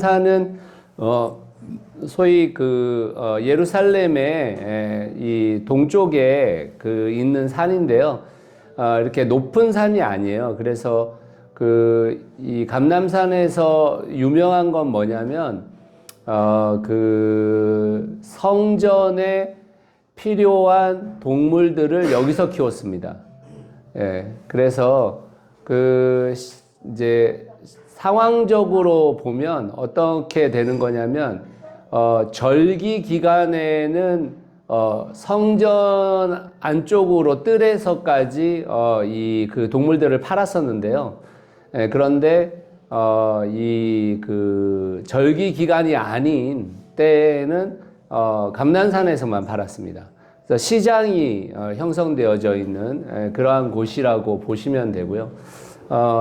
산은 소위 예루살렘의 이 동쪽에 있는 산인데요. 이렇게 높은 산이 아니에요. 그래서 이 감람산에서 유명한 건 뭐냐면 성전에 필요한 동물들을 여기서 키웠습니다. 예, 그래서 이제 상황적으로 보면 어떻게 되는 거냐면 절기 기간에는 성전 안쪽으로 뜰에서까지 그 동물들을 팔았었는데요. 예, 그런데 절기 기간이 아닌 때에는 감람산에서만 팔았습니다. 그래서 시장이 형성되어져 있는 그러한 곳이라고 보시면 되고요.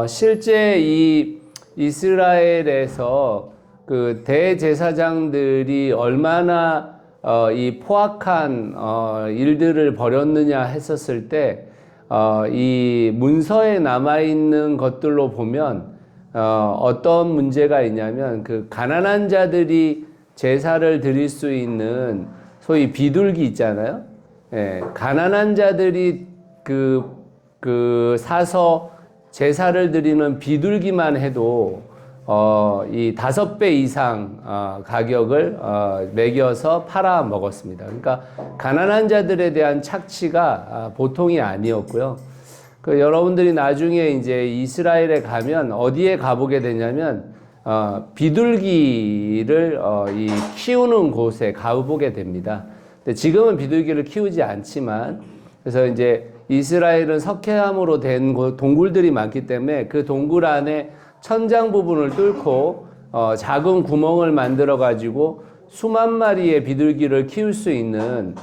실제 이 이스라엘에서 대제사장들이 얼마나 이 포악한 일들을 벌였느냐 했었을 때 이 문서에 남아있는 것들로 보면 어떤 문제가 있냐면 가난한 자들이 제사를 드릴 수 있는 소위 비둘기 있잖아요. 예, 가난한 자들이 사서 제사를 드리는 비둘기만 해도 이 5배 이상 가격을 매겨서 팔아 먹었습니다. 그러니까 가난한 자들에 대한 착취가 보통이 아니었고요. 여러분들이 나중에 이제 이스라엘에 가면 어디에 가보게 되냐면 비둘기를 키우는 곳에 가보게 됩니다. 근데 지금은 비둘기를 키우지 않지만, 그래서 이제 이스라엘은 석회암으로 된 동굴들이 많기 때문에 그 동굴 안에 천장 부분을 뚫고 작은 구멍을 만들어 가지고 수만 마리의 비둘기를 키울 수 있는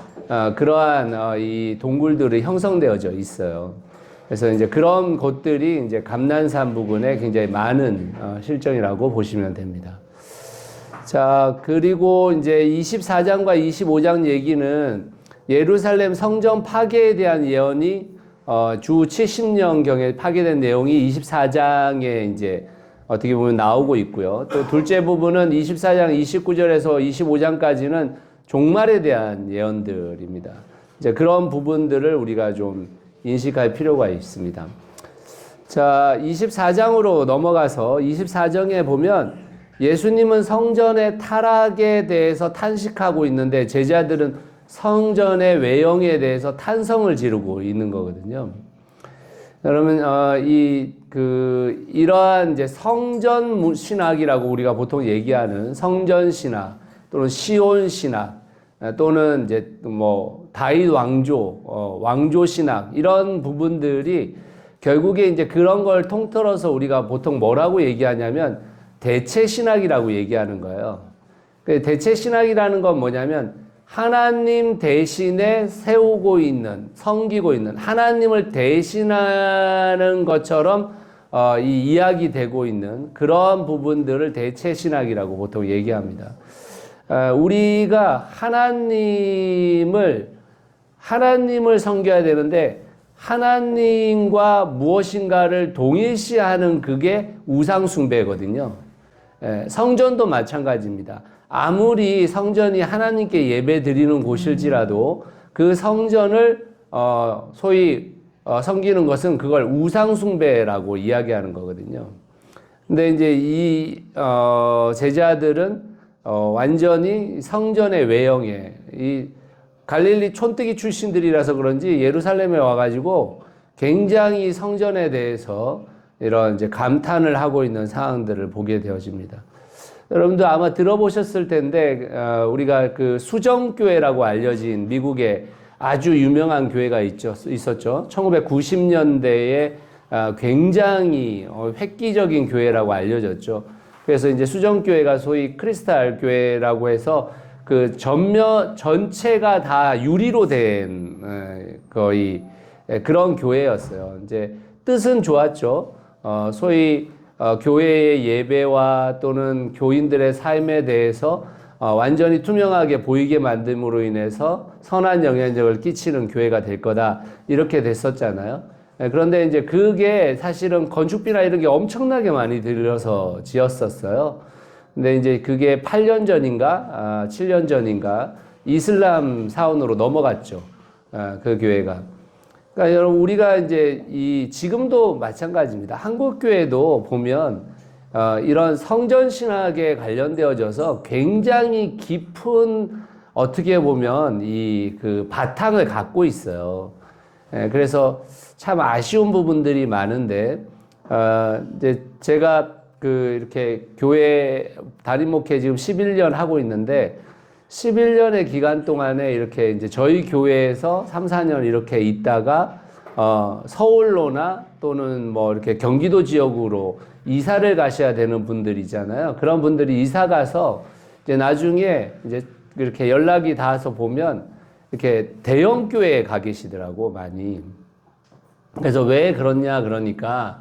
그러한 이 동굴들이 형성되어져 있어요. 그래서 이제 그런 곳들이 이제 감람산 부근에 굉장히 많은 실정이라고 보시면 됩니다. 자, 그리고 이제 24장과 25장 얘기는 예루살렘 성전 파괴에 대한 예언이 주 70년경에 파괴된 내용이 24장에 이제 어떻게 보면 나오고 있고요. 또 둘째 부분은 24장 29절에서 25장까지는 종말에 대한 예언들입니다. 이제 그런 부분들을 우리가 좀 인식할 필요가 있습니다. 자, 24장으로 넘어가서 24장에 보면 예수님은 성전의 타락에 대해서 탄식하고 있는데 제자들은 성전의 외형에 대해서 탄성을 지르고 있는 거거든요. 여러분, 이러한 이제 성전 신학이라고 우리가 보통 얘기하는 성전 신학 또는 시온 신학 또는 이제 다윗 왕조 신학 이런 부분들이 결국에 이제 그런 걸 통틀어서 우리가 보통 뭐라고 얘기하냐면 대체 신학이라고 얘기하는 거예요. 대체 신학이라는 건 뭐냐면 하나님 대신에 세우고 있는, 섬기고 있는, 하나님을 대신하는 것처럼 이야기되고 있는 그런 부분들을 대체 신학이라고 보통 얘기합니다. 우리가 하나님을 섬겨야 되는데 하나님과 무엇인가를 동일시하는 그게 우상숭배거든요. 성전도 마찬가지입니다. 아무리 성전이 하나님께 예배 드리는 곳일지라도 그 성전을 소위 섬기는 것은 그걸 우상숭배라고 이야기하는 거거든요. 근데 이제 이 제자들은 완전히 성전의 외형에 이 갈릴리 촌뜨기 출신들이라서 그런지 예루살렘에 와가지고 굉장히 성전에 대해서 이런 이제 감탄을 하고 있는 상황들을 보게 되어집니다. 여러분도 아마 들어보셨을 텐데 우리가 수정교회라고 알려진 미국의 아주 유명한 교회가 있었죠. 1990년대에 굉장히 획기적인 교회라고 알려졌죠. 그래서 이제 수정교회가 소위 크리스탈 교회라고 해서 전체가 다 유리로 된 거의 그런 교회였어요. 이제 뜻은 좋았죠. 소위 교회의 예배와 또는 교인들의 삶에 대해서 완전히 투명하게 보이게 만듦으로 인해서 선한 영향력을 끼치는 교회가 될 거다 이렇게 됐었잖아요. 그런데 이제 그게 사실은 건축비나 이런 게 엄청나게 많이 들여서 지었었어요. 근데 이제 그게 8년 전인가, 7년 전인가, 이슬람 사원으로 넘어갔죠. 그 교회가. 그러니까 여러분, 우리가 이제 지금도 마찬가지입니다. 한국 교회도 보면, 이런 성전신학에 관련되어져서 굉장히 깊은, 어떻게 보면 그 바탕을 갖고 있어요. 그래서 참 아쉬운 부분들이 많은데, 이제 제가 이렇게 교회 담임 목회 지금 11년 하고 있는데, 11년의 기간 동안에 이렇게 이제 저희 교회에서 3, 4년 이렇게 있다가, 서울로나 또는 뭐 이렇게 경기도 지역으로 이사를 가셔야 되는 분들이잖아요. 그런 분들이 이사 가서 이제 나중에 이제 이렇게 연락이 닿아서 보면 이렇게 대형 교회에 가 계시더라고, 많이. 그래서 왜 그렇냐, 그러니까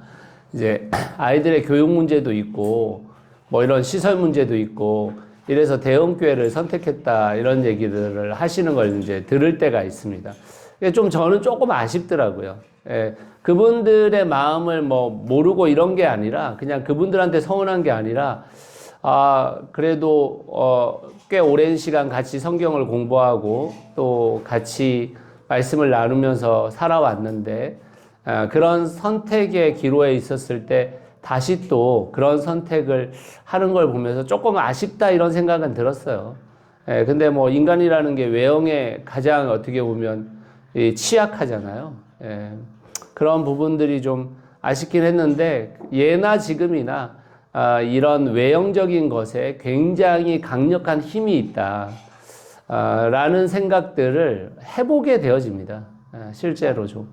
이제 아이들의 교육 문제도 있고 뭐 이런 시설 문제도 있고 이래서 대형 교회를 선택했다, 이런 얘기들을 하시는 걸 이제 들을 때가 있습니다. 좀 저는 조금 아쉽더라고요. 예, 그분들의 마음을 뭐 모르고 이런 게 아니라, 그냥 그분들한테 서운한 게 아니라, 그래도 꽤 오랜 시간 같이 성경을 공부하고 또 같이 말씀을 나누면서 살아왔는데, 그런 선택의 기로에 있었을 때 다시 또 그런 선택을 하는 걸 보면서 조금 아쉽다, 이런 생각은 들었어요. 근데 뭐 인간이라는 게 외형에 가장 어떻게 보면 취약하잖아요. 그런 부분들이 좀 아쉽긴 했는데, 예나 지금이나 이런 외형적인 것에 굉장히 강력한 힘이 있다, 라는 생각들을 해보게 되어집니다. 실제로 좀.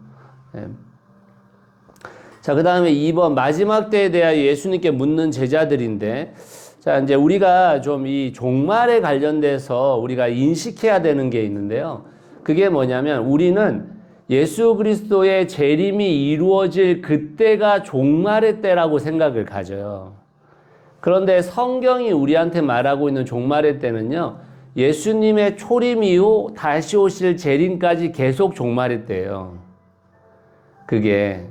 자, 그 다음에 2번, 마지막 때에 대하여 예수님께 묻는 제자들인데, 자, 이제 우리가 좀 이 종말에 관련돼서 우리가 인식해야 되는 게 있는데요. 그게 뭐냐면, 우리는 예수 그리스도의 재림이 이루어질 그때가 종말의 때라고 생각을 가져요. 그런데 성경이 우리한테 말하고 있는 종말의 때는요, 예수님의 초림 이후 다시 오실 재림까지 계속 종말의 때예요. 그게.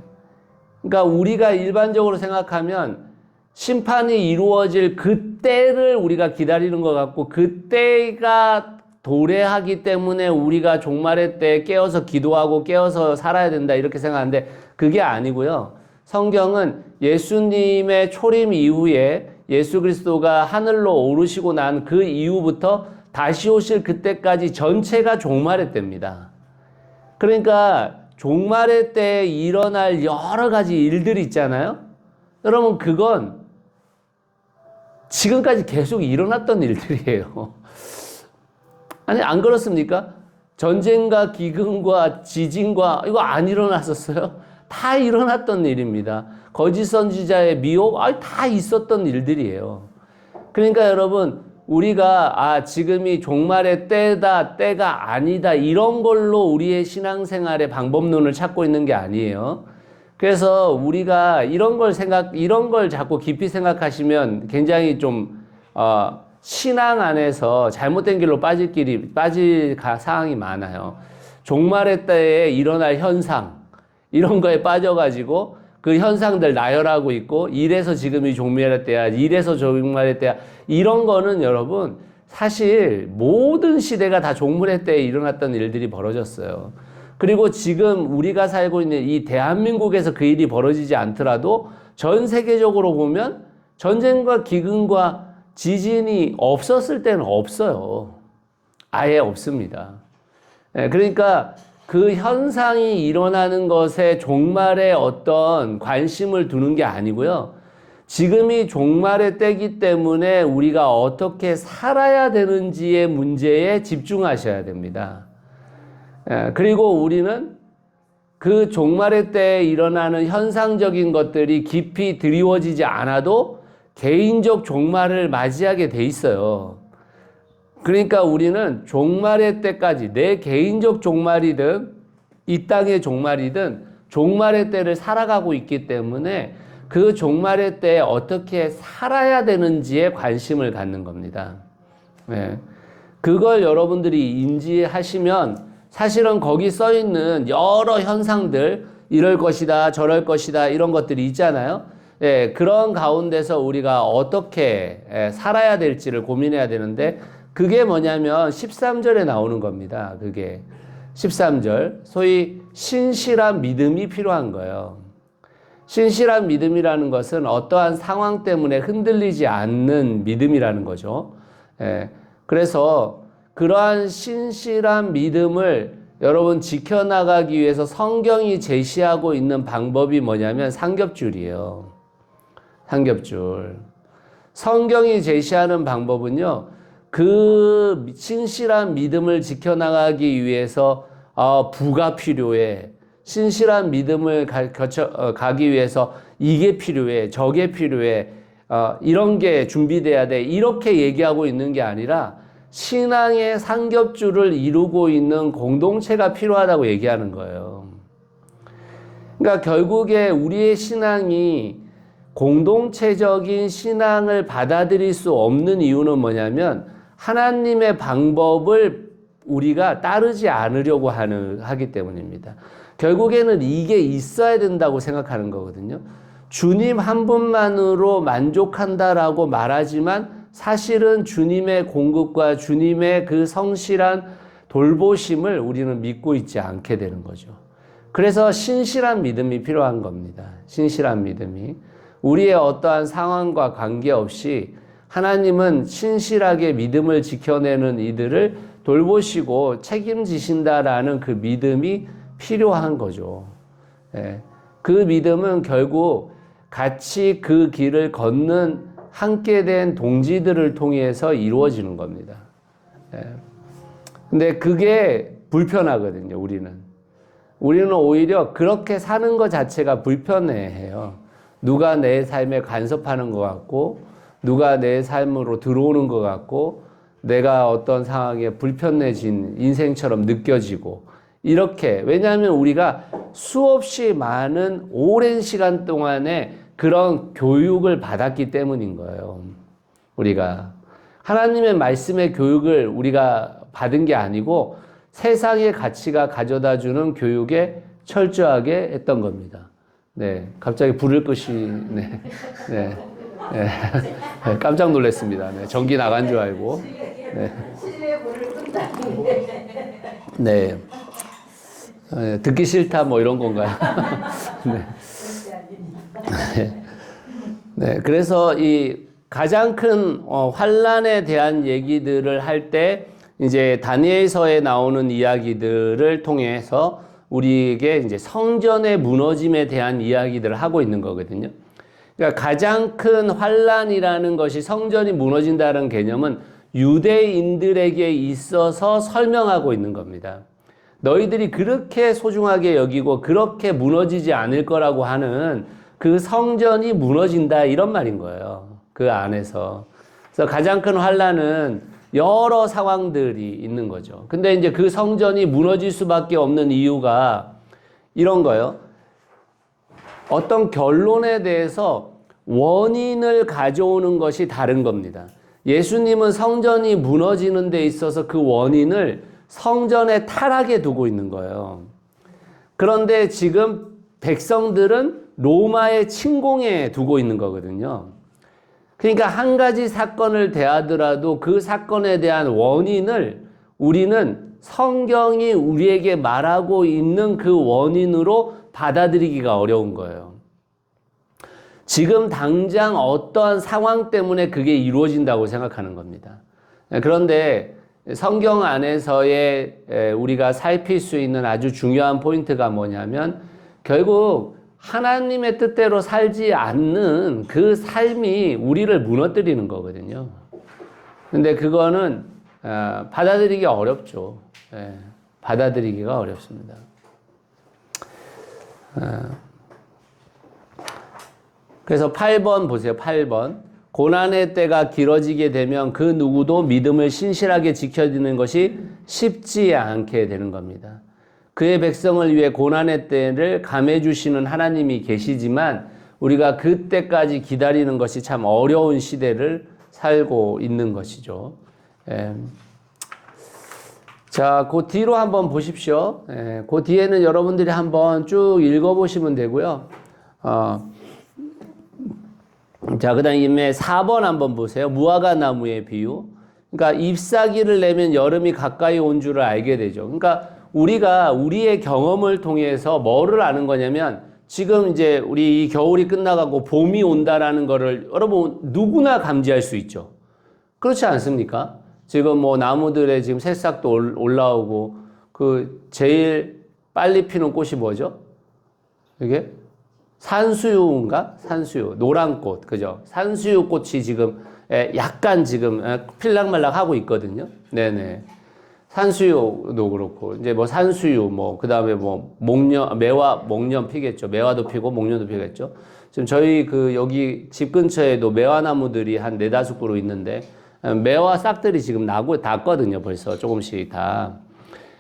그러니까 우리가 일반적으로 생각하면 심판이 이루어질 그때를 우리가 기다리는 것 같고, 그때가 도래하기 때문에 우리가 종말의 때 깨어서 기도하고 깨어서 살아야 된다, 이렇게 생각하는데 그게 아니고요. 성경은 예수님의 초림 이후에 예수 그리스도가 하늘로 오르시고 난 그 이후부터 다시 오실 그때까지 전체가 종말의 때입니다. 그러니까 종말의 때에 일어날 여러 가지 일들이 있잖아요. 여러분, 그건 지금까지 계속 일어났던 일들이에요. 아니, 안 그렇습니까? 전쟁과 기근과 지진과 이거 안 일어났었어요? 다 일어났던 일입니다. 거짓 선지자의 미혹, 다 있었던 일들이에요. 그러니까 여러분, 우리가 지금이 종말의 때다, 때가 아니다, 이런 걸로 우리의 신앙생활의 방법론을 찾고 있는 게 아니에요. 그래서 우리가 이런 걸 자꾸 깊이 생각하시면 굉장히 좀 신앙 안에서 잘못된 길로 빠질 상황이 많아요. 종말의 때에 일어날 현상, 이런 거에 빠져가지고 그 현상들 나열하고 있고, 이래서 지금이 종말의 때야, 이래서 종말의 때야, 이런 거는 여러분, 사실 모든 시대가 다 종말의 때에 일어났던 일들이 벌어졌어요. 그리고 지금 우리가 살고 있는 이 대한민국에서 그 일이 벌어지지 않더라도 전 세계적으로 보면 전쟁과 기근과 지진이 없었을 때는 없어요. 아예 없습니다. 그러니까 그 현상이 일어나는 것에 종말에 어떤 관심을 두는 게 아니고요. 지금이 종말의 때이기 때문에 우리가 어떻게 살아야 되는지의 문제에 집중하셔야 됩니다. 그리고 우리는 그 종말의 때에 일어나는 현상적인 것들이 깊이 드리워지지 않아도 개인적 종말을 맞이하게 돼 있어요. 그러니까 우리는 종말의 때까지, 내 개인적 종말이든 이 땅의 종말이든 종말의 때를 살아가고 있기 때문에 그 종말의 때에 어떻게 살아야 되는지에 관심을 갖는 겁니다. 그걸 여러분들이 인지하시면 사실은 거기 써 있는 여러 현상들, 이럴 것이다, 저럴 것이다, 이런 것들이 있잖아요. 예, 그런 가운데서 우리가 어떻게 살아야 될지를 고민해야 되는데 그게 뭐냐면 13절에 나오는 겁니다. 그게 13절. 소위 신실한 믿음이 필요한 거예요. 신실한 믿음이라는 것은 어떠한 상황 때문에 흔들리지 않는 믿음이라는 거죠. 예, 그래서 그러한 신실한 믿음을 여러분 지켜나가기 위해서 성경이 제시하고 있는 방법이 뭐냐면 삼겹줄이에요. 삼겹줄. 성경이 제시하는 방법은요, 그 신실한 믿음을 지켜나가기 위해서 부가 필요해. 신실한 믿음을 가기 위해서 이게 필요해. 저게 필요해. 이런 게 준비돼야 돼. 이렇게 얘기하고 있는 게 아니라 신앙의 삼겹줄을 이루고 있는 공동체가 필요하다고 얘기하는 거예요. 그러니까 결국에 우리의 신앙이 공동체적인 신앙을 받아들일 수 없는 이유는 뭐냐면 하나님의 방법을 우리가 따르지 않으려고 하기 때문입니다. 결국에는 이게 있어야 된다고 생각하는 거거든요. 주님 한 분만으로 만족한다라고 말하지만 사실은 주님의 공급과 주님의 그 성실한 돌보심을 우리는 믿고 있지 않게 되는 거죠. 그래서 신실한 믿음이 필요한 겁니다. 신실한 믿음이. 우리의 어떠한 상황과 관계없이 하나님은 신실하게 믿음을 지켜내는 이들을 돌보시고 책임지신다라는 그 믿음이 필요한 거죠. 예. 그 믿음은 결국 같이 그 길을 걷는 함께 된 동지들을 통해서 이루어지는 겁니다. 예. 근데 그게 불편하거든요, 우리는. 우리는 오히려 그렇게 사는 것 자체가 불편해해요. 누가 내 삶에 간섭하는 것 같고, 누가 내 삶으로 들어오는 것 같고, 내가 어떤 상황에 불편해진 인생처럼 느껴지고, 이렇게. 왜냐하면 우리가 수없이 많은 오랜 시간 동안에 그런 교육을 받았기 때문인 거예요. 우리가. 하나님의 말씀의 교육을 우리가 받은 게 아니고 세상의 가치가 가져다 주는 교육에 철저하게 했던 겁니다. 네. 갑자기 불을 끄시네. 네. 네. 깜짝 놀랐습니다. 네. 전기 나간 줄 알고. 네. 네. 듣기 싫다 뭐 이런 건가요? 네. 네. 그래서 이 가장 큰 환란에 대한 얘기들을 할 때 이제 다니엘서에 나오는 이야기들을 통해서 우리에게 이제 성전의 무너짐에 대한 이야기들을 하고 있는 거거든요. 그러니까 가장 큰 환란이라는 것이 성전이 무너진다는 개념은 유대인들에게 있어서 설명하고 있는 겁니다. 너희들이 그렇게 소중하게 여기고 그렇게 무너지지 않을 거라고 하는 그 성전이 무너진다 이런 말인 거예요. 그 안에서. 그래서 가장 큰 환란은 여러 상황들이 있는 거죠. 근데 이제 그 성전이 무너질 수밖에 없는 이유가 이런 거예요. 어떤 결론에 대해서 원인을 가져오는 것이 다른 겁니다. 예수님은 성전이 무너지는 데 있어서 그 원인을 성전의 타락에 두고 있는 거예요. 그런데 지금 백성들은 로마의 침공에 두고 있는 거거든요. 그러니까 한 가지 사건을 대하더라도 그 사건에 대한 원인을 우리는 성경이 우리에게 말하고 있는 그 원인으로 받아들이기가 어려운 거예요. 지금 당장 어떠한 상황 때문에 그게 이루어진다고 생각하는 겁니다. 그런데 성경 안에서의 우리가 살필 수 있는 아주 중요한 포인트가 뭐냐면 결국 하나님의 뜻대로 살지 않는 그 삶이 우리를 무너뜨리는 거거든요. 근데 그거는 받아들이기 어렵죠. 받아들이기가 어렵습니다. 그래서 8번 보세요. 8번. 고난의 때가 길어지게 되면 그 누구도 믿음을 신실하게 지켜지는 것이 쉽지 않게 되는 겁니다. 그의 백성을 위해 고난의 때를 감해 주시는 하나님이 계시지만 우리가 그때까지 기다리는 것이 참 어려운 시대를 살고 있는 것이죠. 자, 그 뒤로 한번 보십시오. 그 뒤에는 여러분들이 한번 쭉 읽어보시면 되고요. 자, 그 다음에 4번 한번 보세요. 무화과 나무의 비유. 그러니까 잎사귀를 내면 여름이 가까이 온 줄을 알게 되죠. 그러니까 우리가 우리의 경험을 통해서 뭐를 아는 거냐면 지금 이제 우리 이 겨울이 끝나가고 봄이 온다라는 거를 여러분 누구나 감지할 수 있죠. 그렇지 않습니까? 지금 뭐 나무들의 지금 새싹도 올라오고 그 제일 빨리 피는 꽃이 뭐죠? 이게 산수유인가? 산수유. 노란 꽃. 그죠? 산수유 꽃이 지금 약간 지금 필락말락 하고 있거든요. 네네. 산수유도 그렇고, 이제 뭐 산수유, 뭐, 그 다음에 뭐, 매화, 목련 피겠죠. 매화도 피고, 목련도 피겠죠. 지금 저희 여기 집 근처에도 매화나무들이 한 4-5그루 있는데, 매화 싹들이 지금 났거든요. 벌써 조금씩 다.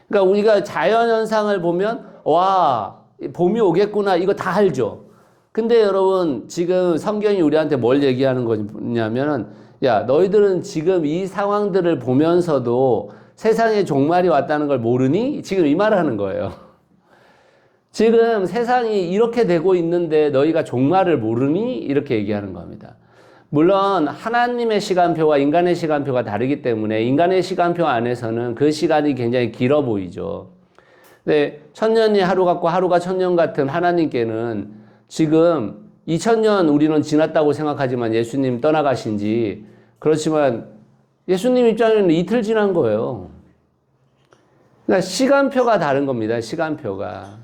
그러니까 우리가 자연현상을 보면, 와, 봄이 오겠구나. 이거 다 알죠. 근데 여러분, 지금 성경이 우리한테 뭘 얘기하는 거냐면은, 야, 너희들은 지금 이 상황들을 보면서도 세상에 종말이 왔다는 걸 모르니? 지금 이 말을 하는 거예요. 지금 세상이 이렇게 되고 있는데 너희가 종말을 모르니? 이렇게 얘기하는 겁니다. 물론 하나님의 시간표와 인간의 시간표가 다르기 때문에 인간의 시간표 안에서는 그 시간이 굉장히 길어 보이죠. 근데 천년이 하루 같고 하루가 천년 같은 하나님께는 지금 2000년 우리는 지났다고 생각하지만 예수님 떠나가신 지, 그렇지만 예수님 입장에는 이틀 지난 거예요. 그러니까 시간표가 다른 겁니다. 시간표가.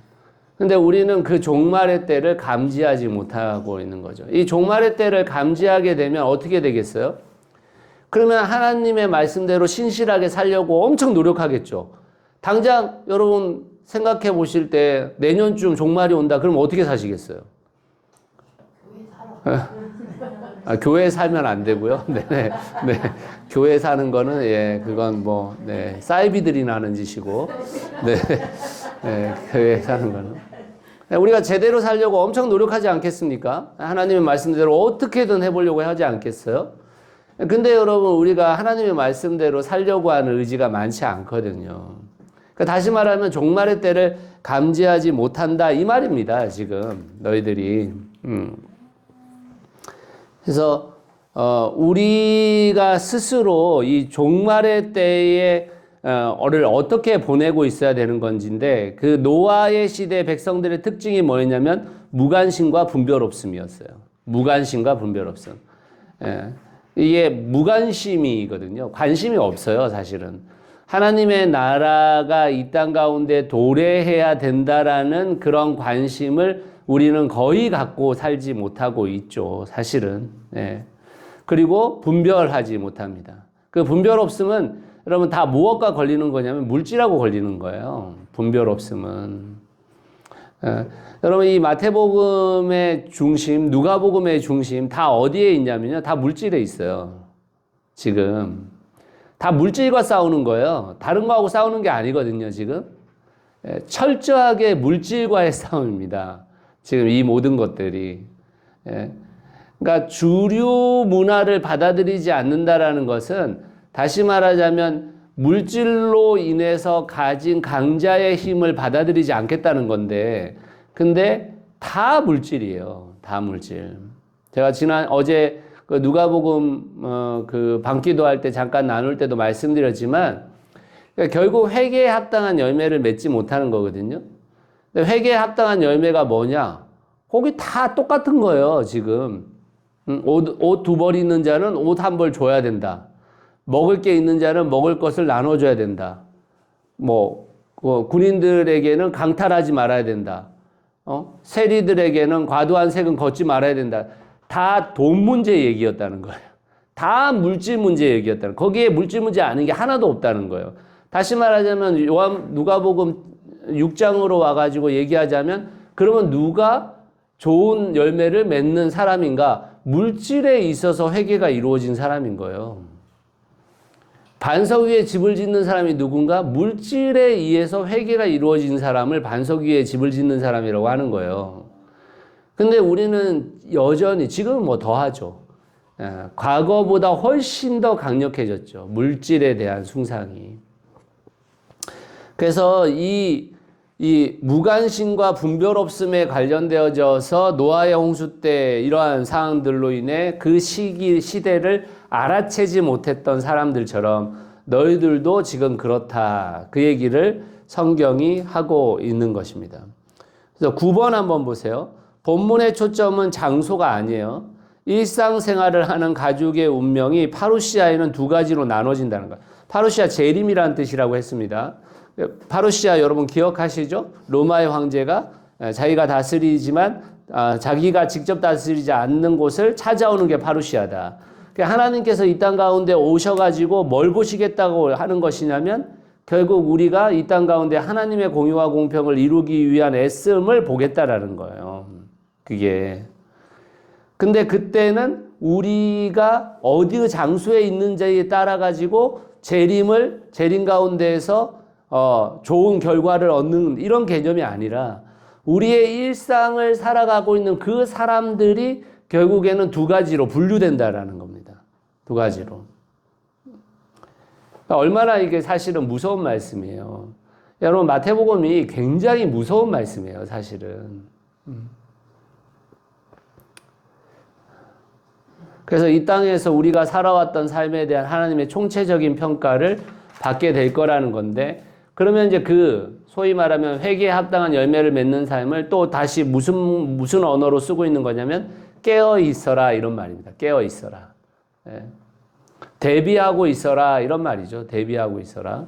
근데 우리는 그 종말의 때를 감지하지 못하고 있는 거죠. 이 종말의 때를 감지하게 되면 어떻게 되겠어요? 그러면 하나님의 말씀대로 신실하게 살려고 엄청 노력하겠죠. 당장 여러분 생각해 보실 때 내년쯤 종말이 온다. 그럼 어떻게 사시겠어요? 교회 살면 안 되고요. 네, 네. 교회 사는 거는, 예, 그건 뭐, 네, 사이비들이나 하는 짓이고, 네, 네, 교회 사는 거는. 우리가 제대로 살려고 엄청 노력하지 않겠습니까? 하나님의 말씀대로 어떻게든 해보려고 하지 않겠어요? 근데 여러분, 우리가 하나님의 말씀대로 살려고 하는 의지가 많지 않거든요. 그러니까 다시 말하면 종말의 때를 감지하지 못한다, 이 말입니다, 지금, 너희들이. 그래서 우리가 스스로 이 종말의 때에 를 어떻게 보내고 있어야 되는 건지인데, 그 노아의 시대 백성들의 특징이 뭐였냐면 무관심과 분별 없음이었어요. 무관심과 분별 없음. 이게 무관심이거든요. 관심이 없어요, 사실은. 하나님의 나라가 이 땅 가운데 도래해야 된다라는 그런 관심을 우리는 거의 갖고 살지 못하고 있죠, 사실은. 예. 그리고 분별하지 못합니다. 그 분별 없음은 여러분 다 무엇과 걸리는 거냐면 물질하고 걸리는 거예요. 분별 없음은. 예. 여러분 이 마태복음의 중심, 누가복음의 중심 다 어디에 있냐면요, 다 물질에 있어요. 지금 다 물질과 싸우는 거예요. 다른 거하고 싸우는 게 아니거든요, 지금. 예. 철저하게 물질과의 싸움입니다. 지금 이 모든 것들이. 예. 그러니까 주류 문화를 받아들이지 않는다라는 것은 다시 말하자면 물질로 인해서 가진 강자의 힘을 받아들이지 않겠다는 건데, 근데 다 물질이에요. 다 물질. 제가 어제 그 누가복음 그 방기도 할 때 잠깐 나눌 때도 말씀드렸지만, 그러니까 결국 회개에 합당한 열매를 맺지 못하는 거거든요. 회개에 합당한 열매가 뭐냐? 거기 다 똑같은 거예요, 지금. 옷 2벌 있는 자는 옷 1벌 줘야 된다. 먹을 게 있는 자는 먹을 것을 나눠줘야 된다. 군인들에게는 강탈하지 말아야 된다. 세리들에게는 과도한 세금 걷지 말아야 된다. 다 돈 문제 얘기였다는 거예요. 다 물질 문제 얘기였다는 거예요. 거기에 물질 문제 아닌 게 하나도 없다는 거예요. 다시 말하자면 누가복음 6장으로 와가지고 얘기하자면, 그러면 누가 좋은 열매를 맺는 사람인가? 물질에 있어서 회개가 이루어진 사람인 거예요. 반석 위에 집을 짓는 사람이 누군가? 물질에 의해서 회개가 이루어진 사람을 반석 위에 집을 짓는 사람이라고 하는 거예요. 근데 우리는 여전히, 지금은 뭐 더하죠. 과거보다 훨씬 더 강력해졌죠. 물질에 대한 숭상이. 그래서 이 이 무관심과 분별 없음에 관련되어져서 노아의 홍수 때 이러한 사항들로 인해 그 시대를 알아채지 못했던 사람들처럼 너희들도 지금 그렇다. 그 얘기를 성경이 하고 있는 것입니다. 그래서 9번 한번 보세요. 본문의 초점은 장소가 아니에요. 일상생활을 하는 가족의 운명이 파루시아에는 두 가지로 나눠진다는 거예요. 파루시아 재림이라는 뜻이라고 했습니다. 파루시아 여러분 기억하시죠? 로마의 황제가 자기가 다스리지만 자기가 직접 다스리지 않는 곳을 찾아오는 게 파루시아다. 하나님께서 이 땅 가운데 오셔가지고 뭘 보시겠다고 하는 것이냐면 결국 우리가 이 땅 가운데 하나님의 공의와 공평을 이루기 위한 애씀을 보겠다라는 거예요. 그게. 근데 그때는 우리가 어디 장소에 있는지에 따라 가지고 재림 가운데에서 좋은 결과를 얻는 이런 개념이 아니라 우리의 일상을 살아가고 있는 그 사람들이 결국에는 두 가지로 분류된다라는 겁니다. 두 가지로. 얼마나 이게 사실은 무서운 말씀이에요. 여러분 마태복음이 굉장히 무서운 말씀이에요. 사실은. 그래서 이 땅에서 우리가 살아왔던 삶에 대한 하나님의 총체적인 평가를 받게 될 거라는 건데 그러면 이제 그 소위 말하면 회개에 합당한 열매를 맺는 삶을 또 다시 무슨 언어로 쓰고 있는 거냐면 깨어 있어라 이런 말입니다. 깨어 있어라. 예. 대비하고 있어라 이런 말이죠. 대비하고 있어라.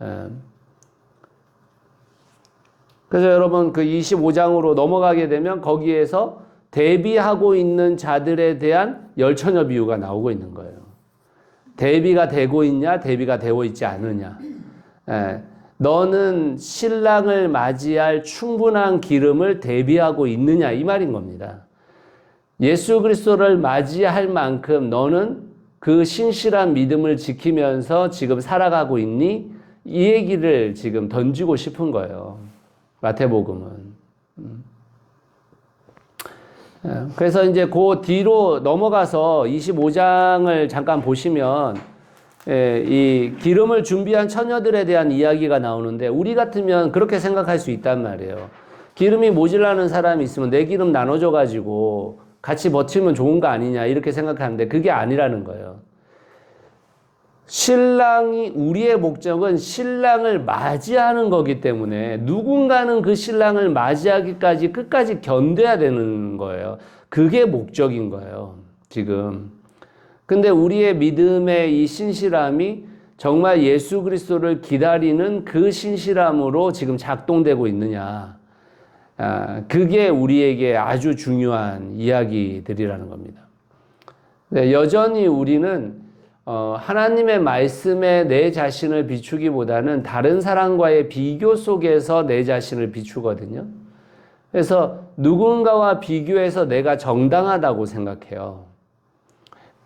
예. 그래서 여러분 그 25장으로 넘어가게 되면 거기에서 대비하고 있는 자들에 대한 열처녀 비유가 나오고 있는 거예요. 대비가 되고 있냐, 대비가 되고 있지 않느냐. 예. 너는 신랑을 맞이할 충분한 기름을 대비하고 있느냐 이 말인 겁니다. 예수 그리스도를 맞이할 만큼 너는 그 신실한 믿음을 지키면서 지금 살아가고 있니? 이 얘기를 지금 던지고 싶은 거예요. 마태복음은. 그래서 이제 그 뒤로 넘어가서 25장을 잠깐 보시면 이 기름을 준비한 처녀들에 대한 이야기가 나오는데 우리 같으면 그렇게 생각할 수 있단 말이에요. 기름이 모질라는 사람이 있으면 내 기름 나눠줘 가지고 같이 버티면 좋은 거 아니냐 이렇게 생각하는데 그게 아니라는 거예요. 우리의 목적은 신랑을 맞이하는 거기 때문에 누군가는 그 신랑을 맞이하기까지 끝까지 견뎌야 되는 거예요. 그게 목적인 거예요. 지금. 근데 우리의 믿음의 이 신실함이 정말 예수 그리스도를 기다리는 그 신실함으로 지금 작동되고 있느냐. 그게 우리에게 아주 중요한 이야기들이라는 겁니다. 네, 여전히 우리는 하나님의 말씀에 내 자신을 비추기보다는 다른 사람과의 비교 속에서 내 자신을 비추거든요. 그래서 누군가와 비교해서 내가 정당하다고 생각해요.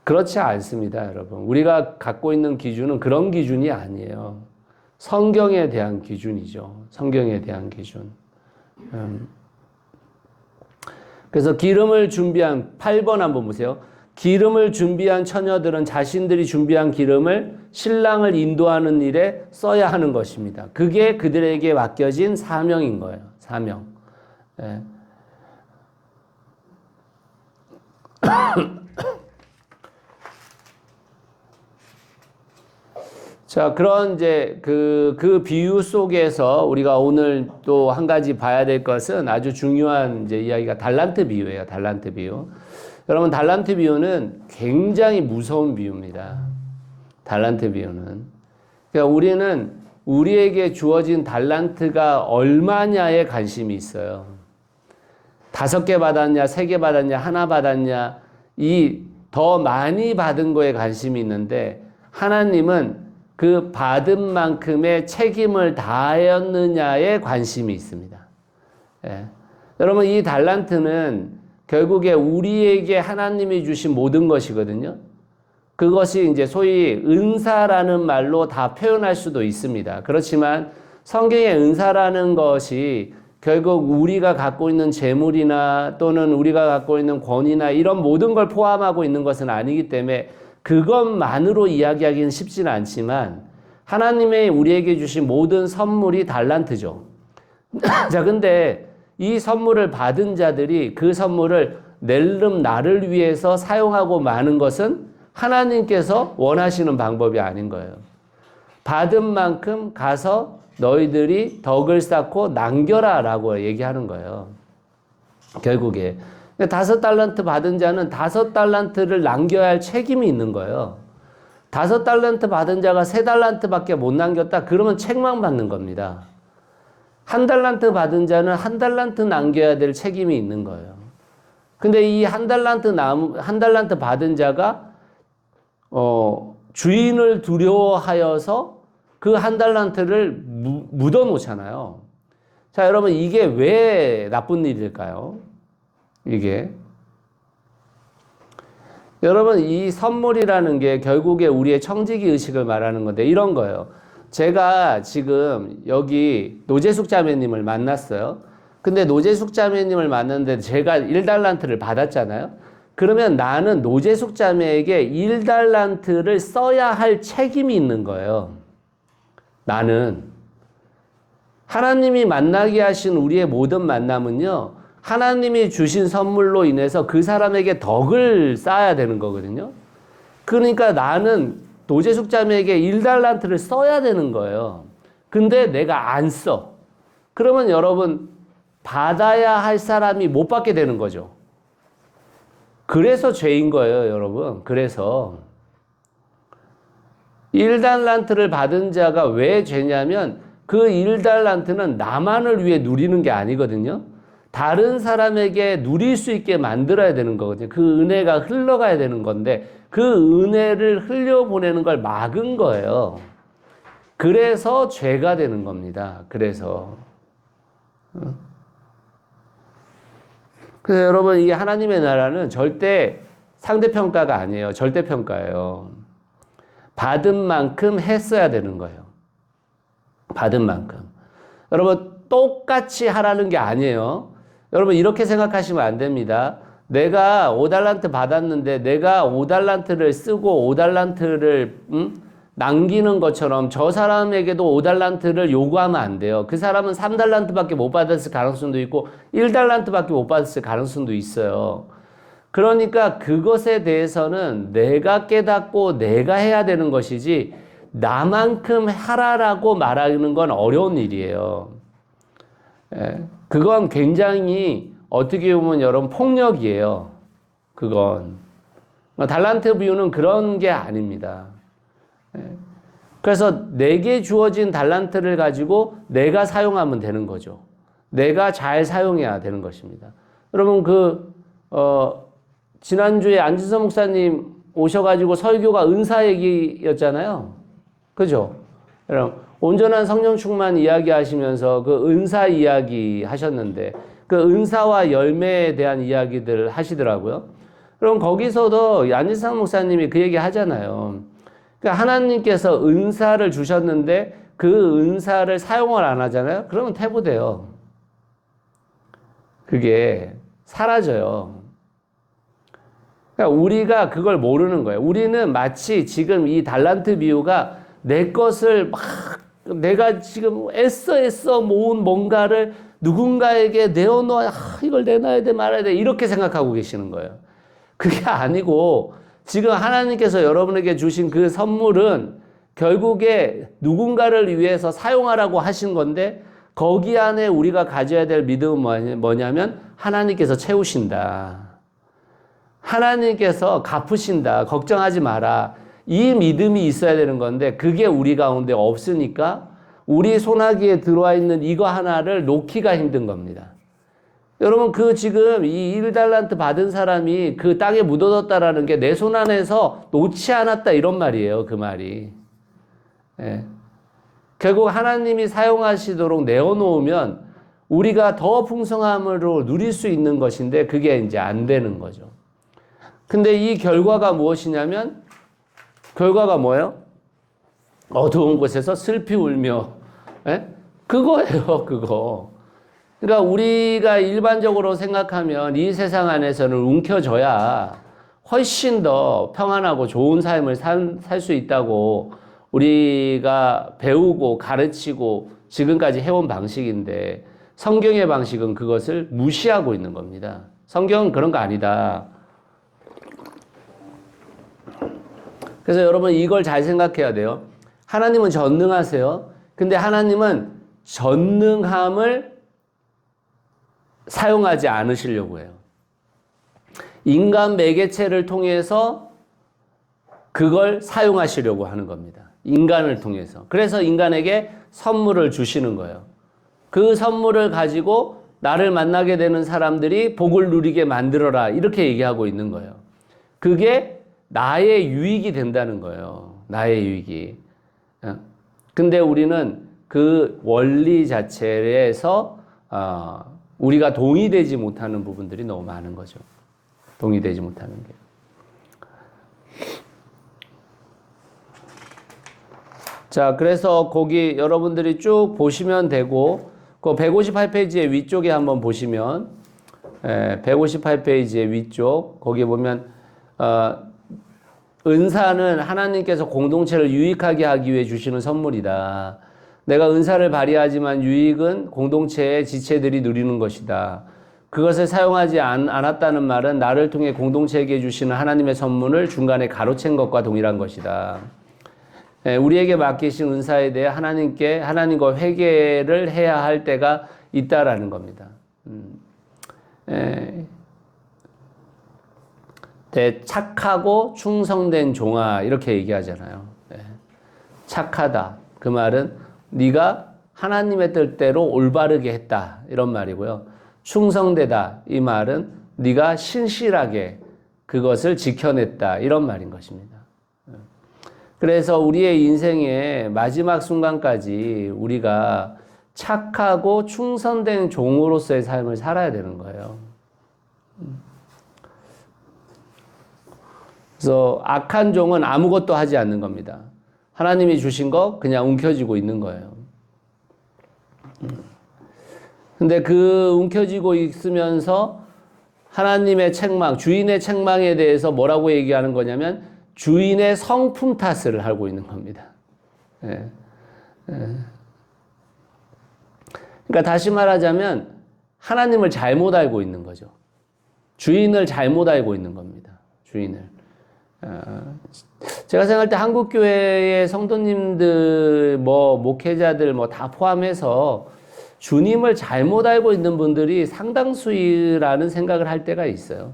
그렇지 않습니다, 여러분. 우리가 갖고 있는 기준은 그런 기준이 아니에요. 성경에 대한 기준이죠. 성경에 대한 기준. 그래서 기름을 준비한 8번 한번 보세요. 기름을 준비한 처녀들은 자신들이 준비한 기름을 신랑을 인도하는 일에 써야 하는 것입니다. 그게 그들에게 맡겨진 사명인 거예요. 사명. 예. 자, 그런 이제 그 비유 속에서 우리가 오늘 또 한 가지 봐야 될 것은 아주 중요한 이제 이야기가 달란트 비유예요. 달란트 비유. 여러분, 달란트 비유는 굉장히 무서운 비유입니다. 달란트 비유는. 그러니까 우리는 우리에게 주어진 달란트가 얼마냐에 관심이 있어요. 5개 받았냐, 3개 받았냐, 하나 받았냐, 이 더 많이 받은 거에 관심이 있는데 하나님은 그 받은 만큼의 책임을 다하였느냐에 관심이 있습니다. 예. 여러분, 이 달란트는 결국에 우리에게 하나님이 주신 모든 것이거든요. 그것이 이제 소위 은사라는 말로 다 표현할 수도 있습니다. 그렇지만 성경의 은사라는 것이 결국 우리가 갖고 있는 재물이나 또는 우리가 갖고 있는 권위나 이런 모든 걸 포함하고 있는 것은 아니기 때문에 그것만으로 이야기하기는 쉽지는 않지만 하나님의 우리에게 주신 모든 선물이 달란트죠. 자, 근데 이 선물을 받은 자들이 그 선물을 낼름 나를 위해서 사용하고 마는 것은 하나님께서 원하시는 방법이 아닌 거예요. 받은 만큼 가서 너희들이 덕을 쌓고 남겨라 라고 얘기하는 거예요. 결국에. 5달란트 받은 자는 5달란트를 남겨야 할 책임이 있는 거예요. 5달란트 받은 자가 3달란트밖에 못 남겼다? 그러면 책망받는 겁니다. 1달란트 받은 자는 1달란트 남겨야 될 책임이 있는 거예요. 근데 이 1달란트 받은 자가 주인을 두려워하여서 그 1달란트를 묻어 놓잖아요. 자, 여러분, 이게 왜 나쁜 일일까요? 이게. 여러분, 이 선물이라는 게 결국에 우리의 청지기 의식을 말하는 건데 이런 거예요. 제가 지금 여기 노재숙 자매님을 만났어요. 근데 노재숙 자매님을 만났는데 제가 1달란트를 받았잖아요. 그러면 나는 노재숙 자매에게 1달란트를 써야 할 책임이 있는 거예요. 나는. 하나님이 만나게 하신 우리의 모든 만남은요, 하나님이 주신 선물로 인해서 그 사람에게 덕을 쌓아야 되는 거거든요. 그러니까 나는 노재숙 자매에게 1달란트를 써야 되는 거예요. 근데 내가 안 써. 그러면 여러분, 받아야 할 사람이 못 받게 되는 거죠. 그래서 죄인 거예요, 여러분. 그래서 1달란트를 받은 자가 왜 죄냐면 그 1달란트는 나만을 위해 누리는 게 아니거든요. 다른 사람에게 누릴 수 있게 만들어야 되는 거거든요. 그 은혜가 흘러가야 되는 건데 그 은혜를 흘려보내는 걸 막은 거예요. 그래서 죄가 되는 겁니다. 그래서 여러분, 이게 하나님의 나라는 절대 상대평가가 아니에요. 절대평가예요. 받은 만큼 했어야 되는 거예요. 받은 만큼. 여러분, 똑같이 하라는 게 아니에요. 여러분, 이렇게 생각하시면 안 됩니다. 내가 5달란트 받았는데 내가 5달란트를 쓰고 5달란트를 남기는 것처럼 저 사람에게도 5달란트를 요구하면 안 돼요. 그 사람은 3달란트밖에 못 받았을 가능성도 있고 1달란트밖에 못 받았을 가능성도 있어요. 그러니까 그것에 대해서는 내가 깨닫고 내가 해야 되는 것이지 나만큼 하라라고 말하는 건 어려운 일이에요. 그건 굉장히 어떻게 보면 여러분 폭력이에요. 그건. 달란트 비유는 그런 게 아닙니다. 그래서 내게 주어진 달란트를 가지고 내가 사용하면 되는 거죠. 내가 잘 사용해야 되는 것입니다. 여러분, 지난주에 안진서 목사님 오셔가지고 설교가 은사 얘기였잖아요. 그죠? 여러분, 온전한 성령 충만 이야기 하시면서 그 은사 이야기 하셨는데 그 은사와 열매에 대한 이야기들 하시더라고요. 그럼 거기서도 안진상 목사님이 그 얘기 하잖아요. 그러니까 하나님께서 은사를 주셨는데 그 은사를 사용을 안 하잖아요. 그러면 퇴보돼요. 그게 사라져요. 그러니까 우리가 그걸 모르는 거예요. 우리는 마치 지금 이 달란트 비유가 내 것을 막 내가 지금 애써 모은 뭔가를 누군가에게 내어놓아 이걸 내놔야 돼 말아야 돼 이렇게 생각하고 계시는 거예요. 그게 아니고 지금 하나님께서 여러분에게 주신 그 선물은 결국에 누군가를 위해서 사용하라고 하신 건데 거기 안에 우리가 가져야 될 믿음은 뭐냐면 하나님께서 채우신다. 하나님께서 갚으신다. 걱정하지 마라. 이 믿음이 있어야 되는 건데 그게 우리 가운데 없으니까 우리 손아귀에 들어와 있는 이거 하나를 놓기가 힘든 겁니다. 여러분, 지금 이 1달란트 받은 사람이 그 땅에 묻어뒀다라는 게 내 손 안에서 놓지 않았다 이런 말이에요. 그 말이. 예. 결국 하나님이 사용하시도록 내어놓으면 우리가 더 풍성함으로 누릴 수 있는 것인데 그게 이제 안 되는 거죠. 근데 이 결과가 무엇이냐면 결과가 뭐예요? 어두운 곳에서 슬피 울며. 예? 그거예요, 그거. 그러니까 우리가 일반적으로 생각하면 이 세상 안에서는 움켜져야 훨씬 더 평안하고 좋은 삶을 살 수 있다고 우리가 배우고 가르치고 지금까지 해온 방식인데 성경의 방식은 그것을 무시하고 있는 겁니다. 성경은 그런 거 아니다. 그래서 여러분 이걸 잘 생각해야 돼요. 하나님은 전능하세요. 근데 하나님은 전능함을 사용하지 않으시려고 해요. 인간 매개체를 통해서 그걸 사용하시려고 하는 겁니다. 인간을 통해서. 그래서 인간에게 선물을 주시는 거예요. 그 선물을 가지고 나를 만나게 되는 사람들이 복을 누리게 만들어라. 이렇게 얘기하고 있는 거예요. 그게 나의 유익이 된다는 거예요. 나의 유익이. 근데 우리는 그 원리 자체에서 우리가 동의되지 못하는 부분들이 너무 많은 거죠. 동의되지 못하는 게. 자, 그래서 거기 여러분들이 쭉 보시면 되고, 그 158페이지의 위쪽에 한번 보시면, 158페이지의 위쪽, 거기 보면, 은사는 하나님께서 공동체를 유익하게 하기 위해 주시는 선물이다. 내가 은사를 발휘하지만 유익은 공동체의 지체들이 누리는 것이다. 그것을 사용하지 않았다는 말은 나를 통해 공동체에게 주시는 하나님의 선물을 중간에 가로챈 것과 동일한 것이다. 우리에게 맡기신 은사에 대해 하나님과 회개를 해야 할 때가 있다라는 겁니다. 착하고 충성된 종아 이렇게 얘기하잖아요. 착하다. 그 말은 네가 하나님의 뜻대로 올바르게 했다 이런 말이고요. 충성되다 이 말은 네가 신실하게 그것을 지켜냈다 이런 말인 것입니다. 그래서 우리의 인생의 마지막 순간까지 우리가 착하고 충성된 종으로서의 삶을 살아야 되는 거예요. 그래서 악한 종은 아무것도 하지 않는 겁니다. 하나님이 주신 거 그냥 움켜쥐고 있는 거예요. 근데 그 움켜쥐고 있으면서 하나님의 책망, 주인의 책망에 대해서 뭐라고 얘기하는 거냐면 주인의 성품 탓을 하고 있는 겁니다. 그러니까 다시 말하자면 하나님을 잘못 알고 있는 거죠. 주인을 잘못 알고 있는 겁니다. 주인을. 제가 생각할 때 한국교회의 성도님들, 목회자들 다 포함해서 주님을 잘못 알고 있는 분들이 상당수라는 생각을 할 때가 있어요.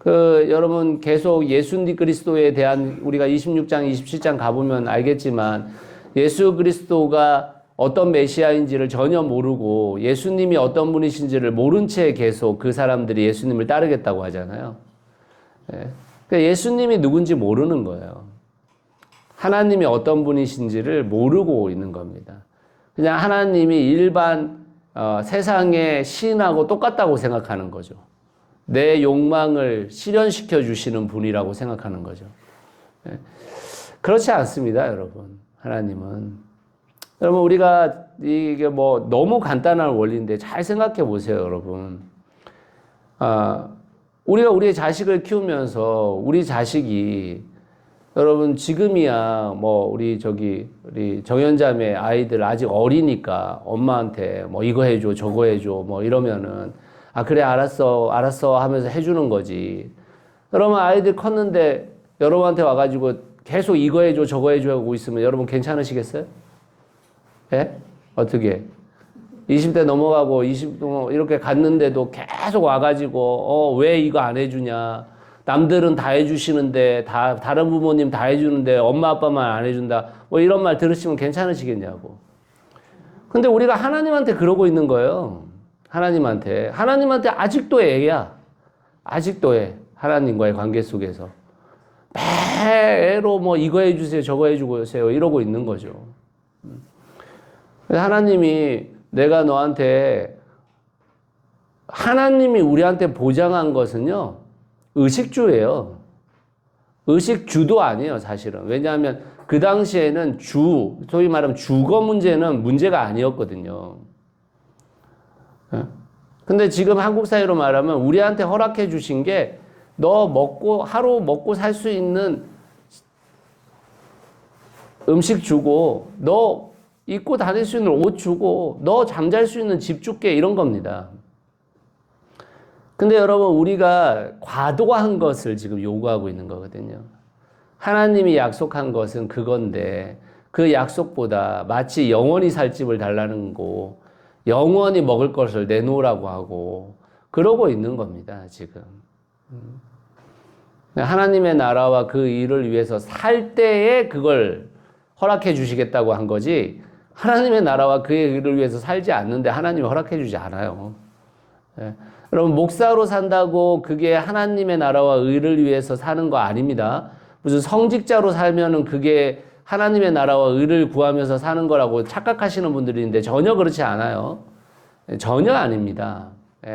여러분 계속 예수 그리스도에 대한 우리가 26장, 27장 가보면 알겠지만 예수 그리스도가 어떤 메시아인지를 전혀 모르고 예수님이 어떤 분이신지를 모른 채 계속 그 사람들이 예수님을 따르겠다고 하잖아요. 예수님이 누군지 모르는 거예요. 하나님이 어떤 분이신지를 모르고 있는 겁니다. 그냥 하나님이 일반 세상의 신하고 똑같다고 생각하는 거죠. 내 욕망을 실현시켜 주시는 분이라고 생각하는 거죠. 그렇지 않습니다, 여러분. 하나님은. 여러분, 우리가 이게 너무 간단한 원리인데 잘 생각해 보세요, 여러분. 우리가 우리의 자식을 키우면서 우리 자식이 여러분 지금이야 우리 정연자매 아이들 아직 어리니까 엄마한테 이거 해줘 저거 해줘 이러면은 그래 알았어 하면서 해주는 거지. 여러분 아이들 컸는데 여러분한테 와가지고 계속 이거 해줘 저거 해줘 하고 있으면 여러분 괜찮으시겠어요? 예? 어떻게? 20대 넘어가고 20대 이렇게 갔는데도 계속 와가지고 왜 이거 안 해주냐, 남들은 다 해주시는데 다른 부모님 다 해주는데 엄마 아빠만 안 해준다 이런 말 들으시면 괜찮으시겠냐고. 근데 우리가 하나님한테 그러고 있는 거예요. 하나님한테 아직도 애야. 아직도 애. 하나님과의 관계 속에서 매로 이거 해주세요 저거 해주세요 이러고 있는 거죠. 하나님이 내가 너한테, 하나님이 우리한테 보장한 것은요, 의식주예요. 의식주도 아니에요, 사실은. 왜냐하면 그 당시에는 소위 말하면 주거 문제는 문제가 아니었거든요. 근데 지금 한국 사회로 말하면 우리한테 허락해 주신 게 너 하루 먹고 살 수 있는 음식 주고 너 입고 다닐 수 있는 옷 주고 너 잠잘 수 있는 집 줄게 이런 겁니다. 근데 여러분 우리가 과도한 것을 지금 요구하고 있는 거거든요. 하나님이 약속한 것은 그건데 그 약속보다 마치 영원히 살 집을 달라는 거, 영원히 먹을 것을 내놓으라고 하고 그러고 있는 겁니다, 지금. 하나님의 나라와 그 일을 위해서 살 때에 그걸 허락해 주시겠다고 한 거지, 하나님의 나라와 그 일을 위해서 살지 않는데 하나님이 허락해 주지 않아요. 예. 여러분, 목사로 산다고 그게 하나님의 나라와 의를 위해서 사는 거 아닙니다. 무슨 성직자로 살면은 그게 하나님의 나라와 의를 구하면서 사는 거라고 착각하시는 분들이 있는데 전혀 그렇지 않아요. 전혀 아닙니다.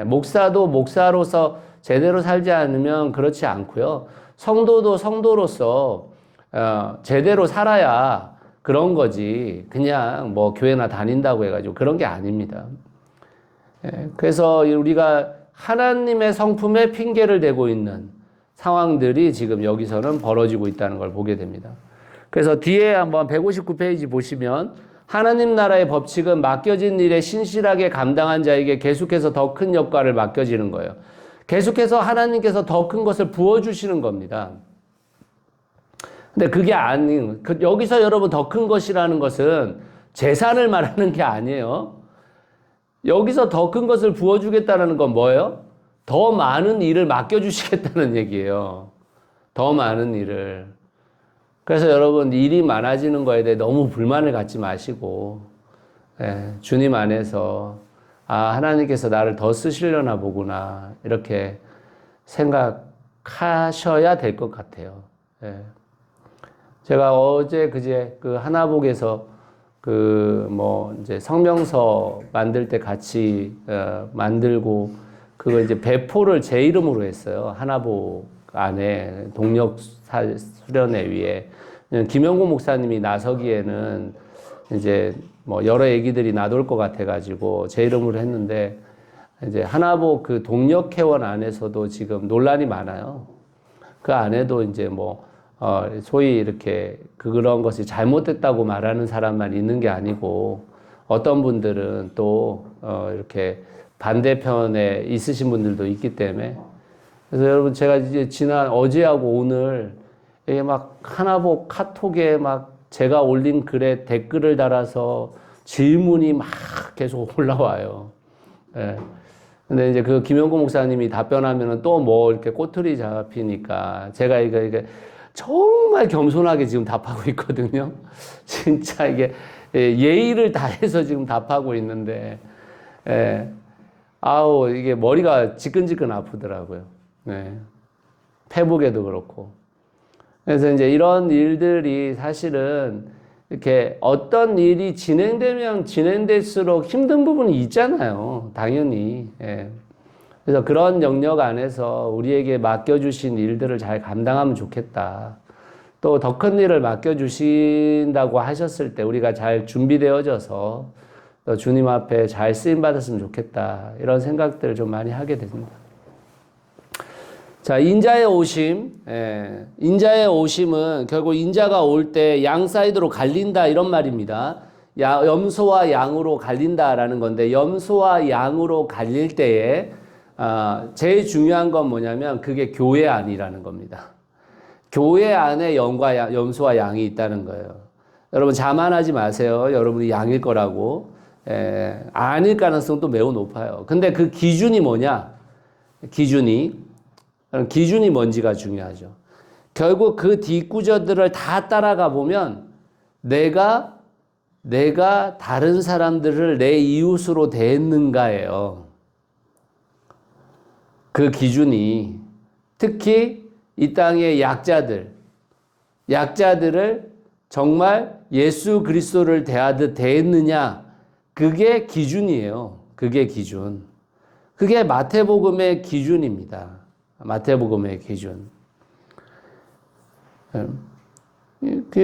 목사도 목사로서 제대로 살지 않으면 그렇지 않고요. 성도도 성도로서 제대로 살아야 그런 거지. 그냥 뭐 교회나 다닌다고 해가지고 그런 게 아닙니다. 그래서 우리가 하나님의 성품에 핑계를 대고 있는 상황들이 지금 여기서는 벌어지고 있다는 걸 보게 됩니다. 그래서 뒤에 한번 159페이지 보시면 하나님 나라의 법칙은 맡겨진 일에 신실하게 감당한 자에게 계속해서 더 큰 역할을 맡겨지는 거예요. 계속해서 하나님께서 더 큰 것을 부어주시는 겁니다. 근데 그게 아닌, 여기서 여러분 더 큰 것이라는 것은 재산을 말하는 게 아니에요. 여기서 더 큰 것을 부어주겠다는 건 뭐예요? 더 많은 일을 맡겨주시겠다는 얘기예요. 더 많은 일을. 그래서 여러분 일이 많아지는 거에 대해 너무 불만을 갖지 마시고, 주님 안에서 하나님께서 나를 더 쓰시려나 보구나 이렇게 생각하셔야 될 것 같아요. 제가 어제 그제 그 하나복에서 이제 성명서 만들 때 같이 만들고 그거 이제 배포를 제 이름으로 했어요. 하나복 안에 동력 수련회 위에. 김영구 목사님이 나서기에는 이제 뭐 여러 얘기들이 나돌 것 같아가지고 제 이름으로 했는데, 이제 하나복 그 동력회원 안에서도 지금 논란이 많아요. 그 안에도 이제 소위 이렇게 그런 것이 잘못됐다고 말하는 사람만 있는 게 아니고 어떤 분들은 또 이렇게 반대편에 있으신 분들도 있기 때문에, 그래서 여러분 제가 이제 어제하고 오늘 이게 막 하나복 카톡에 막 제가 올린 글에 댓글을 달아서 질문이 막 계속 올라와요. 근데 이제 그 김영구 목사님이 답변하면은 또 뭐 이렇게 꼬투리 잡히니까 제가 이게 정말 겸손하게 지금 답하고 있거든요. 진짜 이게 예의를 다해서 지금 답하고 있는데, 이게 머리가 지끈지끈 아프더라고요. 페북에도 그렇고. 그래서 이제 이런 일들이 사실은 이렇게 어떤 일이 진행되면 진행될수록 힘든 부분이 있잖아요. 당연히. 그래서 그런 영역 안에서 우리에게 맡겨주신 일들을 잘 감당하면 좋겠다. 또 더 큰 일을 맡겨주신다고 하셨을 때 우리가 잘 준비되어져서 또 주님 앞에 잘 쓰임받았으면 좋겠다. 이런 생각들을 좀 많이 하게 됩니다. 자, 인자의 오심. 인자의 오심은 결국 인자가 올 때 양 사이드로 갈린다 이런 말입니다. 염소와 양으로 갈린다라는 건데, 염소와 양으로 갈릴 때에 제일 중요한 건 뭐냐면 그게 교회 안이라는 겁니다. 교회 안에 염소와 양이 있다는 거예요. 여러분 자만하지 마세요. 여러분이 양일 거라고. 아닐 가능성도 매우 높아요. 근데 그 기준이 뭐냐? 기준이 뭔지가 중요하죠. 결국 그 뒷구저들을 다 따라가 보면 내가 다른 사람들을 내 이웃으로 대했는가예요. 그 기준이 특히 이 땅의 약자들을 정말 예수 그리스도를 대하듯 대했느냐, 그게 기준이에요. 그게 기준. 그게 마태복음의 기준입니다. 마태복음의 기준.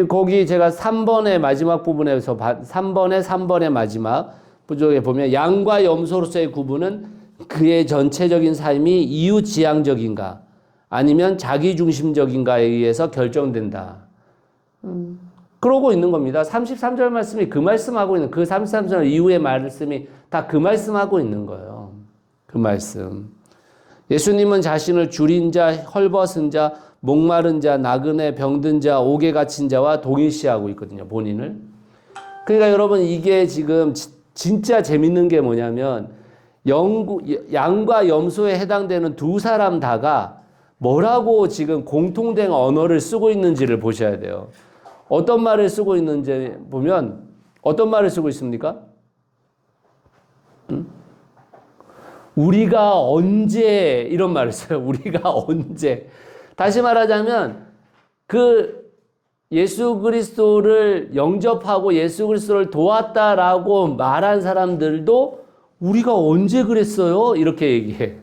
거기 제가 3번의 마지막 부분에서 3번의 마지막 부족에 보면 양과 염소로서의 구분은 그의 전체적인 삶이 이웃지향적인가 아니면 자기중심적인가에 의해서 결정된다. 그러고 있는 겁니다. 33절 말씀이 그 말씀하고 있는, 그 33절 이후의 말씀이 다 그 말씀하고 있는 거예요. 그 말씀. 예수님은 자신을 줄인 자, 헐벗은 자, 목마른 자, 나그네, 병든 자, 옥에 갇힌 자와 동일시하고 있거든요. 본인을. 그러니까 여러분 이게 지금 진짜 재밌는 게 뭐냐면 양과 염소에 해당되는 두 사람 다가 뭐라고 지금 공통된 언어를 쓰고 있는지를 보셔야 돼요. 어떤 말을 쓰고 있는지 보면 어떤 말을 쓰고 있습니까? 우리가 언제 이런 말을 써요. 우리가 언제. 다시 말하자면 그 예수 그리스도를 영접하고 예수 그리스도를 도왔다라고 말한 사람들도 우리가 언제 그랬어요? 이렇게 얘기해.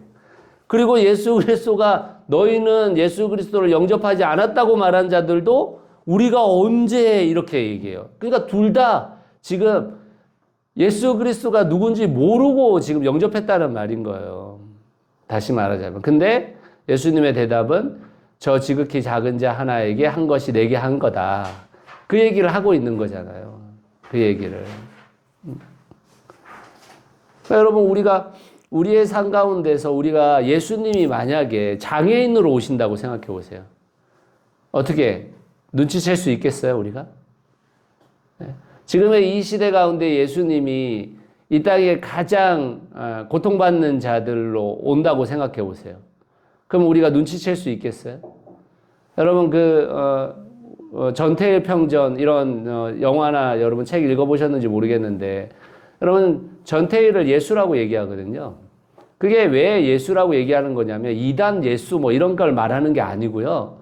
그리고 예수 그리스도가 너희는 예수 그리스도를 영접하지 않았다고 말한 자들도 우리가 언제 이렇게 얘기해요. 그러니까 둘 다 지금 예수 그리스도가 누군지 모르고 지금 영접했다는 말인 거예요. 다시 말하자면. 근데 예수님의 대답은 저 지극히 작은 자 하나에게 한 것이 내게 한 거다. 그 얘기를 하고 있는 거잖아요. 그 얘기를. 그러니까 여러분 우리가 우리의 삶 가운데서 우리가 예수님이 만약에 장애인으로 오신다고 생각해 보세요. 어떻게 눈치챌 수 있겠어요, 우리가? 네. 지금의 이 시대 가운데 예수님이 이 땅에 가장 고통받는 자들로 온다고 생각해 보세요. 그럼 우리가 눈치챌 수 있겠어요? 여러분 전태일 평전 이런 영화나 여러분 책 읽어보셨는지 모르겠는데 여러분 전태일을 예수라고 얘기하거든요. 그게 왜 예수라고 얘기하는 거냐면 이단 예수 뭐 이런 걸 말하는 게 아니고요.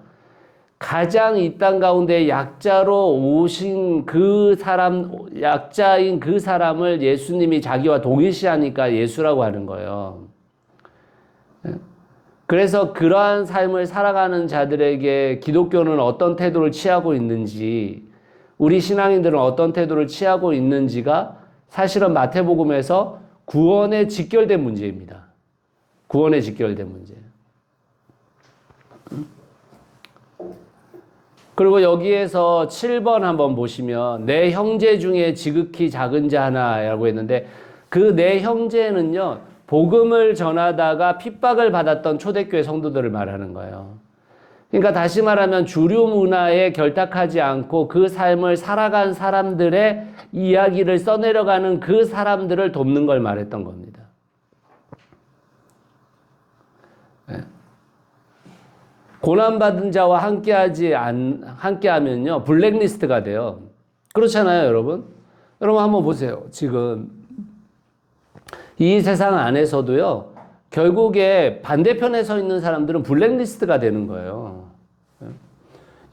가장 이 땅 가운데 약자로 오신 그 사람, 약자인 그 사람을 예수님이 자기와 동일시하니까 예수라고 하는 거예요. 그래서 그러한 삶을 살아가는 자들에게 기독교는 어떤 태도를 취하고 있는지, 우리 신앙인들은 어떤 태도를 취하고 있는지가 사실은 마태복음에서 구원에 직결된 문제입니다. 구원에 직결된 문제. 그리고 여기에서 7번 한번 보시면 내 형제 중에 지극히 작은 자 하나라고 했는데 그 내 형제는요. 복음을 전하다가 핍박을 받았던 초대교회 성도들을 말하는 거예요. 그러니까 다시 말하면 주류 문화에 결탁하지 않고 그 삶을 살아간 사람들의 이야기를 써내려가는 그 사람들을 돕는 걸 말했던 겁니다. 네. 고난받은 자와 함께하면요, 블랙리스트가 돼요. 그렇잖아요, 여러분? 여러분 한번 보세요. 지금 이 세상 안에서도요, 결국에 반대편에 서 있는 사람들은 블랙리스트가 되는 거예요.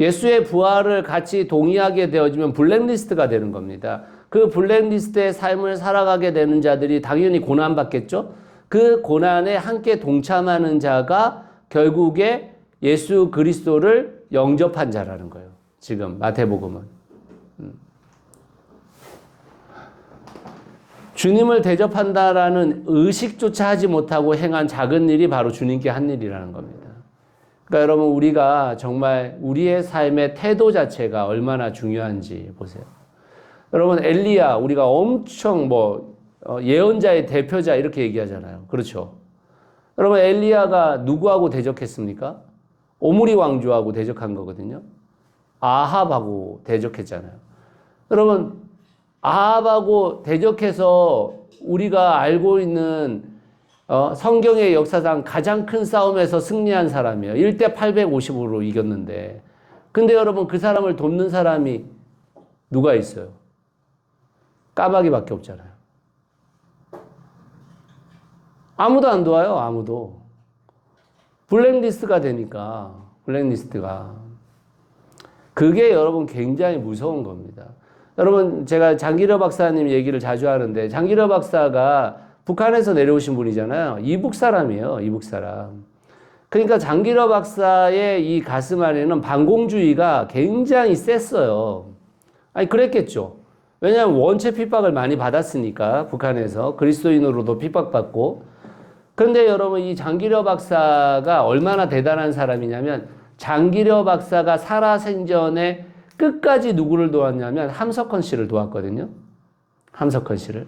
예수의 부활을 같이 동의하게 되어지면 블랙리스트가 되는 겁니다. 그 블랙리스트의 삶을 살아가게 되는 자들이 당연히 고난받겠죠? 그 고난에 함께 동참하는 자가 결국에 예수 그리스도를 영접한 자라는 거예요. 지금 마태복음은. 주님을 대접한다라는 의식조차 하지 못하고 행한 작은 일이 바로 주님께 한 일이라는 겁니다. 그러니까 여러분 우리가 정말 우리의 삶의 태도 자체가 얼마나 중요한지 보세요. 여러분 엘리야 우리가 엄청 예언자의 대표자 이렇게 얘기하잖아요. 그렇죠? 여러분 엘리야가 누구하고 대적했습니까? 오므리 왕조하고 대적한 거거든요. 아합하고 대적했잖아요. 여러분 아합하고 대적해서 우리가 알고 있는 성경의 역사상 가장 큰 싸움에서 승리한 사람이에요. 1대 850으로 이겼는데. 근데 여러분 그 사람을 돕는 사람이 누가 있어요? 까마귀밖에 없잖아요. 아무도 안 도와요. 아무도. 블랙리스트가 되니까. 블랙리스트가. 그게 여러분 굉장히 무서운 겁니다. 여러분 제가 장기려 박사님 얘기를 자주 하는데 장기려 박사가 북한에서 내려오신 분이잖아요. 이북 사람이에요. 이북 사람. 그러니까 장기려 박사의 이 가슴 안에는 반공주의가 굉장히 셌어요. 아니 그랬겠죠. 왜냐하면 원체 핍박을 많이 받았으니까 북한에서 그리스도인으로도 핍박받고. 그런데 여러분 이 장기려 박사가 얼마나 대단한 사람이냐면 장기려 박사가 살아생전에 끝까지 누구를 도왔냐면 함석헌 씨를 도왔거든요. 함석헌 씨를.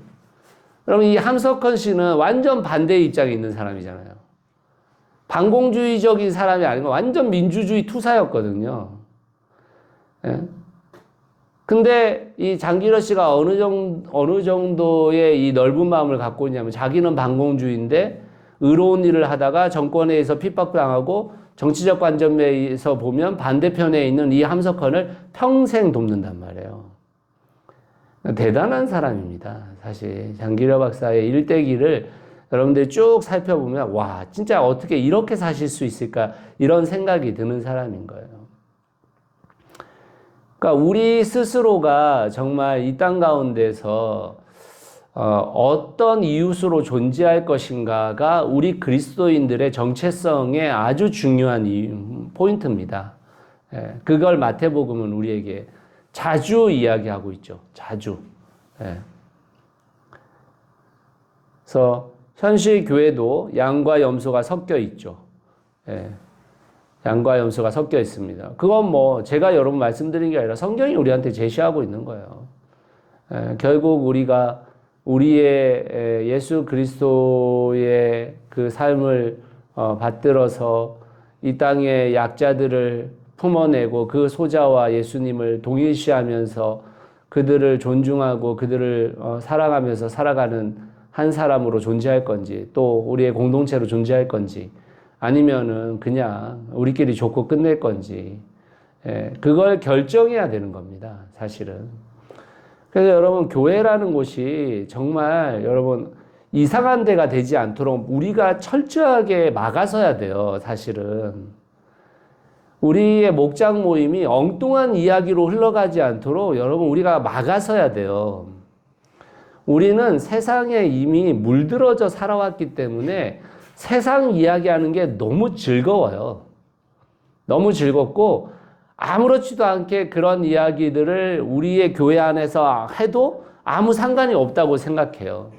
그럼 이 함석헌 씨는 완전 반대의 입장에 있는 사람이잖아요. 반공주의적인 사람이 아니고 완전 민주주의 투사였거든요. 예? 근데 이 장기러 씨가 어느 정도의 이 넓은 마음을 갖고 있냐면 자기는 반공주의인데 의로운 일을 하다가 정권에 의해서 핍박당하고 정치적 관점에서 보면 반대편에 있는 이 함석헌을 평생 돕는단 말이에요. 대단한 사람입니다. 사실 장기려 박사의 일대기를 여러분들이 쭉 살펴보면 와 진짜 어떻게 이렇게 사실 수 있을까 이런 생각이 드는 사람인 거예요. 그러니까 우리 스스로가 정말 이 땅 가운데서 어떤 이웃으로 존재할 것인가가 우리 그리스도인들의 정체성의 아주 중요한 포인트입니다. 그걸 마태복음은 우리에게 자주 이야기하고 있죠. 자주. 그래서 현실 교회도 양과 염소가 섞여 있죠. 양과 염소가 섞여 있습니다. 그건 뭐 제가 여러분 말씀드린 게 아니라 성경이 우리한테 제시하고 있는 거예요. 결국 우리가 우리의 예수 그리스도의 그 삶을 받들어서 이 땅의 약자들을 품어내고 그 소자와 예수님을 동일시하면서 그들을 존중하고 그들을 사랑하면서 살아가는 한 사람으로 존재할 건지 또 우리의 공동체로 존재할 건지 아니면은 그냥 우리끼리 좋고 끝낼 건지 그걸 결정해야 되는 겁니다. 사실은. 그래서 여러분 교회라는 곳이 정말 여러분 이상한 데가 되지 않도록 우리가 철저하게 막아서야 돼요. 사실은. 우리의 목장 모임이 엉뚱한 이야기로 흘러가지 않도록 여러분 우리가 막아서야 돼요. 우리는 세상에 이미 물들어져 살아왔기 때문에 세상 이야기하는 게 너무 즐거워요. 너무 즐겁고 아무렇지도 않게 그런 이야기들을 우리의 교회 안에서 해도 아무 상관이 없다고 생각해요.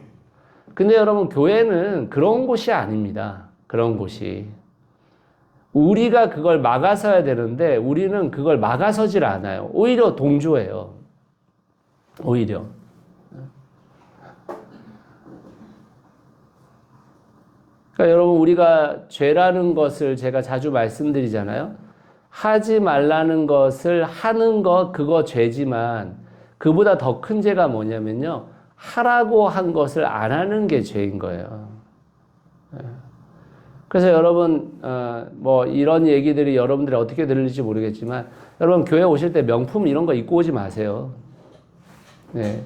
근데 여러분 교회는 그런 곳이 아닙니다. 그런 곳이. 우리가 그걸 막아서야 되는데 우리는 그걸 막아서질 않아요. 오히려 동조해요. 오히려. 그러니까 여러분 우리가 죄라는 것을 제가 자주 말씀드리잖아요. 하지 말라는 것을 하는 것 그거 죄지만 그보다 더 큰 죄가 뭐냐면요. 하라고 한 것을 안 하는 게 죄인 거예요. 그래서 여러분 뭐 이런 얘기들이 여러분들이 어떻게 들릴지 모르겠지만 여러분 교회 오실 때 명품 이런 거 입고 오지 마세요. 네.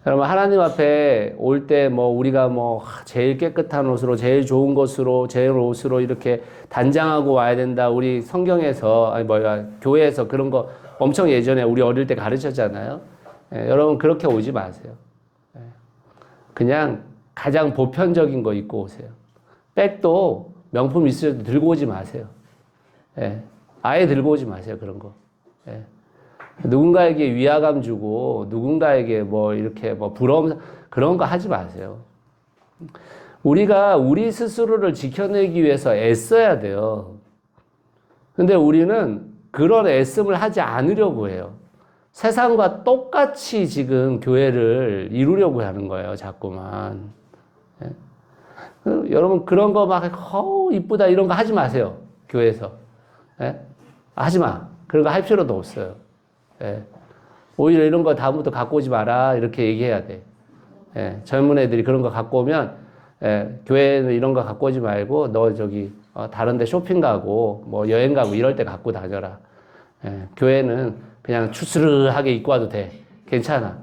여러분 하나님 앞에 올 때 뭐 우리가 뭐 제일 깨끗한 옷으로 제일 좋은 것으로 제일 옷으로 이렇게 단장하고 와야 된다. 우리 성경에서 아니 뭐야 교회에서 그런 거 엄청 예전에 우리 어릴 때 가르쳤잖아요. 여러분 그렇게 오지 마세요. 그냥 가장 보편적인 거 입고 오세요. 백도 명품 있으셔도 들고 오지 마세요. 아예 들고 오지 마세요. 그런 거. 누군가에게 위화감 주고 누군가에게 뭐 이렇게 뭐 부러움 그런 거 하지 마세요. 우리가 우리 스스로를 지켜내기 위해서 애써야 돼요. 근데 우리는 그런 애씀을 하지 않으려고 해요. 세상과 똑같이 지금 교회를 이루려고 하는 거예요. 자꾸만. 여러분 그런 거 막 이쁘다 이런 거 하지 마세요. 교회에서. 하지 마. 그런 거 할 필요도 없어요. 오히려 이런 거 다음부터 갖고 오지 마라 이렇게 얘기해야 돼. 젊은 애들이 그런 거 갖고 오면 교회는 이런 거 갖고 오지 말고 너 저기 다른 데 쇼핑 가고 뭐 여행 가고 이럴 때 갖고 다녀라. 교회는 그냥 추스르하게 입고 와도 돼. 괜찮아.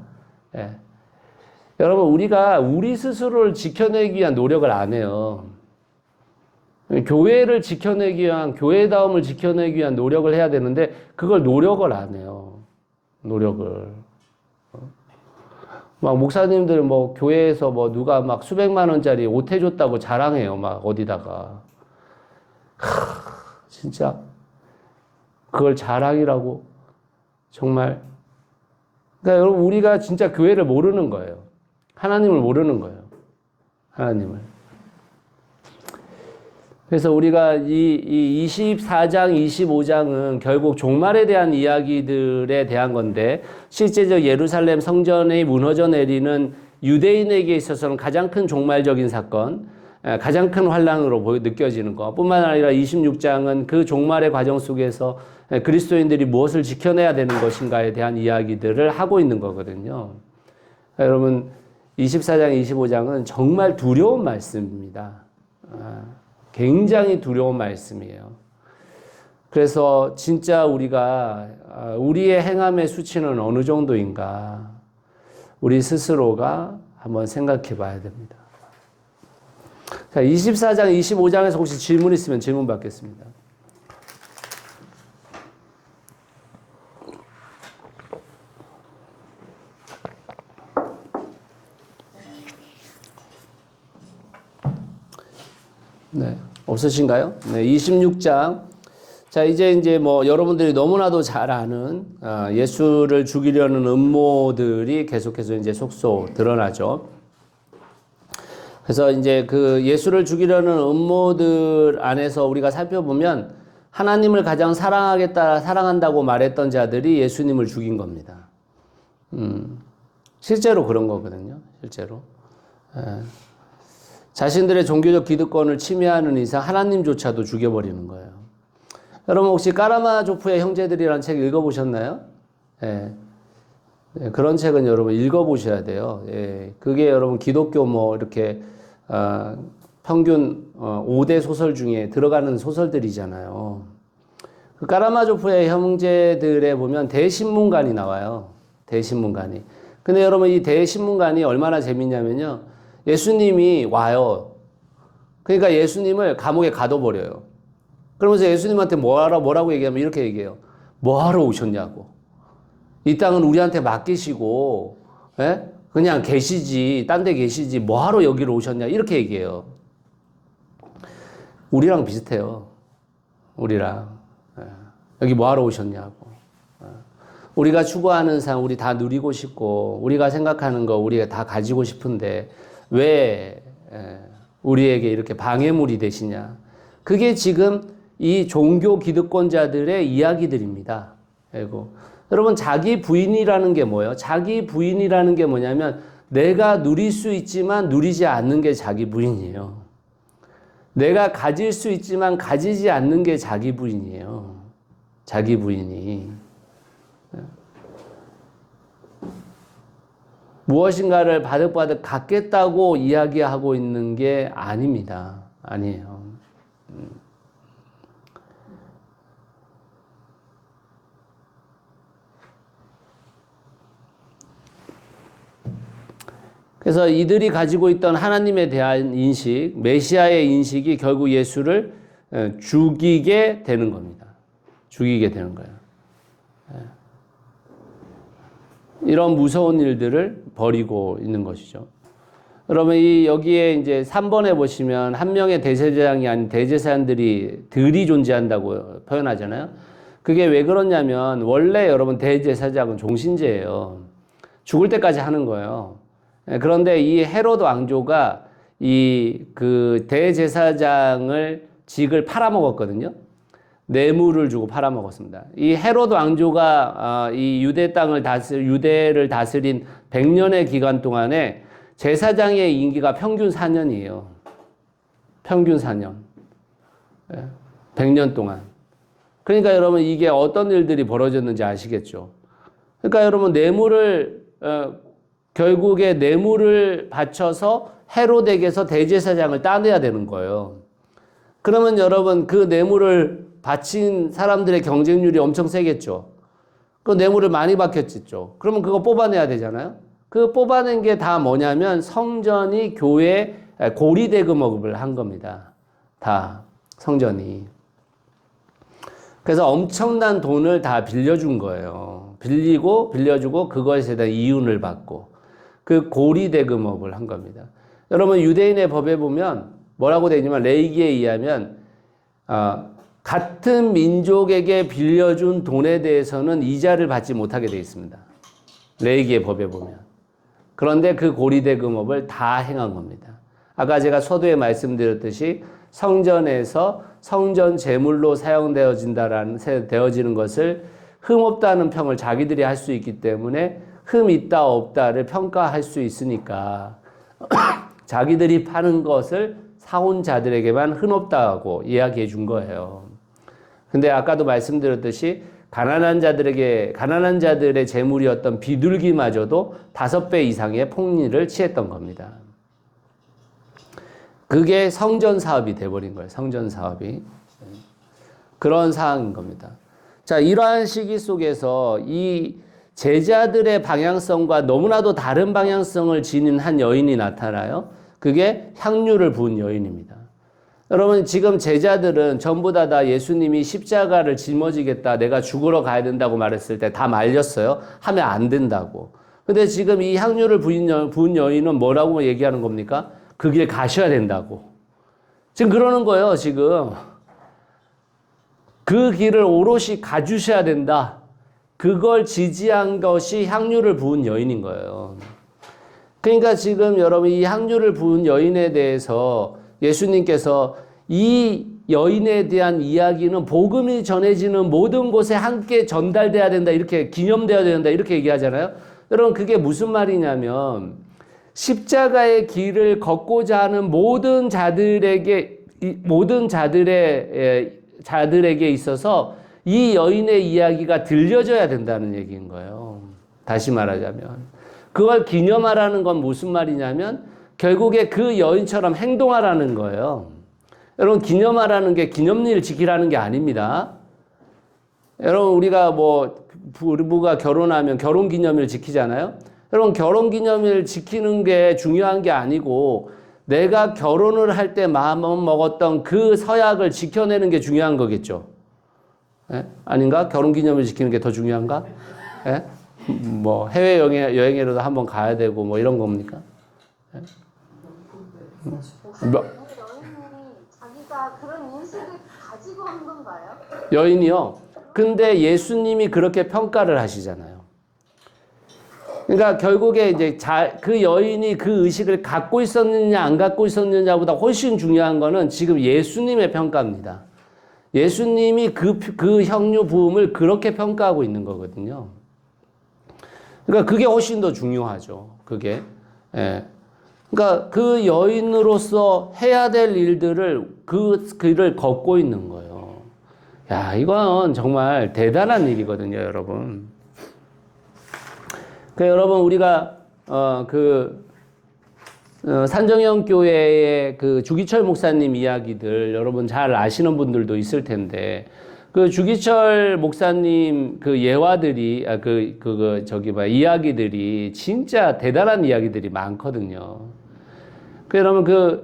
여러분 우리가 우리 스스로를 지켜내기 위한 노력을 안 해요. 교회를 지켜내기 위한 교회다움을 지켜내기 위한 노력을 해야 되는데 그걸 노력을 안 해요. 노력을. 막 목사님들 뭐 교회에서 뭐 누가 막 수백만 원짜리 옷 해줬다고 자랑해요. 막 어디다가. 진짜 그걸 자랑이라고 정말. 그러니까 여러분 우리가 진짜 교회를 모르는 거예요. 하나님을 모르는 거예요. 하나님을. 그래서 우리가 이 24장, 25장은 결국 종말에 대한 이야기들에 대한 건데, 실제적 예루살렘 성전이 무너져 내리는 유대인에게 있어서는 가장 큰 종말적인 사건, 가장 큰 환란으로 느껴지는 것 뿐만 아니라 26장은 그 종말의 과정 속에서 그리스도인들이 무엇을 지켜내야 되는 것인가에 대한 이야기들을 하고 있는 거거든요. 여러분, 24장, 25장은 정말 두려운 말씀입니다. 굉장히 두려운 말씀이에요. 그래서 진짜 우리가 우리의 행함의 수치는 어느 정도인가 우리 스스로가 한번 생각해 봐야 됩니다. 자, 24장, 25장에서 혹시 질문 있으면 질문 받겠습니다. 네, 없으신가요? 네, 26장. 자, 이제 뭐 여러분들이 너무나도 잘 아는 예수를 죽이려는 음모들이 계속해서 이제 속속 드러나죠. 그래서 이제 그 예수를 죽이려는 음모들 안에서 우리가 살펴보면 하나님을 가장 사랑한다고 말했던 자들이 예수님을 죽인 겁니다. 실제로 그런 거거든요. 실제로. 자신들의 종교적 기득권을 침해하는 이상 하나님조차도 죽여버리는 거예요. 여러분 혹시 까라마조프의 형제들이라는 책 읽어보셨나요? 예. 그런 책은 여러분 읽어보셔야 돼요. 예. 그게 여러분 기독교 뭐 이렇게 평균 5대 소설 중에 들어가는 소설들이잖아요. 그 까라마조프의 형제들에 보면 대신문관이 나와요. 대신문관이. 근데 여러분 이 대신문관이 얼마나 재밌냐면요. 예수님이 와요. 그러니까 예수님을 감옥에 가둬버려요. 그러면서 예수님한테 뭐라고 얘기하면 이렇게 얘기해요. 뭐하러 오셨냐고. 이 땅은 우리한테 맡기시고, 예? 그냥 계시지, 딴 데 계시지, 뭐하러 여기로 오셨냐. 이렇게 얘기해요. 우리랑 비슷해요. 우리랑. 예. 여기 뭐하러 오셨냐고. 우리가 추구하는 상, 우리 다 누리고 싶고, 우리가 생각하는 거, 우리가 다 가지고 싶은데, 왜 우리에게 이렇게 방해물이 되시냐. 그게 지금 이 종교 기득권자들의 이야기들입니다. 그리고 여러분 자기 부인이라는 게 뭐예요? 자기 부인이라는 게 뭐냐면 내가 누릴 수 있지만 누리지 않는 게 자기 부인이에요. 내가 가질 수 있지만 가지지 않는 게 자기 부인이에요. 자기 부인이. 무엇인가를 바득바득 갖겠다고 이야기하고 있는 게 아닙니다. 아니에요. 그래서 이들이 가지고 있던 하나님에 대한 인식, 메시아의 인식이 결국 예수를 죽이게 되는 겁니다. 죽이게 되는 거예요. 이런 무서운 일들을 벌이고 있는 것이죠. 그러면 여기에 이제 3번에 보시면 한 명의 대제사장이 아닌 대제사장들이 존재한다고 표현하잖아요. 그게 왜 그러냐면 원래 여러분 대제사장은 종신제예요. 죽을 때까지 하는 거예요. 그런데 이 헤로드 왕조가 그 대제사장을 직을 팔아먹었거든요. 뇌물을 주고 팔아먹었습니다. 이 헤로드 왕조가 이 유대를 다스린 100년의 기간 동안에 제사장의 임기가 평균 4년이에요. 평균 4년. 100년 동안. 그러니까 여러분 이게 어떤 일들이 벌어졌는지 아시겠죠? 그러니까 여러분 결국에 뇌물을 바쳐서 헤로덱에서 대제사장을 따내야 되는 거예요. 그러면 여러분 그 뇌물을 바친 사람들의 경쟁률이 엄청 세겠죠. 그 뇌물을 많이 받겠죠. 그러면 그거 뽑아내야 되잖아요. 그 뽑아낸 게 다 뭐냐면 성전이 교회 고리대금업을 한 겁니다. 다 성전이. 그래서 엄청난 돈을 다 빌려준 거예요. 빌려주고 그것에 대한 이윤을 받고 그 고리대금업을 한 겁니다. 여러분 유대인의 법에 보면 뭐라고 되어 있냐면 레위기에 의하면 같은 민족에게 빌려준 돈에 대해서는 이자를 받지 못하게 되어 있습니다. 레위기의 법에 보면. 그런데 그 고리대금업을 다 행한 겁니다. 아까 제가 서두에 말씀드렸듯이 성전에서 성전 제물로 되어지는 것을 흠없다는 평을 자기들이 할 수 있기 때문에 흠 있다 없다를 평가할 수 있으니까 자기들이 파는 것을 사온 자들에게만 흠없다고 이야기해 준 거예요. 근데 아까도 말씀드렸듯이 가난한 자들의 재물이었던 비둘기마저도 5배 이상의 폭리를 취했던 겁니다. 그게 성전 사업이 돼버린 거예요. 성전 사업이. 그런 상황인 겁니다. 자, 이러한 시기 속에서 이 제자들의 방향성과 너무나도 다른 방향성을 지닌 한 여인이 나타나요. 그게 향유를 부은 여인입니다. 여러분, 지금 제자들은 전부 다 예수님이 십자가를 짊어지겠다, 내가 죽으러 가야 된다고 말했을 때 다 말렸어요. 하면 안 된다고. 근데 지금 이 향유를 부은 여인은 뭐라고 얘기하는 겁니까? 그 길 가셔야 된다고. 지금 그러는 거예요, 지금. 그 길을 오롯이 가주셔야 된다. 그걸 지지한 것이 향유를 부은 여인인 거예요. 그러니까 지금 여러분, 이 향유를 부은 여인에 대해서 예수님께서 이 여인에 대한 이야기는 복음이 전해지는 모든 곳에 함께 전달돼야 된다, 이렇게 기념돼야 된다, 이렇게 얘기하잖아요. 여러분, 그게 무슨 말이냐면 십자가의 길을 걷고자 하는 모든 자들에게 있어서 이 여인의 이야기가 들려져야 된다는 얘기인 거예요. 다시 말하자면 그걸 기념하라는 건 무슨 말이냐면 결국에 그 여인처럼 행동하라는 거예요. 여러분, 기념하라는 게 기념일을 지키라는 게 아닙니다. 여러분, 우리가 부부가 결혼하면 결혼기념일 지키잖아요. 여러분, 결혼기념일 지키는 게 중요한 게 아니고 내가 결혼을 할 때 마음 먹었던 그 서약을 지켜내는 게 중요한 거겠죠. 예? 아닌가? 결혼기념일 지키는 게 더 중요한가? 예? 해외 여행이라도 한번 가야 되고 이런 겁니까? 예? 여인이 자기가 그런 인식을 가지고 한 건가요? 여인이요. 근데 예수님이 그렇게 평가를 하시잖아요. 그러니까 결국에 이제 그 여인이 그 의식을 갖고 있었느냐 안 갖고 있었느냐보다 훨씬 중요한 거는 지금 예수님의 평가입니다. 예수님이 그 향유 부음을 그렇게 평가하고 있는 거거든요. 그러니까 그게 훨씬 더 중요하죠. 그게. 예. 그러니까 그 여인으로서 해야 될 일들을 그 길을 걷고 있는 거예요. 야, 이건 정말 대단한 일이거든요, 여러분. 여러분, 우리가 산정형 교회의 그 주기철 목사님 이야기들 여러분 잘 아시는 분들도 있을 텐데, 그 주기철 목사님 그 예화들이 이야기들이 진짜 대단한 이야기들이 많거든요. 여러분,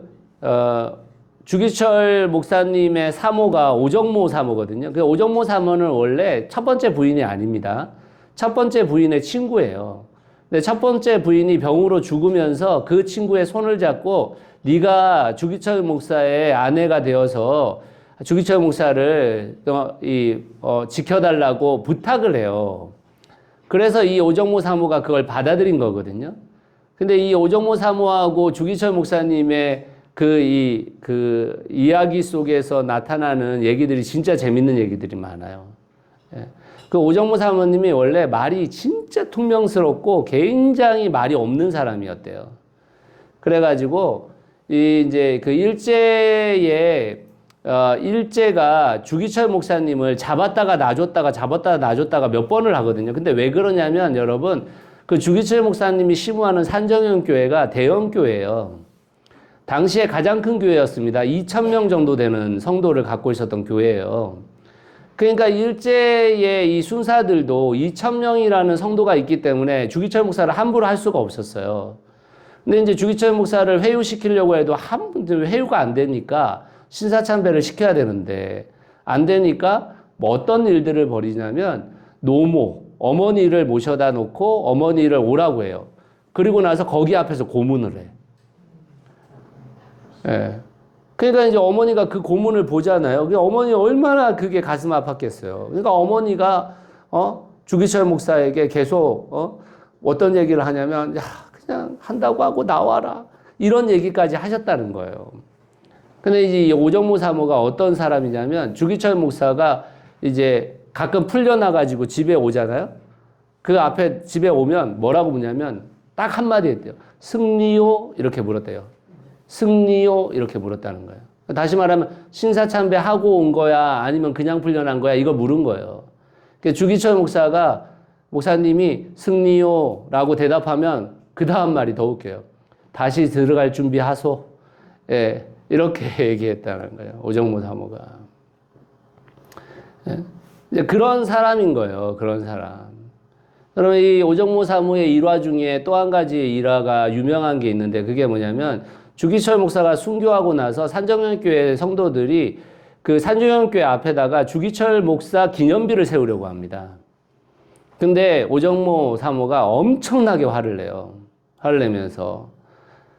주기철 목사님의 사모가 오정모 사모거든요. 그 오정모 사모는 원래 첫 번째 부인이 아닙니다. 첫 번째 부인의 친구예요. 근데 첫 번째 부인이 병으로 죽으면서 그 친구의 손을 잡고 네가 주기철 목사의 아내가 되어서 주기철 목사를 지켜달라고 부탁을 해요. 그래서 이 오정모 사모가 그걸 받아들인 거거든요. 근데 이 오정모 사모하고 주기철 목사님의 그 이야기 속에서 나타나는 얘기들이 진짜 재밌는 얘기들이 많아요. 예. 그 오정모 사모님이 원래 말이 진짜 퉁명스럽고 굉장히 말이 없는 사람이었대요. 그래가지고 이제 그 일제가 주기철 목사님을 잡았다가 놔줬다가 몇 번을 하거든요. 근데 왜 그러냐면 여러분, 그 주기철 목사님이 심우하는 산정형 교회가 대형 교회예요. 당시에 가장 큰 교회였습니다. 2,000명 정도 되는 성도를 갖고 있었던 교회예요. 그러니까 일제의 이 순사들도 2,000명이라는 성도가 있기 때문에 주기철 목사를 함부로 할 수가 없었어요. 근데 이제 주기철 목사를 회유시키려고 해도 회유가 안 되니까 신사참배를 시켜야 되는데 안 되니까 어떤 일들을 벌이냐면 어머니를 모셔다 놓고 어머니를 오라고 해요. 그리고 나서 거기 앞에서 고문을 해. 예. 그러니까 이제 어머니가 그 고문을 보잖아요. 어머니 얼마나 그게 가슴 아팠겠어요. 그러니까 어머니가 주기철 목사에게 계속 어떤 얘기를 하냐면, 야, 그냥 한다고 하고 나와라, 이런 얘기까지 하셨다는 거예요. 근데 이제 이 오정모 사모가 어떤 사람이냐면 주기철 목사가 이제 가끔 풀려나가지고 집에 오잖아요. 그 앞에 집에 오면 뭐라고 묻냐면 딱 한마디 했대요. 승리요? 이렇게 물었대요. 승리요? 이렇게 물었다는 거예요. 다시 말하면 신사참배 하고 온 거야? 아니면 그냥 풀려난 거야? 이거 물은 거예요. 주기철 목사님이 승리요? 라고 대답하면 그 다음 말이 더 웃겨요. 다시 들어갈 준비하소. 예, 이렇게 얘기했다는 거예요. 오정모 사모가. 예, 이제 그런 사람인 거예요. 그런 사람. 그러면 이 오정모 사모의 일화 중에 또 한 가지 일화가 유명한 게 있는데 그게 뭐냐면 주기철 목사가 순교하고 나서 산정연교회 성도들이 그 산정연교회 앞에다가 주기철 목사 기념비를 세우려고 합니다. 근데 오정모 사모가 엄청나게 화를 내요. 화를 내면서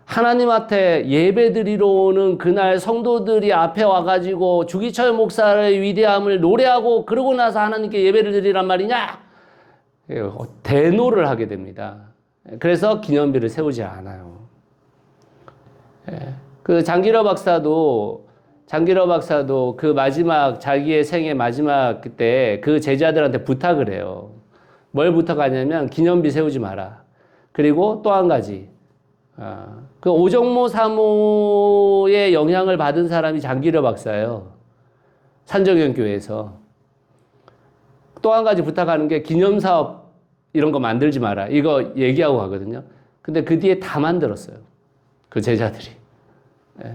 하나님한테 예배 드리러 오는 그날 성도들이 앞에 와가지고 주기철 목사의 위대함을 노래하고 그러고 나서 하나님께 예배를 드리란 말이냐? 대노를 하게 됩니다. 그래서 기념비를 세우지 않아요. 그 장기러 박사도 그 마지막 자기의 생애 마지막 그때 그 제자들한테 부탁을 해요. 뭘 부탁하냐면 기념비 세우지 마라. 그리고 또 한 가지 그 오정모 사모의 영향을 받은 사람이 장기러 박사예요. 산정연교회에서. 또 한 가지 부탁하는 게 기념사업 이런 거 만들지 마라. 이거 얘기하고 가거든요. 근데 그 뒤에 다 만들었어요. 그 제자들이. 예.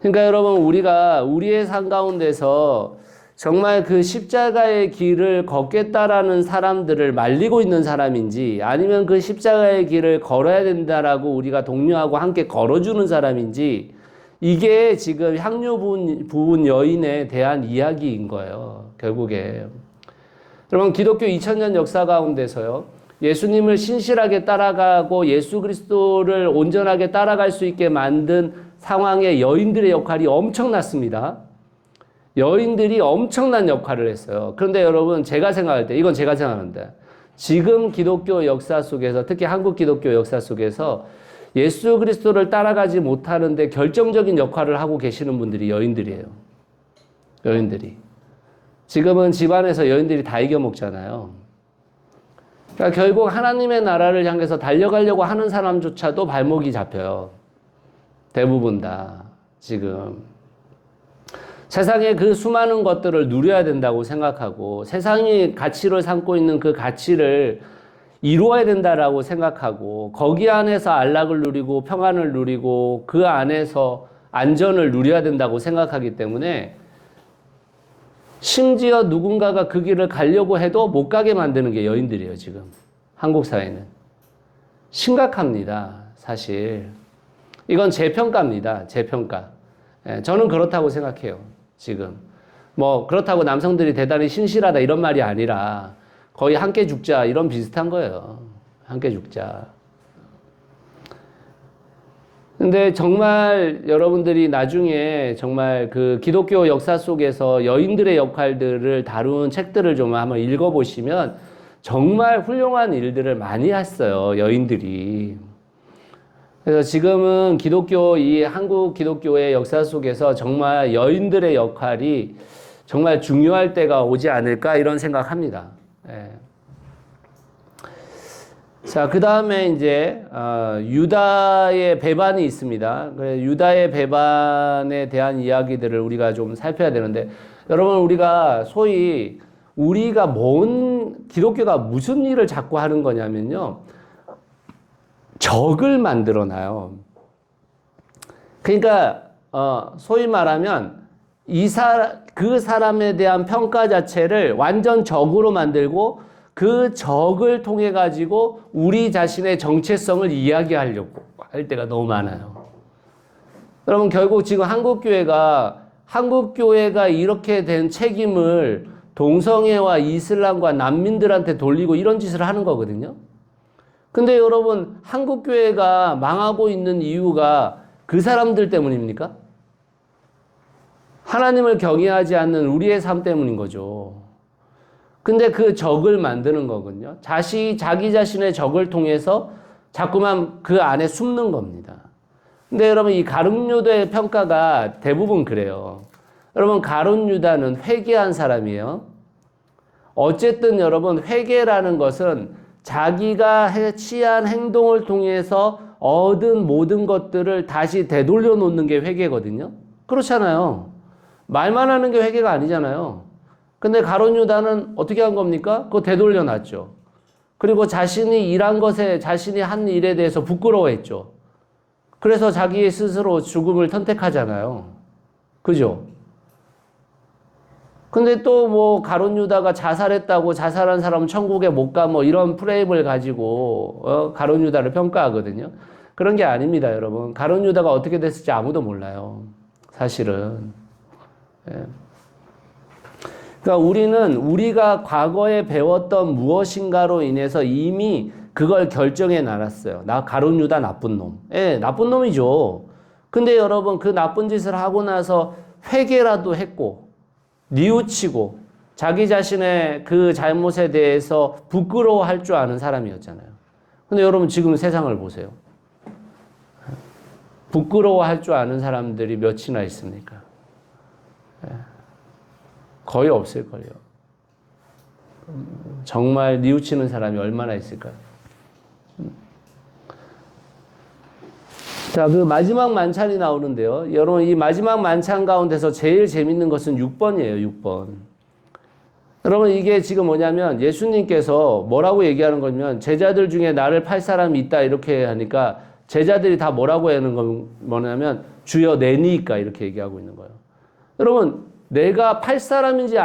그러니까 여러분 우리가 우리의 삶 가운데서 정말 그 십자가의 길을 걷겠다라는 사람들을 말리고 있는 사람인지 아니면 그 십자가의 길을 걸어야 된다라고 우리가 독려하고 함께 걸어주는 사람인지 이게 지금 향유 부은 여인에 대한 이야기인 거예요. 결국에. 여러분 기독교 2000년 역사 가운데서요. 예수님을 신실하게 따라가고 예수 그리스도를 온전하게 따라갈 수 있게 만든 상황에 여인들의 역할이 엄청났습니다. 여인들이 엄청난 역할을 했어요. 그런데 여러분 제가 생각할 때 이건 제가 생각하는데 지금 기독교 역사 속에서 특히 한국 기독교 역사 속에서 예수 그리스도를 따라가지 못하는데 결정적인 역할을 하고 계시는 분들이 여인들이에요. 여인들이. 지금은 집안에서 여인들이 다 이겨먹잖아요. 그러니까 결국 하나님의 나라를 향해서 달려가려고 하는 사람조차도 발목이 잡혀요. 대부분 다 지금. 세상에 그 수많은 것들을 누려야 된다고 생각하고 세상이 가치로 삼고 있는 그 가치를 이루어야 된다라고 생각하고 거기 안에서 안락을 누리고 평안을 누리고 그 안에서 안전을 누려야 된다고 생각하기 때문에 심지어 누군가가 그 길을 가려고 해도 못 가게 만드는 게 여인들이에요. 지금 한국 사회는 심각합니다. 사실 이건 제 평가입니다. 제 평가. 저는 그렇다고 생각해요. 지금 뭐 그렇다고 남성들이 대단히 신실하다 이런 말이 아니라 거의 함께 죽자 이런 비슷한 거예요. 함께 죽자. 근데 정말 여러분들이 나중에 정말 그 기독교 역사 속에서 여인들의 역할들을 다룬 책들을 좀 한번 읽어보시면 정말 훌륭한 일들을 많이 했어요. 여인들이. 그래서 지금은 이 한국 기독교의 역사 속에서 정말 여인들의 역할이 정말 중요할 때가 오지 않을까 이런 생각합니다. 예. 자, 그 다음에 이제, 유다의 배반이 있습니다. 유다의 배반에 대한 이야기들을 우리가 좀 살펴야 되는데, 여러분, 기독교가 무슨 일을 자꾸 하는 거냐면요. 적을 만들어 놔요. 그러니까, 소위 말하면, 그 사람에 대한 평가 자체를 완전 적으로 만들고, 그 적을 통해 가지고 우리 자신의 정체성을 이야기하려고 할 때가 너무 많아요. 여러분 결국 지금 한국교회가 이렇게 된 책임을 동성애와 이슬람과 난민들한테 돌리고 이런 짓을 하는 거거든요. 근데 여러분 한국교회가 망하고 있는 이유가 그 사람들 때문입니까? 하나님을 경외하지 않는 우리의 삶 때문인 거죠. 근데 그 적을 만드는 거거든요. 자기 자신의 적을 통해서 자꾸만 그 안에 숨는 겁니다. 근데 여러분 이 가룟 유다의 평가가 대부분 그래요. 여러분 가룟 유다는 회개한 사람이에요. 어쨌든 여러분 회개라는 것은 자기가 취한 행동을 통해서 얻은 모든 것들을 다시 되돌려 놓는 게 회개거든요. 그렇잖아요. 말만 하는 게 회개가 아니잖아요. 근데 가룟 유다는 어떻게 한 겁니까? 그거 되돌려 놨죠. 그리고 자신이 일한 것에, 자신이 한 일에 대해서 부끄러워했죠. 그래서 자기 스스로 죽음을 선택하잖아요. 그죠? 근데 또 뭐 가룟 유다가 자살했다고 자살한 사람은 천국에 못 가 뭐 이런 프레임을 가지고 가룟 유다를 평가하거든요. 그런 게 아닙니다, 여러분. 가룟 유다가 어떻게 됐을지 아무도 몰라요. 사실은. 예. 그러니까 우리는 우리가 과거에 배웠던 무엇인가로 인해서 이미 그걸 결정해 놨어요. 나 가룟 유다 나쁜 놈. 예, 나쁜 놈이죠. 근데 여러분 그 나쁜 짓을 하고 나서 회개라도 했고 뉘우치고 자기 자신의 그 잘못에 대해서 부끄러워할 줄 아는 사람이었잖아요. 근데 여러분 지금 세상을 보세요. 부끄러워할 줄 아는 사람들이 몇이나 있습니까? 거의 없을걸요. 정말 뉘우치는 사람이 얼마나 있을까요? 자, 그 마지막 만찬이 나오는데요. 여러분, 이 마지막 만찬 가운데서 제일 재밌는 것은 6번이에요, 6번. 여러분, 이게 지금 뭐냐면 예수님께서 뭐라고 얘기하는 거냐면 제자들 중에 나를 팔 사람이 있다 이렇게 하니까 제자들이 다 뭐라고 하는 건 뭐냐면 주여 내니까 이렇게 얘기하고 있는 거예요. 여러분, 내가 팔 사람인지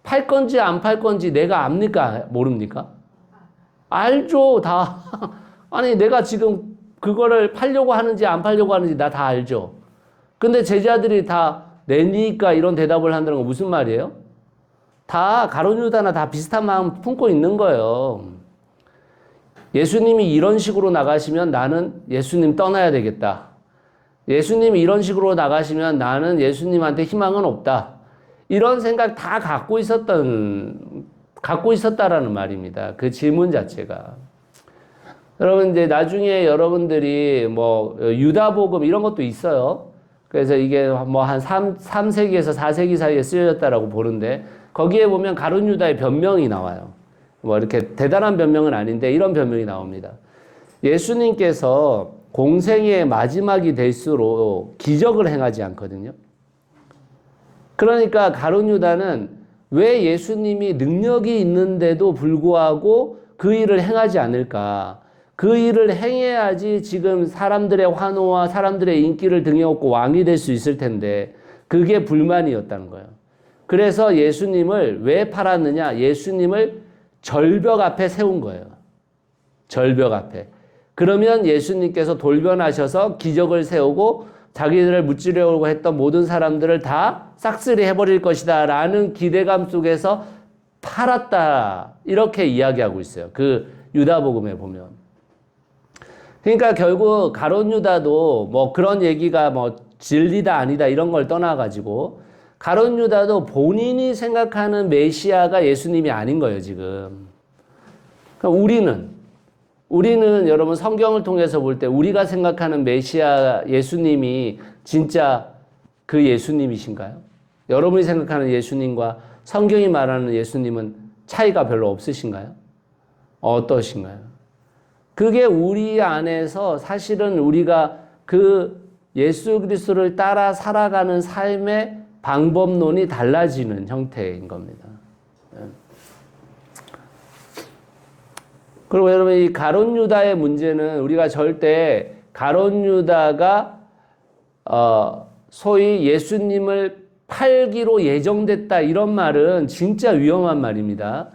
팔 건지 안 팔 건지 내가 압니까? 모릅니까? 알죠, 다. 아니, 내가 지금 그거를 팔려고 하는지 안 팔려고 하는지 나 다 알죠. 근데 제자들이 다 내니까 이런 대답을 한다는 건 무슨 말이에요? 다 가룟 유다나 다 비슷한 마음 품고 있는 거예요. 예수님이 이런 식으로 나가시면 나는 예수님 떠나야 되겠다. 예수님이 이런 식으로 나가시면 나는 예수님한테 희망은 없다. 이런 생각 다 갖고 있었다라는 말입니다. 그 질문 자체가. 여러분, 이제 나중에 여러분들이 뭐, 유다복음 이런 것도 있어요. 그래서 이게 뭐 한 3세기에서 4세기 사이에 쓰여졌다라고 보는데, 거기에 보면 가룟 유다의 변명이 나와요. 뭐 이렇게 대단한 변명은 아닌데, 이런 변명이 나옵니다. 예수님께서 공생의 마지막이 될수록 기적을 행하지 않거든요. 그러니까 가룟 유다는 왜 예수님이 능력이 있는데도 불구하고 그 일을 행하지 않을까? 그 일을 행해야지 지금 사람들의 환호와 사람들의 인기를 등에 업고 왕이 될 수 있을 텐데 그게 불만이었다는 거예요. 그래서 예수님을 왜 팔았느냐? 예수님을 절벽 앞에 세운 거예요. 절벽 앞에. 그러면 예수님께서 돌변하셔서 기적을 세우고 자기들을 무찌르려고 했던 모든 사람들을 다 싹쓸이 해버릴 것이다 라는 기대감 속에서 팔았다. 이렇게 이야기하고 있어요. 그 유다복음에 보면. 그러니까 결국 가룟 유다도 뭐 그런 얘기가 뭐 진리다 아니다 이런 걸 떠나가지고 가룟 유다도 본인이 생각하는 메시아가 예수님이 아닌 거예요, 지금. 그러니까 우리는 여러분 성경을 통해서 볼 때 우리가 생각하는 메시아 예수님이 진짜 그 예수님이신가요? 여러분이 생각하는 예수님과 성경이 말하는 예수님은 차이가 별로 없으신가요? 어떠신가요? 그게 우리 안에서 사실은 우리가 그 예수 그리스도를 따라 살아가는 삶의 방법론이 달라지는 형태인 겁니다. 그리고 여러분 이 가룟 유다의 문제는 우리가 절대 가룟 유다가 소위 예수님을 팔기로 예정됐다 이런 말은 진짜 위험한 말입니다.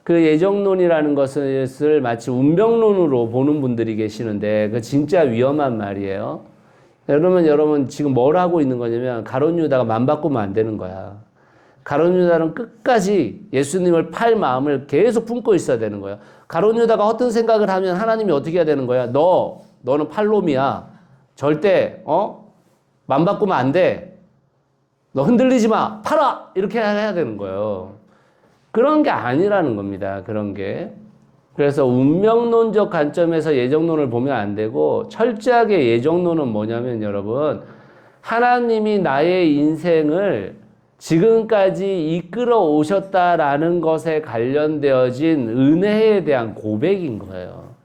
그 예정론이라는 것을 마치 운명론으로 보는 분들이 계시는데 그 진짜 위험한 말이에요. 여러분 지금 뭘 하고 있는 거냐면 가룟 유다가 맘 바꾸면 안 되는 거야. 가룟 유다는 끝까지 예수님을 팔 마음을 계속 품고 있어야 되는 거예요. 가룟 유다가 어떤 생각을 하면 하나님이 어떻게 해야 되는 거야? 너는 팔놈이야. 절대 맘 바꾸면 안 돼. 너 흔들리지 마. 팔아. 이렇게 해야 되는 거예요. 그런 게 아니라는 겁니다. 그런 게. 그래서 운명론적 관점에서 예정론을 보면 안 되고 철저하게 예정론은 뭐냐면 여러분 하나님이 나의 인생을 지금까지 이끌어 오셨다라는 것에 관련되어진 은혜에 대한 고백인 거예요.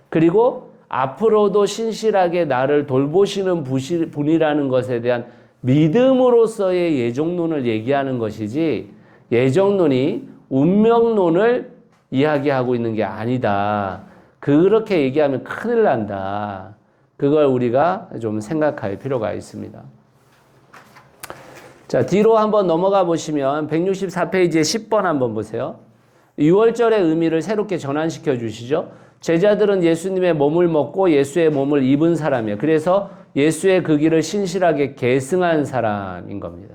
그리고 앞으로도 신실하게 나를 돌보시는 분이라는 것에 대한 믿음으로서의 예정론을 얘기하는 것이지 예정론이 운명론을 이야기하고 있는 게 아니다. 그렇게 얘기하면 큰일 난다. 그걸 우리가 좀 생각할 필요가 있습니다. 자, 뒤로 한번 넘어가 보시면 164페이지에 10번 한번 보세요. 유월절의 의미를 새롭게 전환시켜 주시죠. 제자들은 예수님의 몸을 먹고 예수의 몸을 입은 사람이에요. 그래서 예수의 그 길을 신실하게 계승한 사람인 겁니다.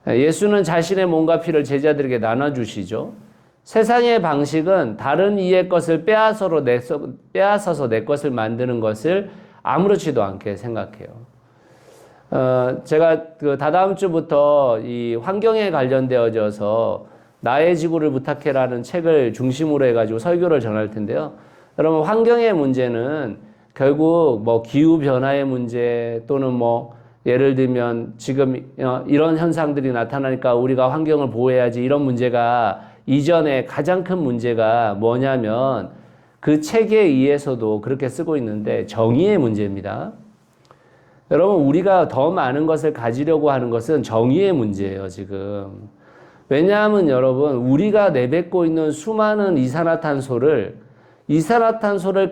예수는 자신의 몸과 피를 제자들에게 나눠주시죠. 세상의 방식은 다른 이의 것을 빼앗아서 내 것을 만드는 것을 아무렇지도 않게 생각해요. 제가 그 다다음 주부터 이 환경에 관련되어져서 나의 지구를 부탁해라는 책을 중심으로 해가지고 설교를 전할 텐데요. 여러분 환경의 문제는 결국 뭐 기후 변화의 문제 또는 뭐 예를 들면 지금 이런 현상들이 나타나니까 우리가 환경을 보호해야지 이런 문제가 이전에 가장 큰 문제가 뭐냐면 그 책에 의해서도 그렇게 쓰고 있는데 정의의 문제입니다. 여러분 우리가 더 많은 것을 가지려고 하는 것은 정의의 문제예요 지금. 왜냐하면 여러분 우리가 내뱉고 있는 수많은 이산화탄소를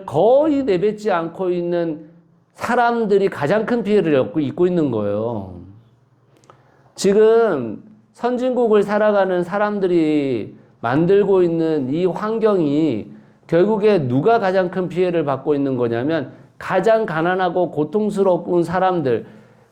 거의 내뱉지 않고 있는 사람들이 가장 큰 피해를 입고 있는 거예요. 지금 선진국을 살아가는 사람들이 만들고 있는 이 환경이 결국에 누가 가장 큰 피해를 받고 있는 거냐면 가장 가난하고 고통스러운 사람들,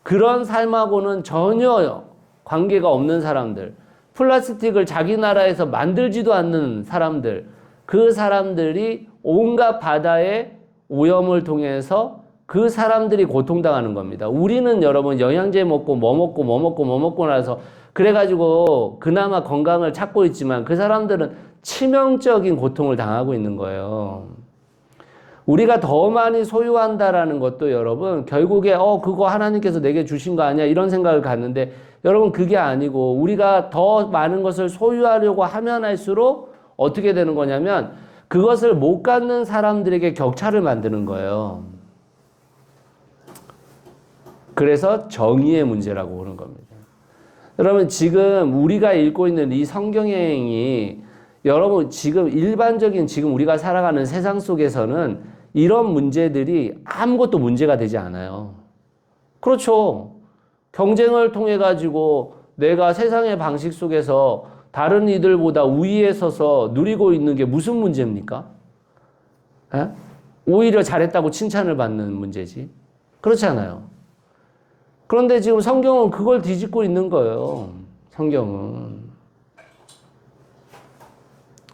그런 삶하고는 전혀 관계가 없는 사람들, 플라스틱을 자기 나라에서 만들지도 않는 사람들, 그 사람들이 온갖 바다의 오염을 통해서 그 사람들이 고통당하는 겁니다. 우리는 여러분 영양제 먹고 뭐 먹고 나서 그래가지고 그나마 건강을 찾고 있지만 그 사람들은 치명적인 고통을 당하고 있는 거예요. 우리가 더 많이 소유한다라는 것도 여러분 결국에 그거 하나님께서 내게 주신 거 아니야 이런 생각을 갖는데 여러분 그게 아니고 우리가 더 많은 것을 소유하려고 하면 할수록 어떻게 되는 거냐면 그것을 못 갖는 사람들에게 격차를 만드는 거예요. 그래서 정의의 문제라고 보는 겁니다. 여러분 지금 우리가 읽고 있는 이 성경행이 여러분 지금 일반적인 지금 우리가 살아가는 세상 속에서는 이런 문제들이 아무것도 문제가 되지 않아요. 그렇죠. 경쟁을 통해 가지고 내가 세상의 방식 속에서 다른 이들보다 우위에 서서 누리고 있는 게 무슨 문제입니까? 에? 오히려 잘했다고 칭찬을 받는 문제지. 그렇지 않아요. 그런데 지금 성경은 그걸 뒤집고 있는 거예요. 성경은.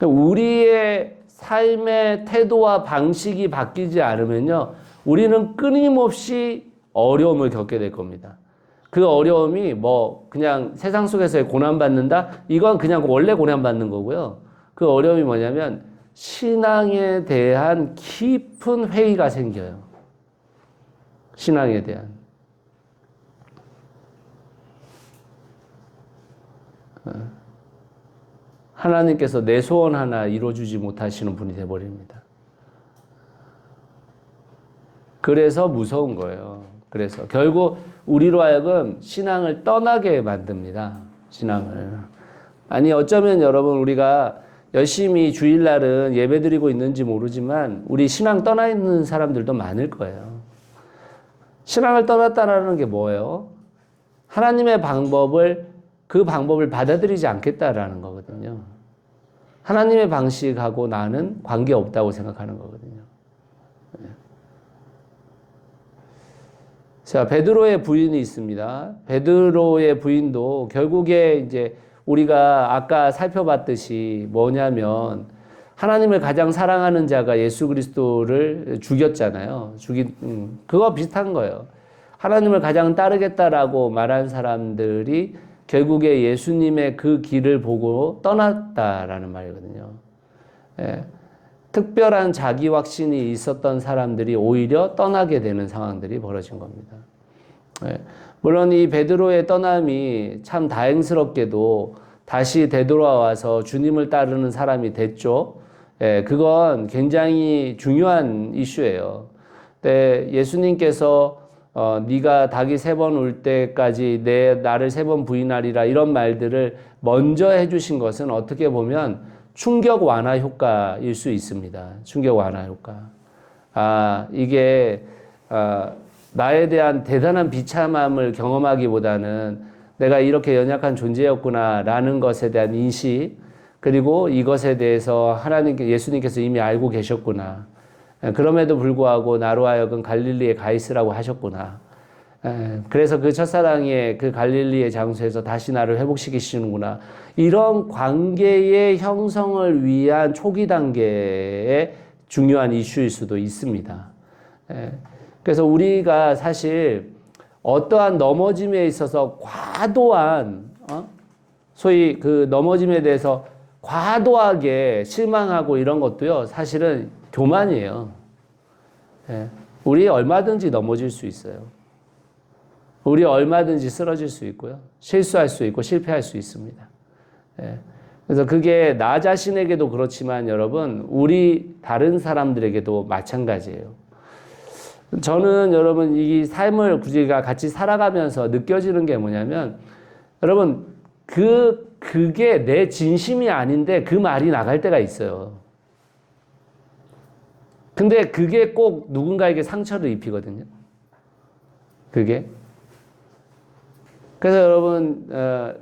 우리의 삶의 태도와 방식이 바뀌지 않으면요, 우리는 끊임없이 어려움을 겪게 될 겁니다. 그 어려움이 뭐 그냥 세상 속에서의 고난받는다? 이건 그냥 원래 고난받는 거고요. 그 어려움이 뭐냐면 신앙에 대한 깊은 회의가 생겨요. 신앙에 대한. 하나님께서 내 소원 하나 이루어주지 못하시는 분이 되어버립니다. 그래서 무서운 거예요. 그래서 결국 우리로 하여금 신앙을 떠나게 만듭니다. 신앙을. 아니 어쩌면 여러분 우리가 열심히 주일날은 예배드리고 있는지 모르지만 우리 신앙 떠나 있는 사람들도 많을 거예요. 신앙을 떠났다라는 게 뭐예요? 하나님의 그 방법을 받아들이지 않겠다라는 거거든요. 하나님의 방식하고 나는 관계없다고 생각하는 거거든요. 자, 베드로의 부인이 있습니다. 베드로의 부인도 결국에 이제 우리가 아까 살펴봤듯이 뭐냐면 하나님을 가장 사랑하는 자가 예수 그리스도를 죽였잖아요. 그거 비슷한 거예요. 하나님을 가장 따르겠다라고 말한 사람들이 결국에 예수님의 그 길을 보고 떠났다라는 말이거든요. 예. 특별한 자기 확신이 있었던 사람들이 오히려 떠나게 되는 상황들이 벌어진 겁니다. 예. 물론 이 베드로의 떠남이 참 다행스럽게도 다시 되돌아와서 주님을 따르는 사람이 됐죠. 예, 그건 굉장히 중요한 이슈예요. 네, 예수님께서 네가 닭이 3번 울 때까지 나를 3번 부인하리라 이런 말들을 먼저 해주신 것은 어떻게 보면 충격 완화 효과일 수 있습니다. 충격 완화 효과. 이게 나에 대한 대단한 비참함을 경험하기보다는 내가 이렇게 연약한 존재였구나라는 것에 대한 인식, 그리고 이것에 대해서 예수님께서 이미 알고 계셨구나. 그럼에도 불구하고 나로 하여금 갈릴리에 가 있으라고 하셨구나. 그래서 그 첫사랑의 그 갈릴리의 장소에서 다시 나를 회복시키시는구나. 이런 관계의 형성을 위한 초기 단계의 중요한 이슈일 수도 있습니다. 그래서 우리가 사실 어떠한 넘어짐에 있어서 과도한, 소위 그 넘어짐에 대해서 과도하게 실망하고 이런 것도요, 사실은 교만이에요. 우리 얼마든지 넘어질 수 있어요. 우리 얼마든지 쓰러질 수 있고요. 실수할 수 있고 실패할 수 있습니다. 그래서 그게 나 자신에게도 그렇지만 여러분, 우리 다른 사람들에게도 마찬가지예요. 저는 여러분 이 삶을 우리가 같이 살아가면서 느껴지는 게 뭐냐면, 여러분 그게 내 진심이 아닌데 그 말이 나갈 때가 있어요. 근데 그게 꼭 누군가에게 상처를 입히거든요. 그게. 그래서 여러분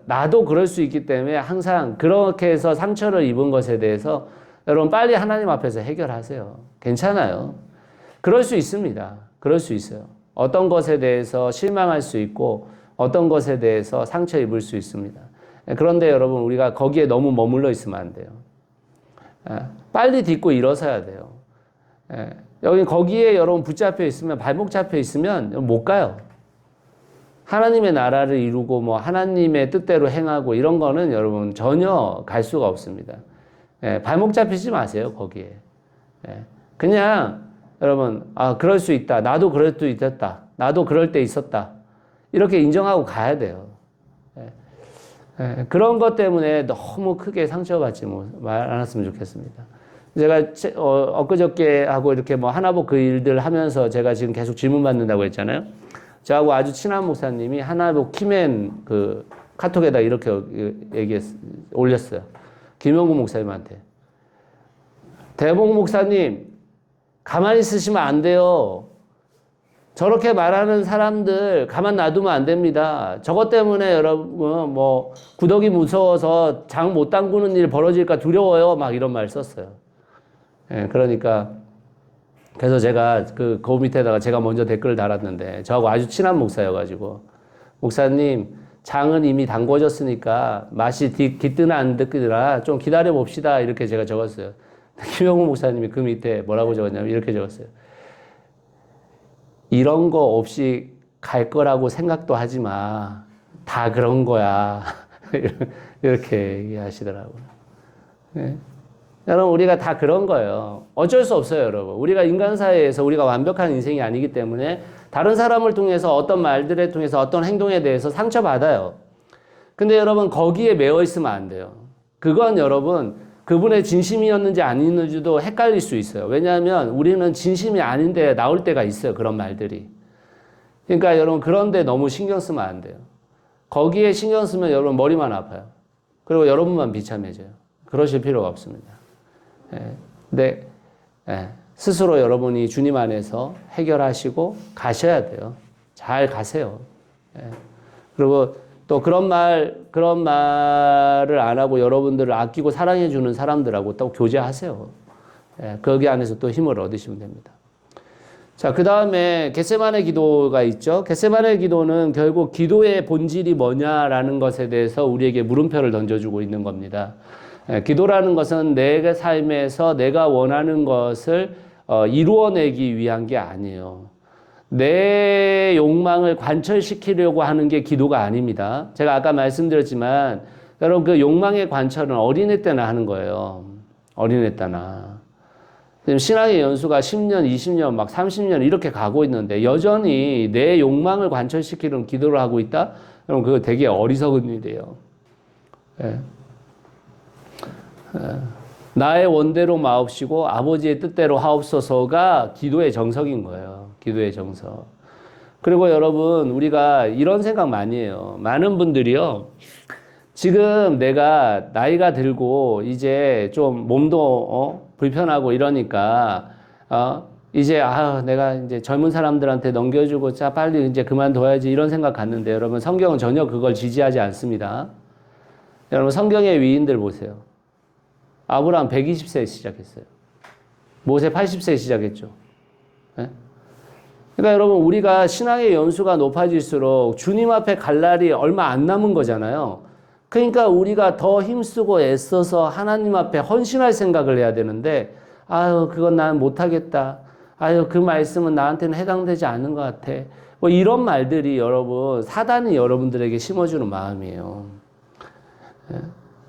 나도 그럴 수 있기 때문에 항상 그렇게 해서 상처를 입은 것에 대해서 여러분 빨리 하나님 앞에서 해결하세요. 괜찮아요. 그럴 수 있습니다. 그럴 수 있어요. 어떤 것에 대해서 실망할 수 있고 어떤 것에 대해서 상처 입을 수 있습니다. 그런데 여러분 우리가 거기에 너무 머물러 있으면 안 돼요. 빨리 딛고 일어서야 돼요. 여기 거기에 여러분 붙잡혀 있으면, 발목 잡혀 있으면 못 가요. 하나님의 나라를 이루고 뭐 하나님의 뜻대로 행하고 이런 거는 여러분 전혀 갈 수가 없습니다. 발목 잡히지 마세요, 거기에. 그냥 여러분, 그럴 수 있다. 나도 그럴 수 있었다. 나도 그럴 때 있었다. 이렇게 인정하고 가야 돼요. 그런 것 때문에 너무 크게 상처받지 않았으면 좋겠습니다. 제가 엊그저께 하고 이렇게 뭐 하나복 그 일들 하면서 제가 지금 계속 질문 받는다고 했잖아요. 저하고 아주 친한 목사님이 하나복 키맨 그 카톡에다 이렇게 올렸어요. 김영구 목사님한테. 대복 목사님, 가만히 있으시면 안 돼요. 저렇게 말하는 사람들 가만 놔두면 안 됩니다. 저것 때문에 여러분 뭐 구더기 무서워서 장 못 담그는 일 벌어질까 두려워요. 막 이런 말 썼어요. 그러니까 그래서 제가 그 밑에다가 제가 먼저 댓글을 달았는데, 저하고 아주 친한 목사여가지고, 목사님 장은 이미 담궈졌으니까 맛이 깃드나 안 깃드나 좀 기다려 봅시다, 이렇게 제가 적었어요. 김영우 목사님이 그 밑에 뭐라고 적었냐면 이렇게 적었어요. 이런 거 없이 갈 거라고 생각도 하지 마. 다 그런 거야. 이렇게 얘기하시더라고요. 네. 여러분, 우리가 다 그런 거예요. 어쩔 수 없어요, 여러분. 우리가 인간 사회에서 우리가 완벽한 인생이 아니기 때문에 다른 사람을 통해서 어떤 말들에 통해서 어떤 행동에 대해서 상처받아요. 근데 여러분, 거기에 매여 있으면 안 돼요. 그건 여러분, 그분의 진심이었는지 아니었는지도 헷갈릴 수 있어요. 왜냐하면 우리는 진심이 아닌데 나올 때가 있어요. 그런 말들이. 그러니까 여러분, 그런데 너무 신경 쓰면 안 돼요. 거기에 신경 쓰면 여러분 머리만 아파요. 그리고 여러분만 비참해져요. 그러실 필요가 없습니다. 근데 스스로 여러분이 주님 안에서 해결하시고 가셔야 돼요. 잘 가세요. 그리고 또 그런 말을 안 하고 여러분들을 아끼고 사랑해 주는 사람들하고 또 교제하세요. 거기 안에서 또 힘을 얻으시면 됩니다. 자, 그 다음에 겟세마네 기도가 있죠. 겟세마네 기도는 결국 기도의 본질이 뭐냐라는 것에 대해서 우리에게 물음표를 던져주고 있는 겁니다. 기도라는 것은 내 삶에서 내가 원하는 것을 이루어내기 위한 게 아니에요. 내 욕망을 관철시키려고 하는 게 기도가 아닙니다. 제가 아까 말씀드렸지만 여러분, 그 욕망의 관철은 어린애 때나 하는 거예요. 어린애 때나. 신앙의 연수가 10년, 20년, 막 30년 이렇게 가고 있는데 여전히 내 욕망을 관철시키는 기도를 하고 있다? 그럼 그거 되게 어리석은 일이에요. 예. 나의 원대로 마옵시고 아버지의 뜻대로 하옵소서가 기도의 정석인 거예요. 기도의 정석. 그리고 여러분, 우리가 이런 생각 많이 해요. 많은 분들이요. 지금 내가 나이가 들고 이제 좀 몸도 불편하고 이러니까 이제 내가 이제 젊은 사람들한테 넘겨주고 자 빨리 이제 그만둬야지 이런 생각 갖는데 여러분 성경은 전혀 그걸 지지하지 않습니다. 여러분 성경의 위인들 보세요. 아브라함 120세에 시작했어요. 모세 80세에 시작했죠. 네? 그러니까 여러분 우리가 신앙의 연수가 높아질수록 주님 앞에 갈 날이 얼마 안 남은 거잖아요. 그러니까 우리가 더 힘쓰고 애써서 하나님 앞에 헌신할 생각을 해야 되는데 그건 난 못하겠다. 그 말씀은 나한테는 해당되지 않는 것 같아. 뭐 이런 말들이 여러분 사단이 여러분들에게 심어주는 마음이에요.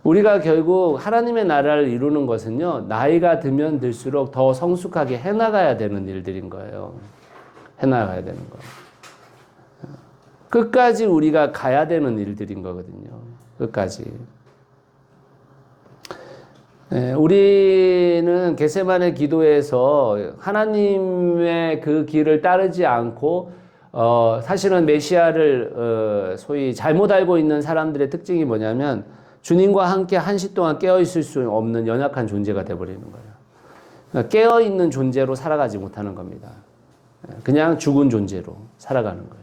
우리가 결국 하나님의 나라를 이루는 것은요. 나이가 들면 들수록 더 성숙하게 해나가야 되는 일들인 거예요. 해나가야 되는 거예요. 끝까지 우리가 가야 되는 일들인 거거든요. 끝까지. 네, 우리는 겟세마네 기도에서 하나님의 그 길을 따르지 않고 사실은 메시아를 소위 잘못 알고 있는 사람들의 특징이 뭐냐면 주님과 함께 한시 동안 깨어있을 수 없는 연약한 존재가 되어버리는 거예요. 그러니까 깨어있는 존재로 살아가지 못하는 겁니다. 그냥 죽은 존재로 살아가는 거예요.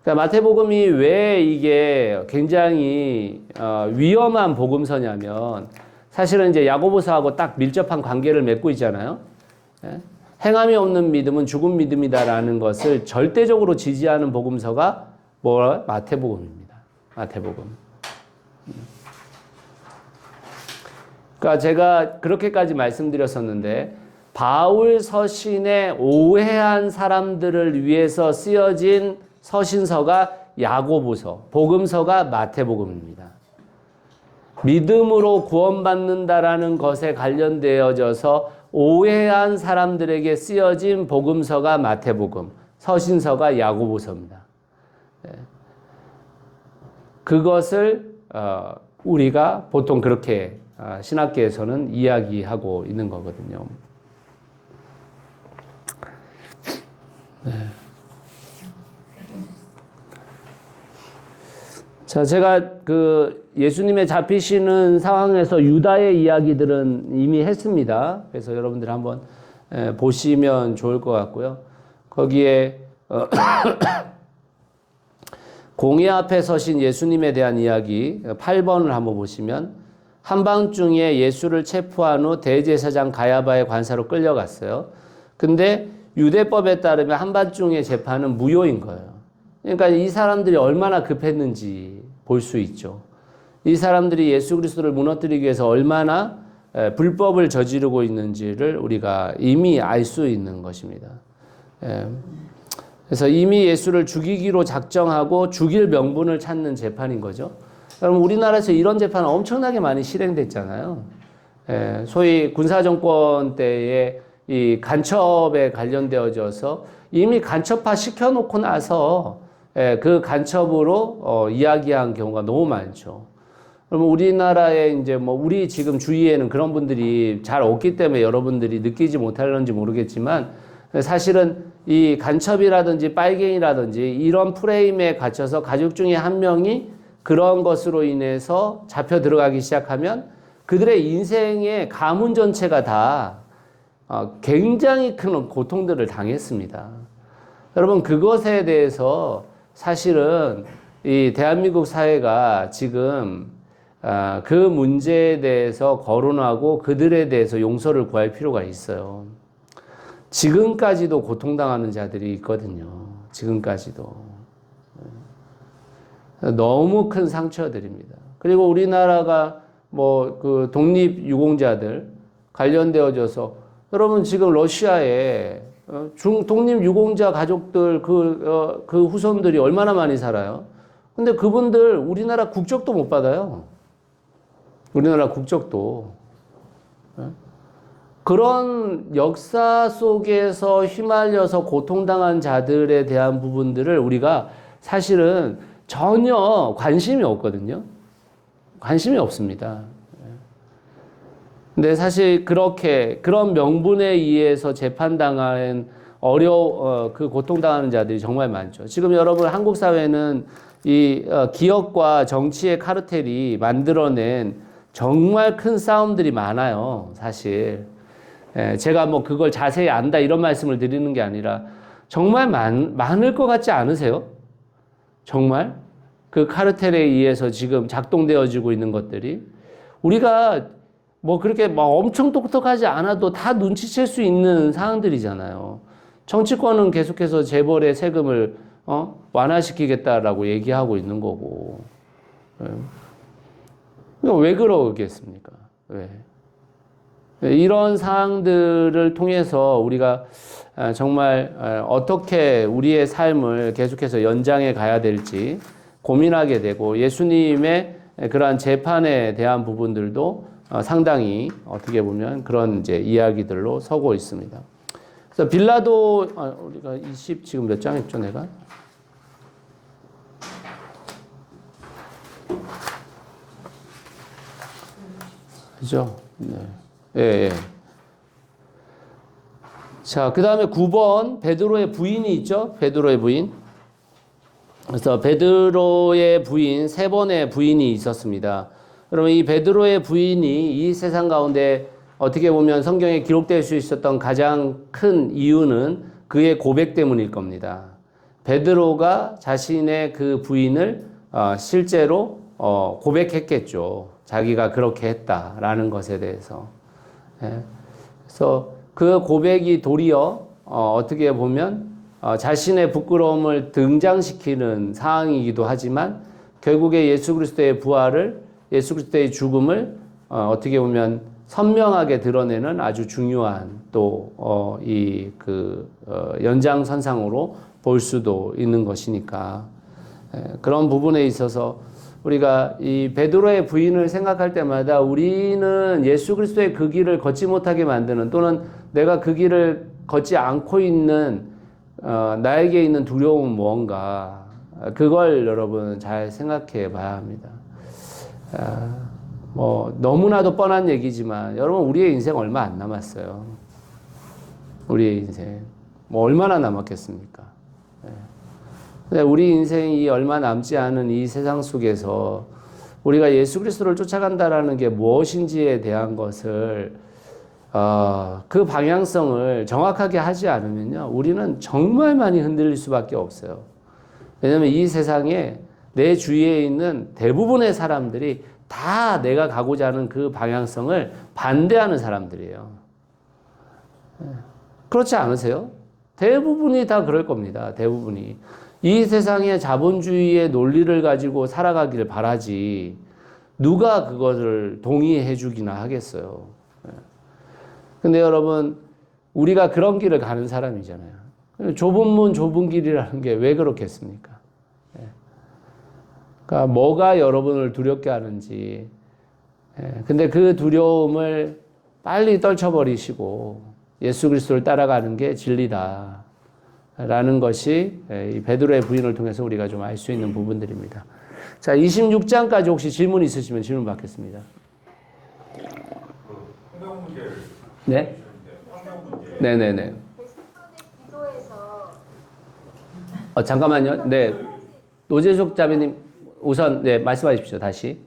그러니까 마태복음이 왜 이게 굉장히 위험한 복음서냐면 사실은 이제 야고보서하고 딱 밀접한 관계를 맺고 있잖아요. 행함이 없는 믿음은 죽은 믿음이다라는 것을 절대적으로 지지하는 복음서가 마태복음입니다. 마태복음. 그러니까 제가 그렇게까지 말씀드렸었는데 바울 서신에 오해한 사람들을 위해서 쓰여진 서신서가 야고보서, 복음서가 마태복음입니다. 믿음으로 구원받는다라는 것에 관련되어져서 오해한 사람들에게 쓰여진 복음서가 마태복음, 서신서가 야고보서입니다. 그것을 우리가 보통 그렇게 신학계에서는 이야기하고 있는 거거든요. 네. 자, 제가 예수님의 잡히시는 상황에서 유다의 이야기들은 이미 했습니다. 그래서 여러분들 한번 보시면 좋을 것 같고요. 거기에 공회 앞에 서신 예수님에 대한 이야기 8번을 한번 보시면 한밤중에 예수를 체포한 후 대제사장 가야바의 관사로 끌려갔어요. 근데 유대법에 따르면 한밤중에 재판은 무효인 거예요. 그러니까 이 사람들이 얼마나 급했는지 볼 수 있죠. 이 사람들이 예수 그리스도를 무너뜨리기 위해서 얼마나 불법을 저지르고 있는지를 우리가 이미 알 수 있는 것입니다. 그래서 이미 예수를 죽이기로 작정하고 죽일 명분을 찾는 재판인 거죠. 그럼 우리나라에서 이런 재판은 엄청나게 많이 실행됐잖아요. 소위 군사정권 때에 이 간첩에 관련되어져서 이미 간첩화 시켜놓고 나서 그 간첩으로 이야기한 경우가 너무 많죠. 그러면 우리나라에 이제 우리 지금 주위에는 그런 분들이 잘 없기 때문에 여러분들이 느끼지 못할런지 모르겠지만 사실은 이 간첩이라든지 빨갱이라든지 이런 프레임에 갇혀서 가족 중에 한 명이 그런 것으로 인해서 잡혀 들어가기 시작하면 그들의 인생의 가문 전체가 다 굉장히 큰 고통들을 당했습니다. 여러분 그것에 대해서 사실은 이 대한민국 사회가 지금 그 문제에 대해서 거론하고 그들에 대해서 용서를 구할 필요가 있어요. 지금까지도 고통당하는 자들이 있거든요. 지금까지도. 너무 큰 상처들입니다. 그리고 우리나라가 그 독립유공자들 관련되어져서 여러분 지금 러시아에 독립유공자 가족들 그 후손들이 얼마나 많이 살아요. 근데 그분들 우리나라 국적도 못 받아요. 우리나라 국적도. 그런 역사 속에서 휘말려서 고통당한 자들에 대한 부분들을 우리가 사실은 전혀 관심이 없거든요. 관심이 없습니다. 근데 사실 그렇게 그런 명분에 의해서 재판당한 그 고통당하는 자들이 정말 많죠. 지금 여러분 한국 사회는 이 기업과 정치의 카르텔이 만들어낸 정말 큰 싸움들이 많아요. 사실 제가 뭐 그걸 자세히 안다 이런 말씀을 드리는 게 아니라 정말 많을 것 같지 않으세요? 정말 그 카르텔에 의해서 지금 작동되어지고 있는 것들이 우리가 뭐 그렇게 막 엄청 똑똑하지 않아도 다 눈치챌 수 있는 사항들이잖아요. 정치권은 계속해서 재벌의 세금을 완화시키겠다라고 얘기하고 있는 거고. 왜 그러겠습니까? 왜? 이런 사항들을 통해서 우리가 정말 어떻게 우리의 삶을 계속해서 연장해 가야 될지 고민하게 되고 예수님의 그러한 재판에 대한 부분들도 상당히 어떻게 보면 그런 이제 이야기들로 서고 있습니다. 그래서 빌라도 우리가 20 지금 몇 장 했죠, 내가? 그죠? 네. 예, 예. 자, 그 다음에 9번 베드로의 부인이 있죠? 베드로의 부인. 그래서 베드로의 부인, 세 번의 부인이 있었습니다. 그러면 이 베드로의 부인이 이 세상 가운데 어떻게 보면 성경에 기록될 수 있었던 가장 큰 이유는 그의 고백 때문일 겁니다. 베드로가 자신의 그 부인을 실제로 고백했겠죠. 자기가 그렇게 했다라는 것에 대해서. 그래서 그 고백이 도리어 어떻게 보면 자신의 부끄러움을 등장시키는 상황이기도 하지만 결국에 예수 그리스도의 부활을 예수 그리스도의 죽음을 어떻게 보면 선명하게 드러내는 아주 중요한 또 연장선상으로 볼 수도 있는 것이니까 그런 부분에 있어서 우리가 이 베드로의 부인을 생각할 때마다 우리는 예수 그리스도의 그 길을 걷지 못하게 만드는 또는 내가 그 길을 걷지 않고 있는 나에게 있는 두려움은 무언가 그걸 여러분 잘 생각해 봐야 합니다. 뭐 너무나도 뻔한 얘기지만 여러분 우리의 인생 얼마 안 남았어요. 우리의 인생 뭐 얼마나 남았겠습니까? 근데 우리 인생이 얼마 남지 않은 이 세상 속에서 우리가 예수 그리스도를 쫓아간다라는 게 무엇인지에 대한 것을 그 방향성을 정확하게 하지 않으면요 우리는 정말 많이 흔들릴 수밖에 없어요. 왜냐하면 이 세상에 내 주위에 있는 대부분의 사람들이 다 내가 가고자 하는 그 방향성을 반대하는 사람들이에요. 그렇지 않으세요? 대부분이 다 그럴 겁니다. 대부분이. 이 세상의 자본주의의 논리를 가지고 살아가기를 바라지 누가 그것을 동의해 주기나 하겠어요. 근데 여러분 우리가 그런 길을 가는 사람이잖아요. 좁은 문 좁은 길이라는 게 왜 그렇겠습니까? 그러니까 뭐가 여러분을 두렵게 하는지 근데 그 두려움을 빨리 떨쳐버리시고 예수 그리스도를 따라가는 게 진리다 라는 것이 이 베드로의 부인을 통해서 우리가 좀 알 수 있는 부분들입니다. 자, 26장까지 혹시 질문 있으시면 질문 받겠습니다. 환경 문제를 네? 환경 문제. 네네네. 기도에서 잠깐만요. 네. 노재석 자매님 우선 네 말씀하십시오. 다시.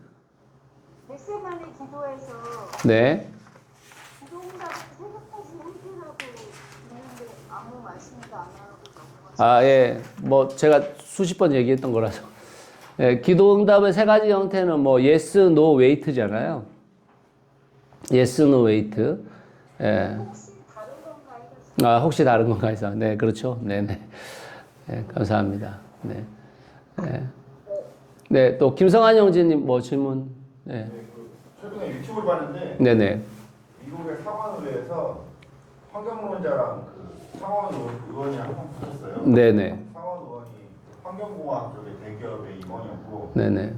겟세마네 기도에서 네. 기도응답을 새벽까지 함께라고 있는데 아무 말씀도 안 하고 넘어가시고 아, 예. 뭐 제가 수십 번 얘기했던 거라서. 예, 기도 응답의 세 가지 형태는 뭐 yes, no, wait잖아요. yes, no, wait. 예. 혹시 다른 건가요? 혹시 다른 건가 해서. 네, 그렇죠. 네네. 네, 감사합니다. 네. 네. 네, 또 김성환 형제님 뭐 질문. 네. 최근에 유튜브를 봤는데 네네. 미국의 상원의회에서 환경론자랑 그 상원 의원이 한번 붙었어요. 네네. 상원 의원이 환경공학 쪽의 대기업의 임원이었고 네네.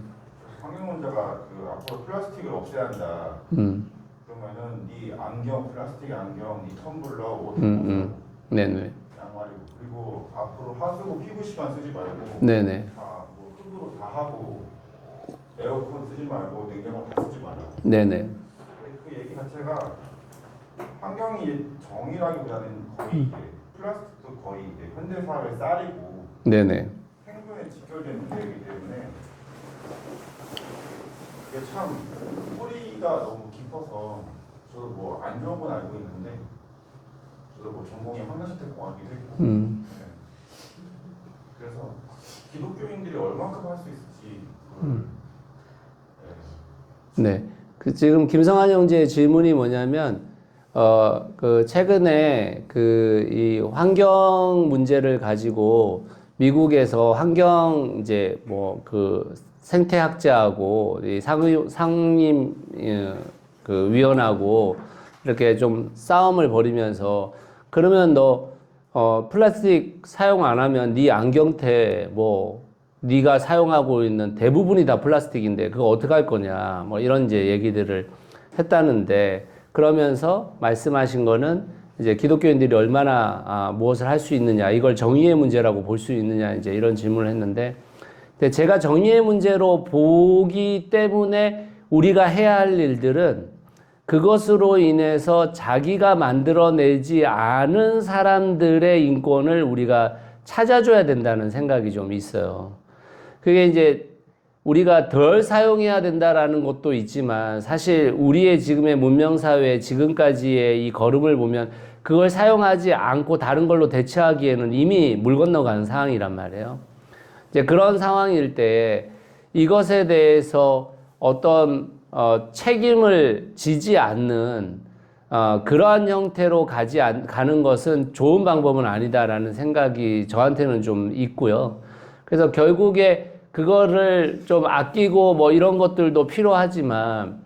환경론자가 그 앞으로 플라스틱을 없애야 한다. 음. 그런 보면은 네 안경, 플라스틱 안경, 네 텀블러, 옷, 네네. 양말이고 그리고 앞으로 하수구 PVC만 쓰지 말고 네네. 다뭐 흙으로 다 하고 에어컨 쓰지 말고 냉장고 다 쓰지 마라. 네네. 그 얘기 자체가 환경이 정의라기보다는 거의 이제 플라스틱도 거의 이제 현대 사회의 쌀이고 네네. 생존에 직결된 문제이기 때문에 이게 참 뿌리가 너무 깊어서 저도 뭐 안 좋은 건 알고 있는데 저도 뭐 전공이 환경생태공학이기도 했고 네. 그래서 기독교인들이 얼마큼 할 수 있을지 네. 그 지금 김성환 형제의 질문이 뭐냐면 그 최근에 그 이 환경 문제를 가지고 미국에서 환경 이제 뭐 그 생태학자하고 이 상임 그 위원하고 이렇게 좀 싸움을 벌이면서 그러면 너 플라스틱 사용 안 하면 네 안경테 뭐 네가 사용하고 있는 대부분이 다 플라스틱인데 그거 어떻게 할 거냐 뭐 이런 이제 얘기들을 했다는데 그러면서 말씀하신 거는 이제 기독교인들이 얼마나 무엇을 할 수 있느냐 이걸 정의의 문제라고 볼 수 있느냐 이제 이런 질문을 했는데 근데 제가 정의의 문제로 보기 때문에 우리가 해야 할 일들은 그것으로 인해서 자기가 만들어내지 않은 사람들의 인권을 우리가 찾아줘야 된다는 생각이 좀 있어요. 그게 이제 우리가 덜 사용해야 된다라는 것도 있지만 사실 우리의 지금의 문명사회 지금까지의 이 걸음을 보면 그걸 사용하지 않고 다른 걸로 대체하기에는 이미 물 건너가는 상황이란 말이에요. 이제 그런 상황일 때 이것에 대해서 어떤 책임을 지지 않는 그러한 형태로 가는 것은 좋은 방법은 아니다라는 생각이 저한테는 좀 있고요. 그래서 결국에 그거를 좀 아끼고 뭐 이런 것들도 필요하지만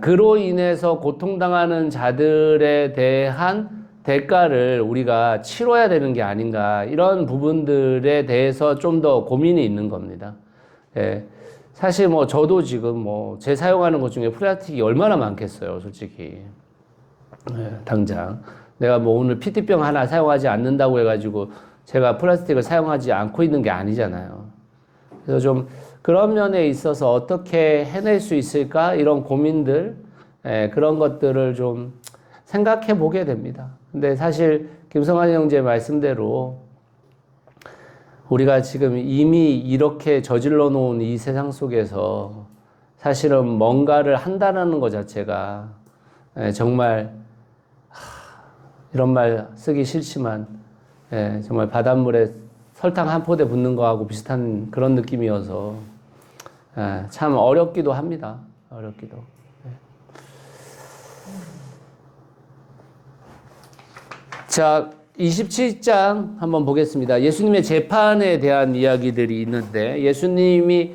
그로 인해서 고통당하는 자들에 대한 대가를 우리가 치러야 되는 게 아닌가 이런 부분들에 대해서 좀 더 고민이 있는 겁니다. 예. 사실 뭐 저도 지금 뭐 제 사용하는 것 중에 플라스틱이 얼마나 많겠어요, 솔직히. 예, 당장 내가 뭐 오늘 PT병 하나 사용하지 않는다고 해가지고 제가 플라스틱을 사용하지 않고 있는 게 아니잖아요. 그래서 좀 그런 면에 있어서 어떻게 해낼 수 있을까 이런 고민들 그런 것들을 좀 생각해 보게 됩니다. 근데 사실 김성환 형제 말씀대로 우리가 지금 이미 이렇게 저질러 놓은 이 세상 속에서 사실은 뭔가를 한다는 것 자체가 정말 이런 말 쓰기 싫지만 정말 바닷물에 설탕 한 포대 붓는 거하고 비슷한 그런 느낌이어서 참 어렵기도 합니다. 어렵기도. 자, 27장 한번 보겠습니다. 예수님의 재판에 대한 이야기들이 있는데 예수님이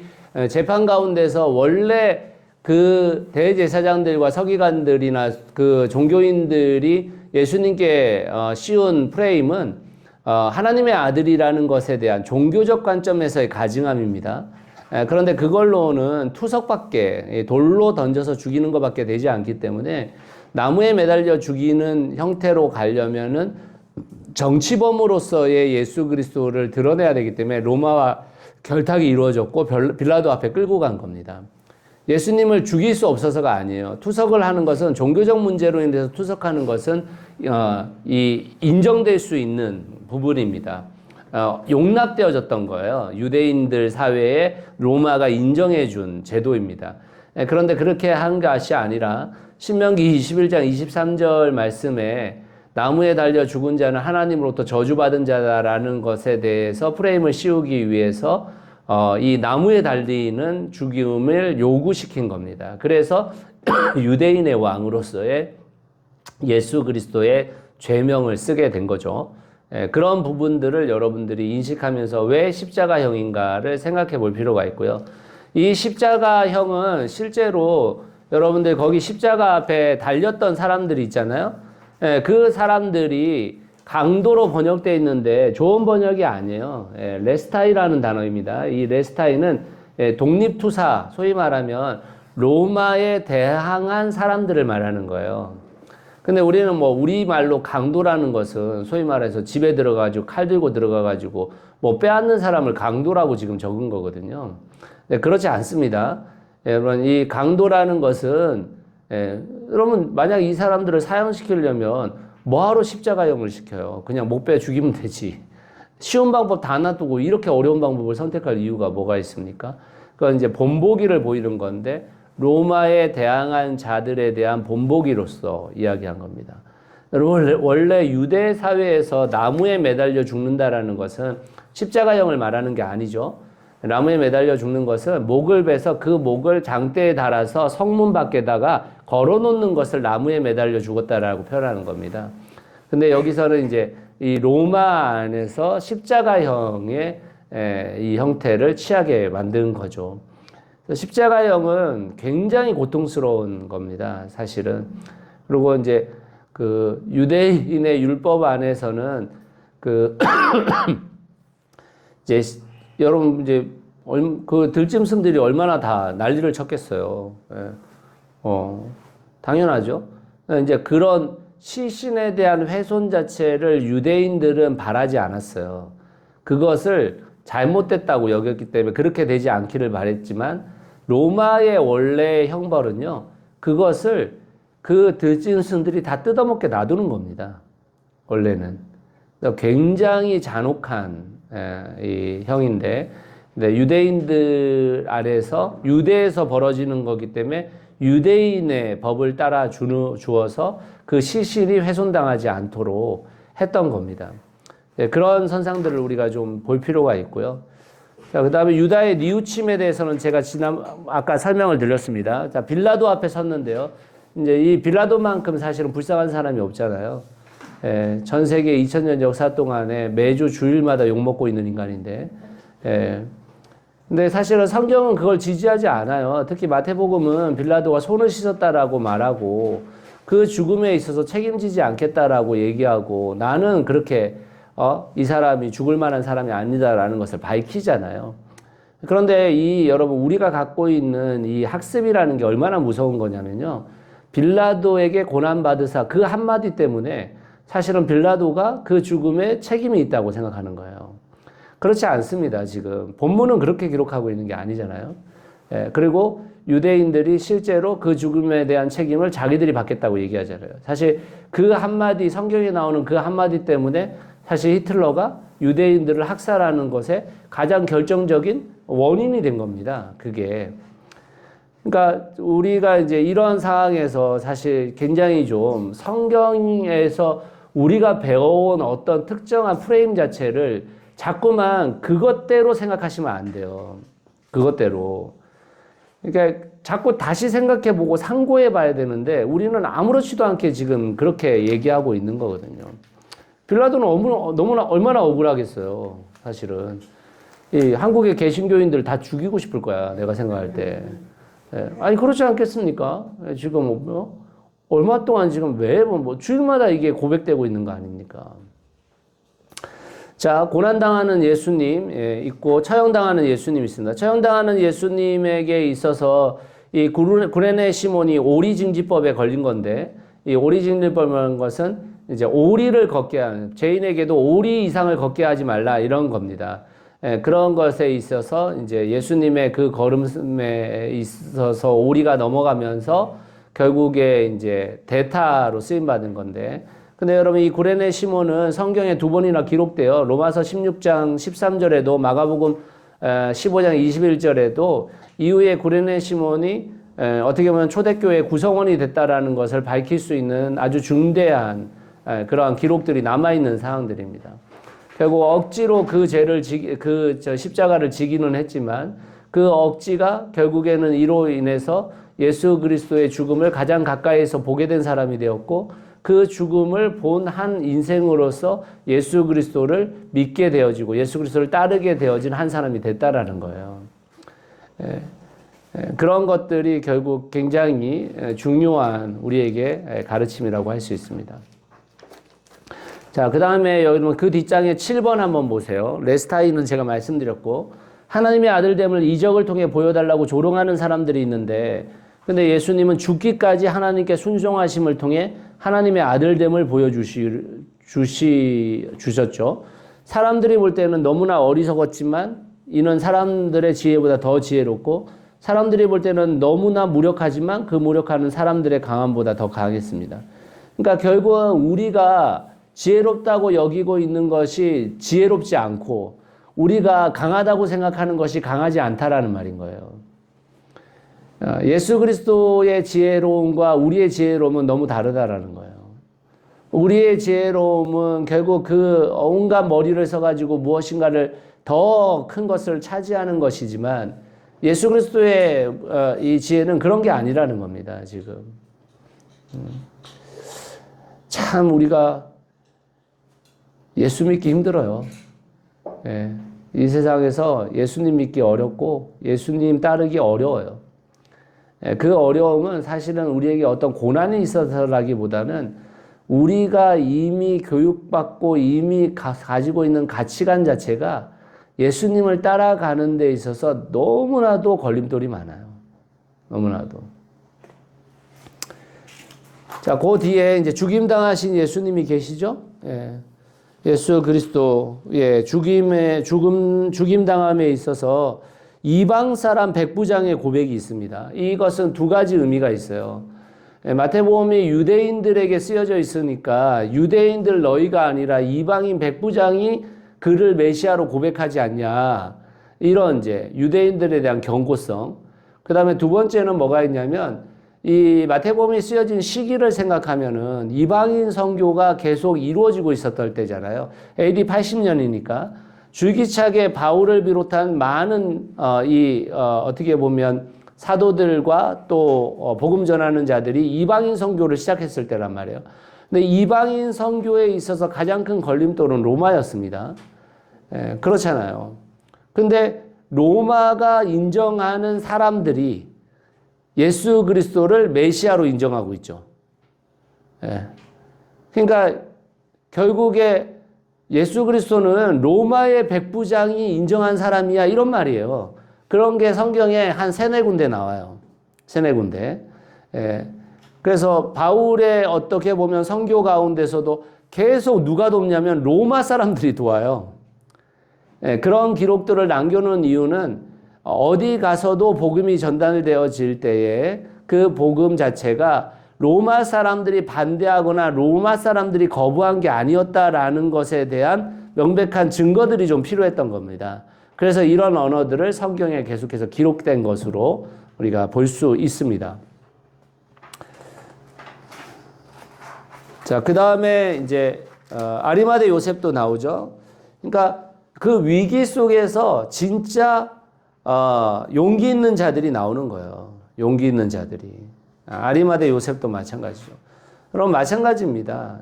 재판 가운데서 원래 그 대제사장들과 서기관들이나 그 종교인들이 예수님께 씌운 프레임은 하나님의 아들이라는 것에 대한 종교적 관점에서의 가증함입니다. 그런데 그걸로는 투석밖에 돌로 던져서 죽이는 것밖에 되지 않기 때문에 나무에 매달려 죽이는 형태로 가려면은 정치범으로서의 예수 그리스도를 드러내야 되기 때문에 로마와 결탁이 이루어졌고 빌라도 앞에 끌고 간 겁니다. 예수님을 죽일 수 없어서가 아니에요. 투석을 하는 것은 종교적 문제로 인해서 투석하는 것은 인정될 수 있는 부분입니다. 용납되어졌던 거예요. 유대인들 사회에 로마가 인정해준 제도입니다. 그런데 그렇게 한 것이 아니라 신명기 21장 23절 말씀에 나무에 달려 죽은 자는 하나님으로부터 저주받은 자다라는 것에 대해서 프레임을 씌우기 위해서 이 나무에 달리는 죽임을 요구시킨 겁니다. 그래서 유대인의 왕으로서의 예수 그리스도의 죄명을 쓰게 된 거죠. 그런 부분들을 여러분들이 인식하면서 왜 십자가형인가를 생각해 볼 필요가 있고요. 이 십자가형은 실제로 여러분들 거기 십자가 앞에 달렸던 사람들이 있잖아요. 그 사람들이 강도로 번역되어 있는데 좋은 번역이 아니에요. 레스타이라는 단어입니다. 이 레스타이는 독립투사, 소위 말하면 로마에 대항한 사람들을 말하는 거예요. 근데 우리는 뭐 우리말로 강도라는 것은 소위 말해서 집에 들어가지고 칼 들고 들어가가지고 뭐 빼앗는 사람을 강도라고 지금 적은 거거든요. 네, 그렇지 않습니다. 여러분, 이 강도라는 것은, 여러분, 만약 이 사람들을 사형시키려면 뭐하러 십자가형을 시켜요? 그냥 못 빼 죽이면 되지. 쉬운 방법 다 놔두고 이렇게 어려운 방법을 선택할 이유가 뭐가 있습니까? 그건 이제 본보기를 보이는 건데, 로마에 대항한 자들에 대한 본보기로서 이야기한 겁니다. 원래 유대 사회에서 나무에 매달려 죽는다라는 것은 십자가형을 말하는 게 아니죠. 나무에 매달려 죽는 것은 목을 베서 그 목을 장대에 달아서 성문 밖에다가 걸어놓는 것을 나무에 매달려 죽었다라고 표현하는 겁니다. 근데 여기서는 이제 이 로마 안에서 십자가형의 이 형태를 취하게 만든 거죠. 십자가형은 굉장히 고통스러운 겁니다, 사실은. 그리고 이제 그 유대인의 율법 안에서는 그 이제 여러분 이제 그 들짐승들이 얼마나 다 난리를 쳤겠어요. 당연하죠. 이제 그런 시신에 대한 훼손 자체를 유대인들은 바라지 않았어요. 그것을 잘못됐다고 여겼기 때문에 그렇게 되지 않기를 바랬지만 로마의 원래 형벌은요, 그것을 그 들짐승들이 다 뜯어먹게 놔두는 겁니다. 원래는. 굉장히 잔혹한 이 형인데, 유대인들 아래서 유대에서 벌어지는 거기 때문에 유대인의 법을 따라 주어서 그 시신이 훼손당하지 않도록 했던 겁니다. 그런 선상들을 우리가 좀 볼 필요가 있고요. 자, 그 다음에 유다의 뉘우침에 대해서는 제가 아까 설명을 드렸습니다. 자, 빌라도 앞에 섰는데요. 이제 이 빌라도만큼 사실은 불쌍한 사람이 없잖아요. 전 세계 2000년 역사 동안에 매주 주일마다 욕먹고 있는 인간인데, 근데 사실은 성경은 그걸 지지하지 않아요. 특히 마태복음은 빌라도가 손을 씻었다라고 말하고 그 죽음에 있어서 책임지지 않겠다라고 얘기하고 나는 그렇게 이 사람이 죽을 만한 사람이 아니다라는 것을 밝히잖아요. 그런데 여러분, 우리가 갖고 있는 이 학습이라는 게 얼마나 무서운 거냐면요. 빌라도에게 고난받으사 그 한마디 때문에 사실은 빌라도가 그 죽음에 책임이 있다고 생각하는 거예요. 그렇지 않습니다, 지금. 본문은 그렇게 기록하고 있는 게 아니잖아요. 그리고 유대인들이 실제로 그 죽음에 대한 책임을 자기들이 받겠다고 얘기하잖아요. 사실 그 한마디, 성경에 나오는 그 한마디 때문에 사실 히틀러가 유대인들을 학살하는 것에 가장 결정적인 원인이 된 겁니다. 그게. 그러니까 우리가 이제 이런 상황에서 사실 굉장히 좀 성경에서 우리가 배워온 어떤 특정한 프레임 자체를 자꾸만 그것대로 생각하시면 안 돼요. 그것대로. 그러니까 자꾸 다시 생각해보고 상고해봐야 되는데 우리는 아무렇지도 않게 지금 그렇게 얘기하고 있는 거거든요. 빌라도는 너무나 얼마나 억울하겠어요. 사실은 이 한국의 개신교인들 다 죽이고 싶을 거야. 내가 생각할 때. 아니 그렇지 않겠습니까? 지금 얼마 동안 지금 매번 주일마다 이게 고백되고 있는 거 아닙니까? 자, 고난당하는 예수님 있고 처형당하는 예수님 있습니다. 처형당하는 예수님에게 있어서 이 구레네 시몬이 오리증지법에 걸린 건데, 이 오리증지법이라는 것은 이제 오리를 걷게 하는, 죄인에게도 오리 이상을 걷게 하지 말라 이런 겁니다. 그런 것에 있어서 이제 예수님의 그 걸음에 있어서 오리가 넘어가면서 결국에 이제 대타로 쓰임 받은 건데, 근데 여러분 이 구레네 시몬은 성경에 2번이나 기록돼요. 로마서 16장 13절에도 마가복음 15장 21절에도 이후에 구레네 시몬이 어떻게 보면 초대교회 구성원이 됐다라는 것을 밝힐 수 있는 아주 중대한 그러한 기록들이 남아있는 사항들입니다. 결국 억지로 그 죄를 십자가를 지기는 했지만 그 억지가 결국에는 이로 인해서 예수 그리스도의 죽음을 가장 가까이에서 보게 된 사람이 되었고, 그 죽음을 본 한 인생으로서 예수 그리스도를 믿게 되어지고 예수 그리스도를 따르게 되어진 한 사람이 됐다라는 거예요. 그런 것들이 결국 굉장히 중요한 우리에게 가르침이라고 할 수 있습니다. 자, 그 다음에 여러분 그 뒷장에 7번 한번 보세요. 레스타인은 제가 말씀드렸고, 하나님의 아들됨을 이적을 통해 보여달라고 조롱하는 사람들이 있는데, 근데 예수님은 죽기까지 하나님께 순종하심을 통해 하나님의 아들됨을 주셨죠. 사람들이 볼 때는 너무나 어리석었지만 이는 사람들의 지혜보다 더 지혜롭고, 사람들이 볼 때는 너무나 무력하지만 그 무력하는 사람들의 강함보다 더 강했습니다. 그러니까 결국은 우리가 지혜롭다고 여기고 있는 것이 지혜롭지 않고 우리가 강하다고 생각하는 것이 강하지 않다라는 말인 거예요. 예수 그리스도의 지혜로움과 우리의 지혜로움은 너무 다르다라는 거예요. 우리의 지혜로움은 결국 그 온갖 머리를 써가지고 무엇인가를 더 큰 것을 차지하는 것이지만 예수 그리스도의 이 지혜는 그런 게 아니라는 겁니다, 지금. 참 우리가 예수 믿기 힘들어요. 예. 이 세상에서 예수님 믿기 어렵고 예수님 따르기 어려워요. 예. 그 어려움은 사실은 우리에게 어떤 고난이 있어서라기보다는 우리가 이미 교육받고 이미 가지고 있는 가치관 자체가 예수님을 따라가는 데 있어서 너무나도 걸림돌이 많아요. 너무나도. 자, 그 뒤에 이제 죽임당하신 예수님이 계시죠? 예. 예수 그리스도의 죽임당함에 있어서 이방 사람 백부장의 고백이 있습니다. 이것은 두 가지 의미가 있어요. 마태복음이 유대인들에게 쓰여져 있으니까 유대인들 너희가 아니라 이방인 백부장이 그를 메시아로 고백하지 않냐. 이런 이제 유대인들에 대한 경고성. 그 다음에 두 번째는 뭐가 있냐면 이 마태복음이 쓰여진 시기를 생각하면은 이방인 선교가 계속 이루어지고 있었던 때잖아요. AD 80년이니까 줄기차게 바울을 비롯한 많은 어떻게 보면 사도들과 또 복음 전하는 자들이 이방인 선교를 시작했을 때란 말이에요. 근데 이방인 선교에 있어서 가장 큰 걸림돌은 로마였습니다. 예, 그렇잖아요. 근데 로마가 인정하는 사람들이 예수 그리스도를 메시아로 인정하고 있죠. 예. 그러니까 결국에 예수 그리스도는 로마의 백부장이 인정한 사람이야 이런 말이에요. 그런 게 성경에 한 3-4군데 나와요. 3-4군데. 예. 그래서 바울의 어떻게 보면 선교 가운데서도 계속 누가 돕냐면 로마 사람들이 도와요. 예. 그런 기록들을 남겨놓은 이유는 어디 가서도 복음이 전달되어질 때에 그 복음 자체가 로마 사람들이 반대하거나 로마 사람들이 거부한 게 아니었다라는 것에 대한 명백한 증거들이 좀 필요했던 겁니다. 그래서 이런 언어들을 성경에 계속해서 기록된 것으로 우리가 볼 수 있습니다. 자, 그 다음에 이제 아리마대 요셉도 나오죠. 그러니까 그 위기 속에서 진짜 용기 있는 자들이 나오는 거예요. 용기 있는 자들이. 아리마대 요셉도 마찬가지죠. 그럼 마찬가지입니다.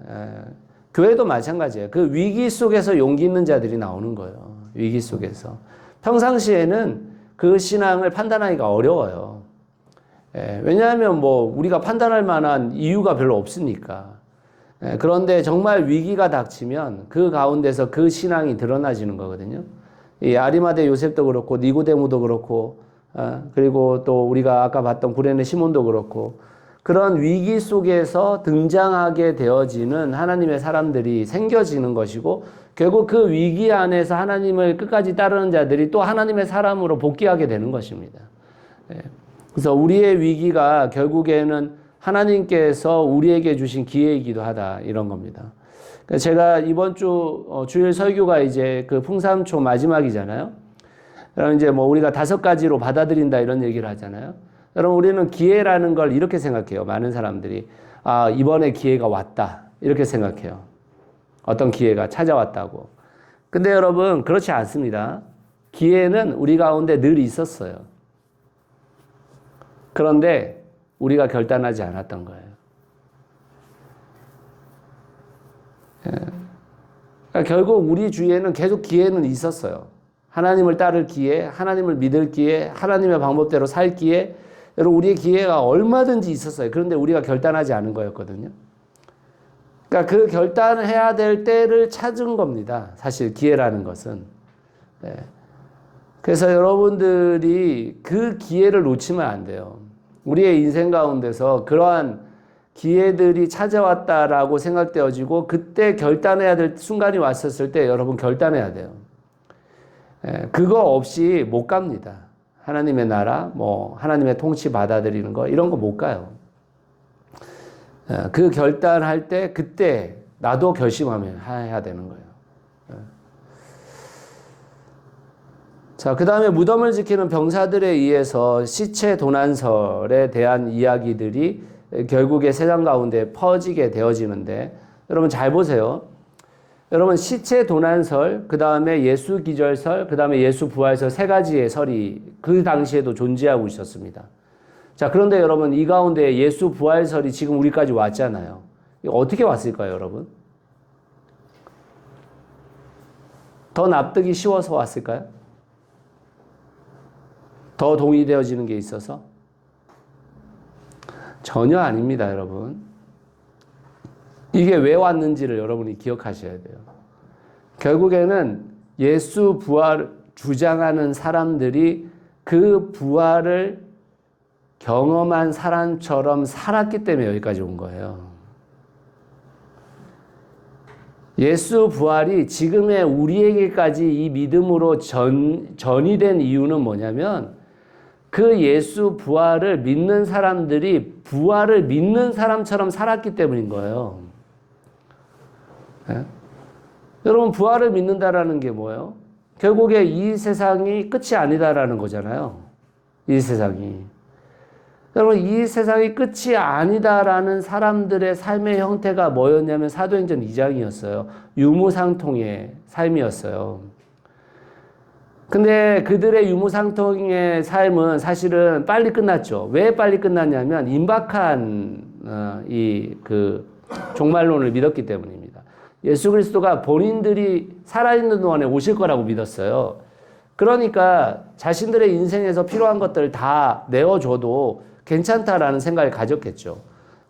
교회도 마찬가지예요. 그 위기 속에서 용기 있는 자들이 나오는 거예요. 위기 속에서. 평상시에는 그 신앙을 판단하기가 어려워요. 왜냐하면 뭐 우리가 판단할 만한 이유가 별로 없으니까. 그런데 정말 위기가 닥치면 그 가운데서 그 신앙이 드러나지는 거거든요. 이 아리마대 요셉도 그렇고 니고데모도 그렇고 그리고 또 우리가 아까 봤던 구레네 시몬도 그렇고 그런 위기 속에서 등장하게 되어지는 하나님의 사람들이 생겨지는 것이고 결국 그 위기 안에서 하나님을 끝까지 따르는 자들이 또 하나님의 사람으로 복귀하게 되는 것입니다. 그래서 우리의 위기가 결국에는 하나님께서 우리에게 주신 기회이기도 하다 이런 겁니다. 제가 이번 주 주일 설교가 이제 그 풍삼초 마지막이잖아요. 그럼 이제 뭐 우리가 5가지로 받아들인다 이런 얘기를 하잖아요. 여러분 우리는 기회라는 걸 이렇게 생각해요. 많은 사람들이 이번에 기회가 왔다 이렇게 생각해요. 어떤 기회가 찾아왔다고. 근데 여러분 그렇지 않습니다. 기회는 우리 가운데 늘 있었어요. 그런데 우리가 결단하지 않았던 거예요. 그러니까 결국 우리 주위에는 계속 기회는 있었어요. 하나님을 따를 기회, 하나님을 믿을 기회, 하나님의 방법대로 살 기회. 여러분 우리의 기회가 얼마든지 있었어요. 그런데 우리가 결단하지 않은 거였거든요. 그러니까 그 결단을 해야 될 때를 찾은 겁니다. 사실 기회라는 것은. 그래서 여러분들이 그 기회를 놓치면 안 돼요. 우리의 인생 가운데서 그러한 기회들이 찾아왔다라고 생각되어지고 그때 결단해야 될 순간이 왔었을 때 여러분 결단해야 돼요. 그거 없이 못 갑니다. 하나님의 나라, 뭐 하나님의 통치 받아들이는 거 이런 거 못 가요. 그 결단할 때 그때 나도 결심하면 해야 되는 거예요. 자, 그 다음에 무덤을 지키는 병사들에 의해서 시체 도난설에 대한 이야기들이 결국에 세상 가운데 퍼지게 되어지는데 여러분 잘 보세요. 여러분 시체 도난설, 그 다음에 예수 기절설, 그 다음에 예수 부활설 세 가지의 설이 그 당시에도 존재하고 있었습니다. 자, 그런데 여러분 이 가운데 예수 부활설이 지금 우리까지 왔잖아요. 이거 어떻게 왔을까요, 여러분? 더 납득이 쉬워서 왔을까요? 더 동의되어지는 게 있어서? 전혀 아닙니다, 여러분. 이게 왜 왔는지를 여러분이 기억하셔야 돼요. 결국에는 예수 부활 주장하는 사람들이 그 부활을 경험한 사람처럼 살았기 때문에 여기까지 온 거예요. 예수 부활이 지금의 우리에게까지 이 믿음으로 전이 된 이유는 뭐냐면 그 예수 부활을 믿는 사람들이 부활을 믿는 사람처럼 살았기 때문인 거예요. 네? 여러분 부활을 믿는다라는 게 뭐예요? 결국에 이 세상이 끝이 아니다라는 거잖아요. 이 세상이. 여러분 이 세상이 끝이 아니다라는 사람들의 삶의 형태가 뭐였냐면 사도행전 2장이었어요. 유무상통의 삶이었어요. 근데 그들의 유무상통의 삶은 사실은 빨리 끝났죠. 왜 빨리 끝났냐면 임박한 종말론을 믿었기 때문입니다. 예수 그리스도가 본인들이 살아있는 동안에 오실 거라고 믿었어요. 그러니까 자신들의 인생에서 필요한 것들을 다 내어줘도 괜찮다라는 생각을 가졌겠죠.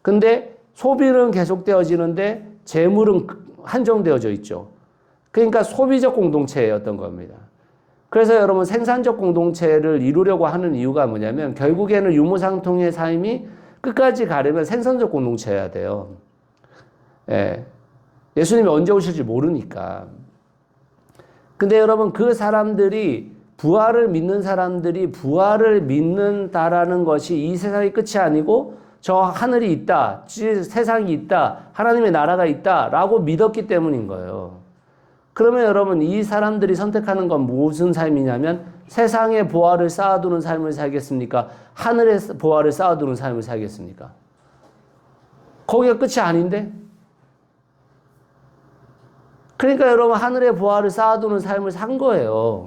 근데 소비는 계속되어지는데 재물은 한정되어져 있죠. 그러니까 소비적 공동체였던 겁니다. 그래서 여러분 생산적 공동체를 이루려고 하는 이유가 뭐냐면 결국에는 유무상통의 삶이 끝까지 가려면 생산적 공동체여야 돼요. 예수님이 언제 오실지 모르니까. 근데 여러분 그 사람들이 부활을 믿는 사람들이 부활을 믿는다라는 것이 이 세상의 끝이 아니고 저 하늘이 있다, 세상이 있다, 하나님의 나라가 있다라고 믿었기 때문인 거예요. 그러면 여러분 이 사람들이 선택하는 건 무슨 삶이냐면 세상의 보화를 쌓아두는 삶을 살겠습니까? 하늘의 보화를 쌓아두는 삶을 살겠습니까? 거기가 끝이 아닌데? 그러니까 여러분 하늘의 보화를 쌓아두는 삶을 산 거예요.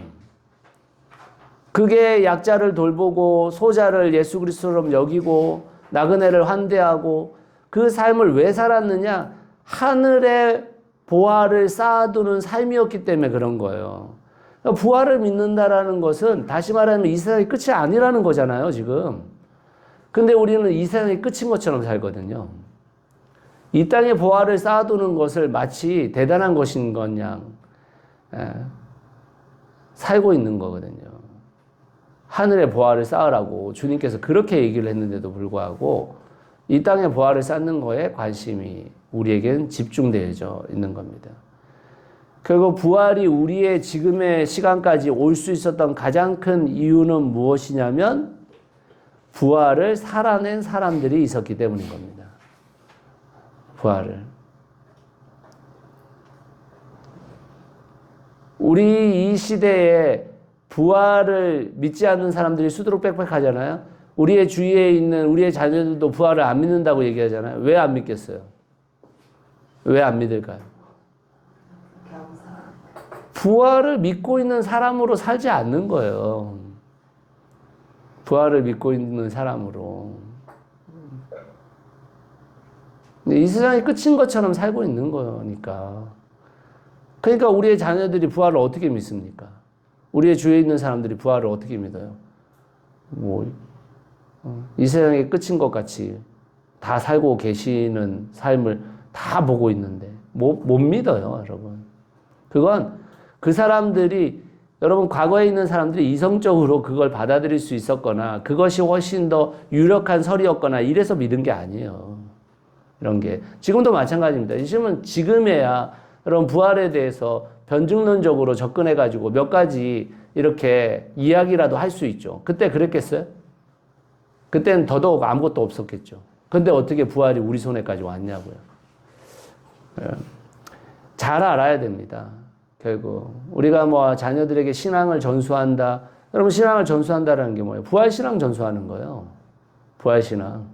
그게 약자를 돌보고 소자를 예수 그리스도처럼 여기고 나그네를 환대하고 그 삶을 왜 살았느냐? 하늘의 보화를 쌓아두는 삶이었기 때문에 그런 거예요. 부활을 믿는다라는 것은 다시 말하면 이 세상의 끝이 아니라는 거잖아요, 지금. 근데 우리는 이 세상의 끝인 것처럼 살거든요. 이 땅에 보화를 쌓아두는 것을 마치 대단한 것인 것 양 살고 있는 거거든요. 하늘의 보화를 쌓으라고 주님께서 그렇게 얘기를 했는데도 불구하고 이 땅의 보화를 쌓는 거에 관심이 우리에게는 집중되어져 있는 겁니다. 결국 부활이 우리의 지금의 시간까지 올 수 있었던 가장 큰 이유는 무엇이냐면 부활을 살아낸 사람들이 있었기 때문인 겁니다. 부활을. 우리 이 시대에 부활을 믿지 않는 사람들이 수두룩 빽빽하잖아요. 우리의 주위에 있는 우리의 자녀들도 부활을 안 믿는다고 얘기하잖아요. 왜 안 믿겠어요? 왜 안 믿을까요? 부활을 믿고 있는 사람으로 살지 않는 거예요. 부활을 믿고 있는 사람으로. 근데 이 세상이 끝인 것처럼 살고 있는 거니까. 그러니까 우리의 자녀들이 부활을 어떻게 믿습니까? 우리의 주위에 있는 사람들이 부활을 어떻게 믿어요? 이 세상의 끝인 것 같이 다 살고 계시는 삶을 다 보고 있는데 못 믿어요, 여러분. 그건 그 사람들이 여러분 과거에 있는 사람들이 이성적으로 그걸 받아들일 수 있었거나 그것이 훨씬 더 유력한 설이었거나 이래서 믿은 게 아니에요. 이런 게 지금도 마찬가지입니다. 지금에야 여러분 부활에 대해서 변증론적으로 접근해 가지고 몇 가지 이렇게 이야기라도 할 수 있죠. 그때 그랬겠어요? 그때는 더더욱 아무것도 없었겠죠. 근데 어떻게 부활이 우리 손에까지 왔냐고요. 잘 알아야 됩니다. 결국 우리가 뭐 자녀들에게 신앙을 전수한다. 여러분 신앙을 전수한다라는 게 뭐예요? 부활신앙 전수하는 거예요. 부활신앙.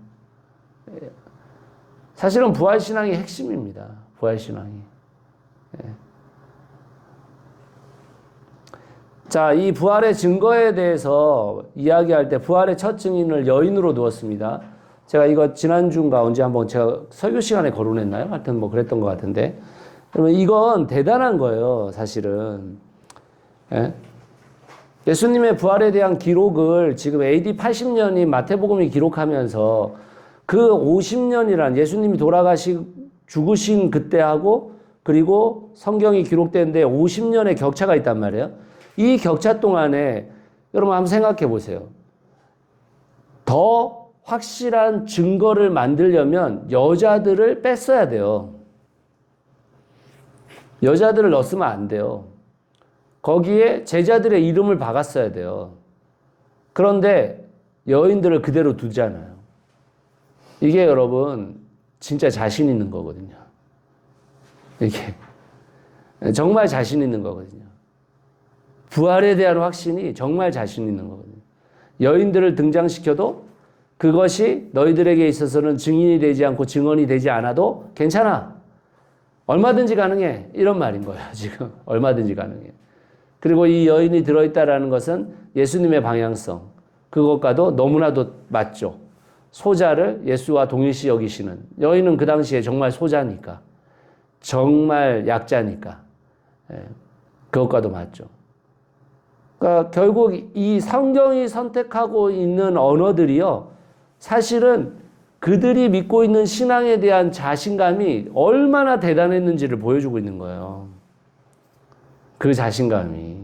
사실은 부활신앙이 핵심입니다. 부활신앙이. 자, 이 부활의 증거에 대해서 이야기할 때 부활의 첫 증인을 여인으로 두었습니다. 제가 이거 지난주인가 언제 한번 제가 설교 시간에 거론했나요? 하여튼 뭐 그랬던 것 같은데. 그러면 이건 대단한 거예요, 사실은. 예수님의 부활에 대한 기록을 지금 AD 80년이 마태복음이 기록하면서 그 50년이란 예수님이 죽으신 그때하고 그리고 성경이 기록된데 50년의 격차가 있단 말이에요. 이 격차 동안에 여러분 한번 생각해 보세요. 더 확실한 증거를 만들려면 여자들을 뺐어야 돼요. 여자들을 넣었으면 안 돼요. 거기에 제자들의 이름을 박았어야 돼요. 그런데 여인들을 그대로 두잖아요. 이게 여러분 진짜 자신 있는 거거든요. 이게 정말 자신 있는 거거든요. 부활에 대한 확신이 정말 자신 있는 거거든요. 여인들을 등장시켜도 그것이 너희들에게 있어서는 증인이 되지 않고 증언이 되지 않아도 괜찮아. 얼마든지 가능해. 이런 말인 거예요, 지금. 얼마든지 가능해. 그리고 이 여인이 들어있다라는 것은 예수님의 방향성. 그것과도 너무나도 맞죠. 소자를 예수와 동일시 여기시는. 여인은 그 당시에 정말 소자니까. 정말 약자니까. 그것과도 맞죠. 그러니까 결국 이 성경이 선택하고 있는 언어들이요. 사실은 그들이 믿고 있는 신앙에 대한 자신감이 얼마나 대단했는지를 보여주고 있는 거예요. 그 자신감이.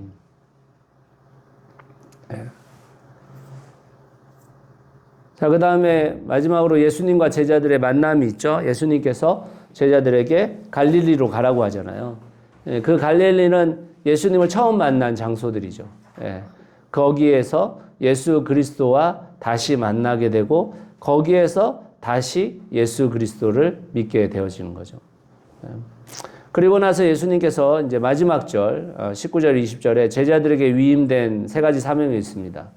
자, 그 다음에 마지막으로 예수님과 제자들의 만남이 있죠. 예수님께서 제자들에게 갈릴리로 가라고 하잖아요. 그 갈릴리는 예수님을 처음 만난 장소들이죠. 거기에서 예수 그리스도와 다시 만나게 되고 거기에서 다시 예수 그리스도를 믿게 되어지는 거죠. 그리고 나서 예수님께서 이제 마지막 절 19절 20절에 제자들에게 위임된 세 가지 사명이 있습니다.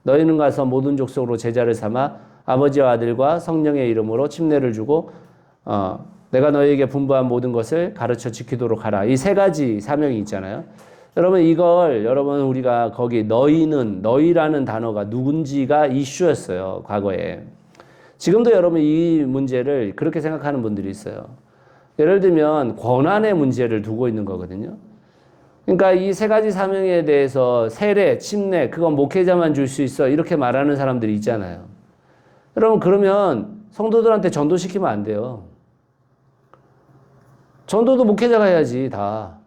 너희는 가서 모든 족속으로 제자를 삼아 아버지와 아들과 성령의 이름으로 침례를 주고 내가 너희에게 분부한 모든 것을 가르쳐 지키도록 하라. 이 세 가지 사명이 있잖아요. 여러분 이걸 우리가 거기 너희라는 단어가 누군지가 이슈였어요. 과거에. 지금도 여러분 이 문제를 그렇게 생각하는 분들이 있어요. 예를 들면 권한의 문제를 두고 있는 거거든요. 그러니까 이 세 가지 사명에 대해서 세례, 침례, 그건 목회자만 줄 수 있어 이렇게 말하는 사람들이 있잖아요. 여러분 그러면 성도들한테 전도시키면 안 돼요. 전도도 목회자가 해야지 다.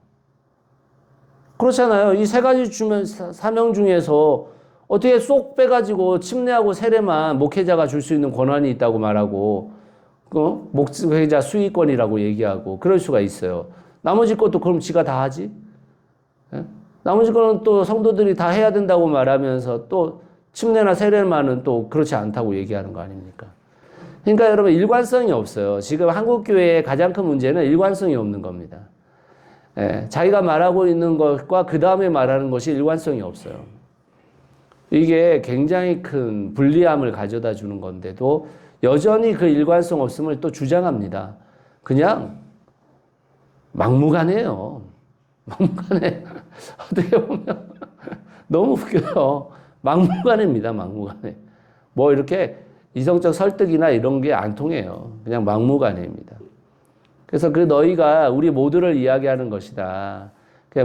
그렇잖아요. 이 세 가지 사명 중에서 어떻게 쏙 빼가지고 침례하고 세례만 목회자가 줄 수 있는 권한이 있다고 말하고 목회자 수익권이라고 얘기하고 그럴 수가 있어요. 나머지 것도 그럼 지가 다 하지? 나머지 거는 또 성도들이 다 해야 된다고 말하면서 또 침례나 세례만은 또 그렇지 않다고 얘기하는 거 아닙니까? 그러니까 여러분 일관성이 없어요. 지금 한국교회의 가장 큰 문제는 일관성이 없는 겁니다. 자기가 말하고 있는 것과 그 다음에 말하는 것이 일관성이 없어요. 이게 굉장히 큰 불리함을 가져다 주는 건데도 여전히 그 일관성 없음을 또 주장합니다. 그냥 막무가내예요. 막무가내. 어떻게 보면 너무 웃겨요. 막무가내입니다. 막무가내. 뭐 이렇게 이성적 설득이나 이런 게 안 통해요. 그냥 막무가내입니다. 그래서 그 너희가 우리 모두를 이야기하는 것이다.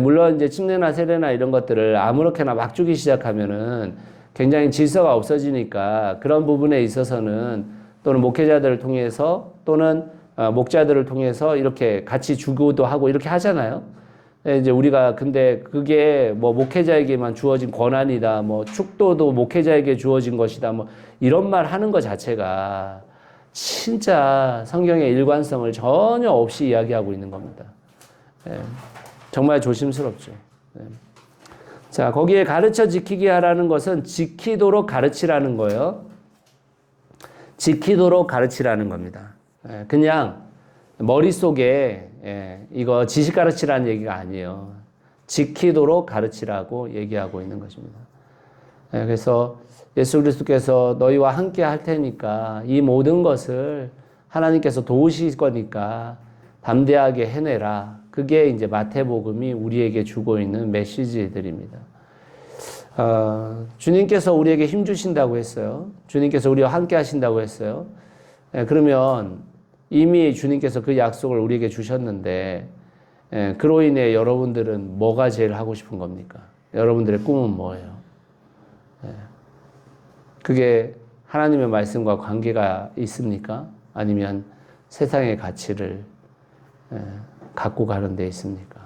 물론 이제 침례나 세례나 이런 것들을 아무렇게나 막 주기 시작하면은 굉장히 질서가 없어지니까 그런 부분에 있어서는 또는 목회자들을 통해서 또는 목자들을 통해서 이렇게 같이 주고도 하고 이렇게 하잖아요. 이제 우리가 근데 그게 뭐 목회자에게만 주어진 권한이다, 뭐 축도도 목회자에게 주어진 것이다, 뭐 이런 말 하는 것 자체가 진짜 성경의 일관성을 전혀 없이 이야기하고 있는 겁니다. 예, 정말 조심스럽죠. 예. 자, 거기에 가르쳐 지키게 하라는 것은 지키도록 가르치라는 거예요. 지키도록 가르치라는 겁니다. 예, 그냥 머릿속에 이거 지식 가르치라는 얘기가 아니에요. 지키도록 가르치라고 얘기하고 있는 것입니다. 그래서 예수 그리스도께서 너희와 함께 할 테니까 이 모든 것을 하나님께서 도우실 거니까 담대하게 해내라. 그게 이제 마태복음이 우리에게 주고 있는 메시지들입니다. 주님께서 우리에게 힘 주신다고 했어요. 주님께서 우리와 함께 하신다고 했어요. 그러면 이미 주님께서 그 약속을 우리에게 주셨는데, 그로 인해 여러분들은 뭐가 제일 하고 싶은 겁니까? 여러분들의 꿈은 뭐예요? 그게 하나님의 말씀과 관계가 있습니까? 아니면 세상의 가치를 갖고 가는 데 있습니까?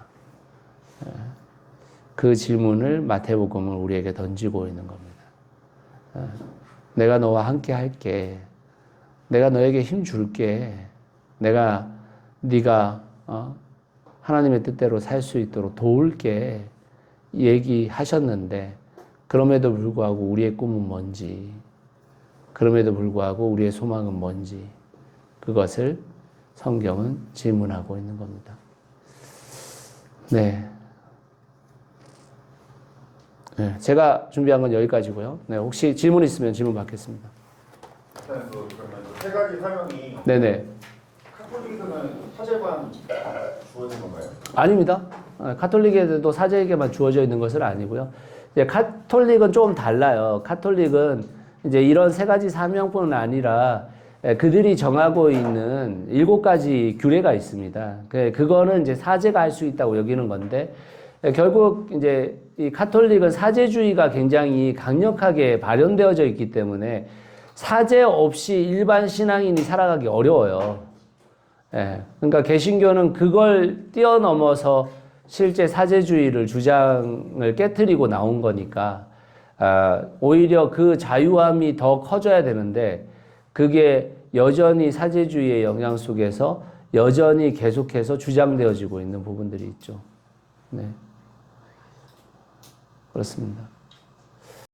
그 질문을 마태복음은 우리에게 던지고 있는 겁니다. 내가 너와 함께 할게. 내가 너에게 힘 줄게. 네가 하나님의 뜻대로 살 수 있도록 도울게 얘기하셨는데, 그럼에도 불구하고 우리의 꿈은 뭔지, 그럼에도 불구하고 우리의 소망은 뭔지, 그것을 성경은 질문하고 있는 겁니다. 네. 제가 준비한 건 여기까지고요. 네, 혹시 질문 있으면 질문 받겠습니다. 일단 그러면 세 가지 사명이 네네. 카톨릭에서는 사제관 주어진 건가요? 아닙니다. 카톨릭에도 사제에게만 주어져 있는 것은 아니고요. 이제 카톨릭은 조금 달라요. 카톨릭은 이제 이런 세 가지 사명뿐 아니라 그들이 정하고 있는 7가지 규례가 있습니다. 그거는 이제 사제가 할 수 있다고 여기는 건데, 결국 이제 이 카톨릭은 사제주의가 굉장히 강력하게 발현되어져 있기 때문에 사제 없이 일반 신앙인이 살아가기 어려워요. 그러니까 개신교는 그걸 뛰어넘어서 실제 사제주의를 주장을 깨트리고 나온 거니까, 오히려 그 자유함이 더 커져야 되는데, 그게 여전히 사제주의의 영향 속에서 여전히 계속해서 주장되어지고 있는 부분들이 있죠. 네. 그렇습니다.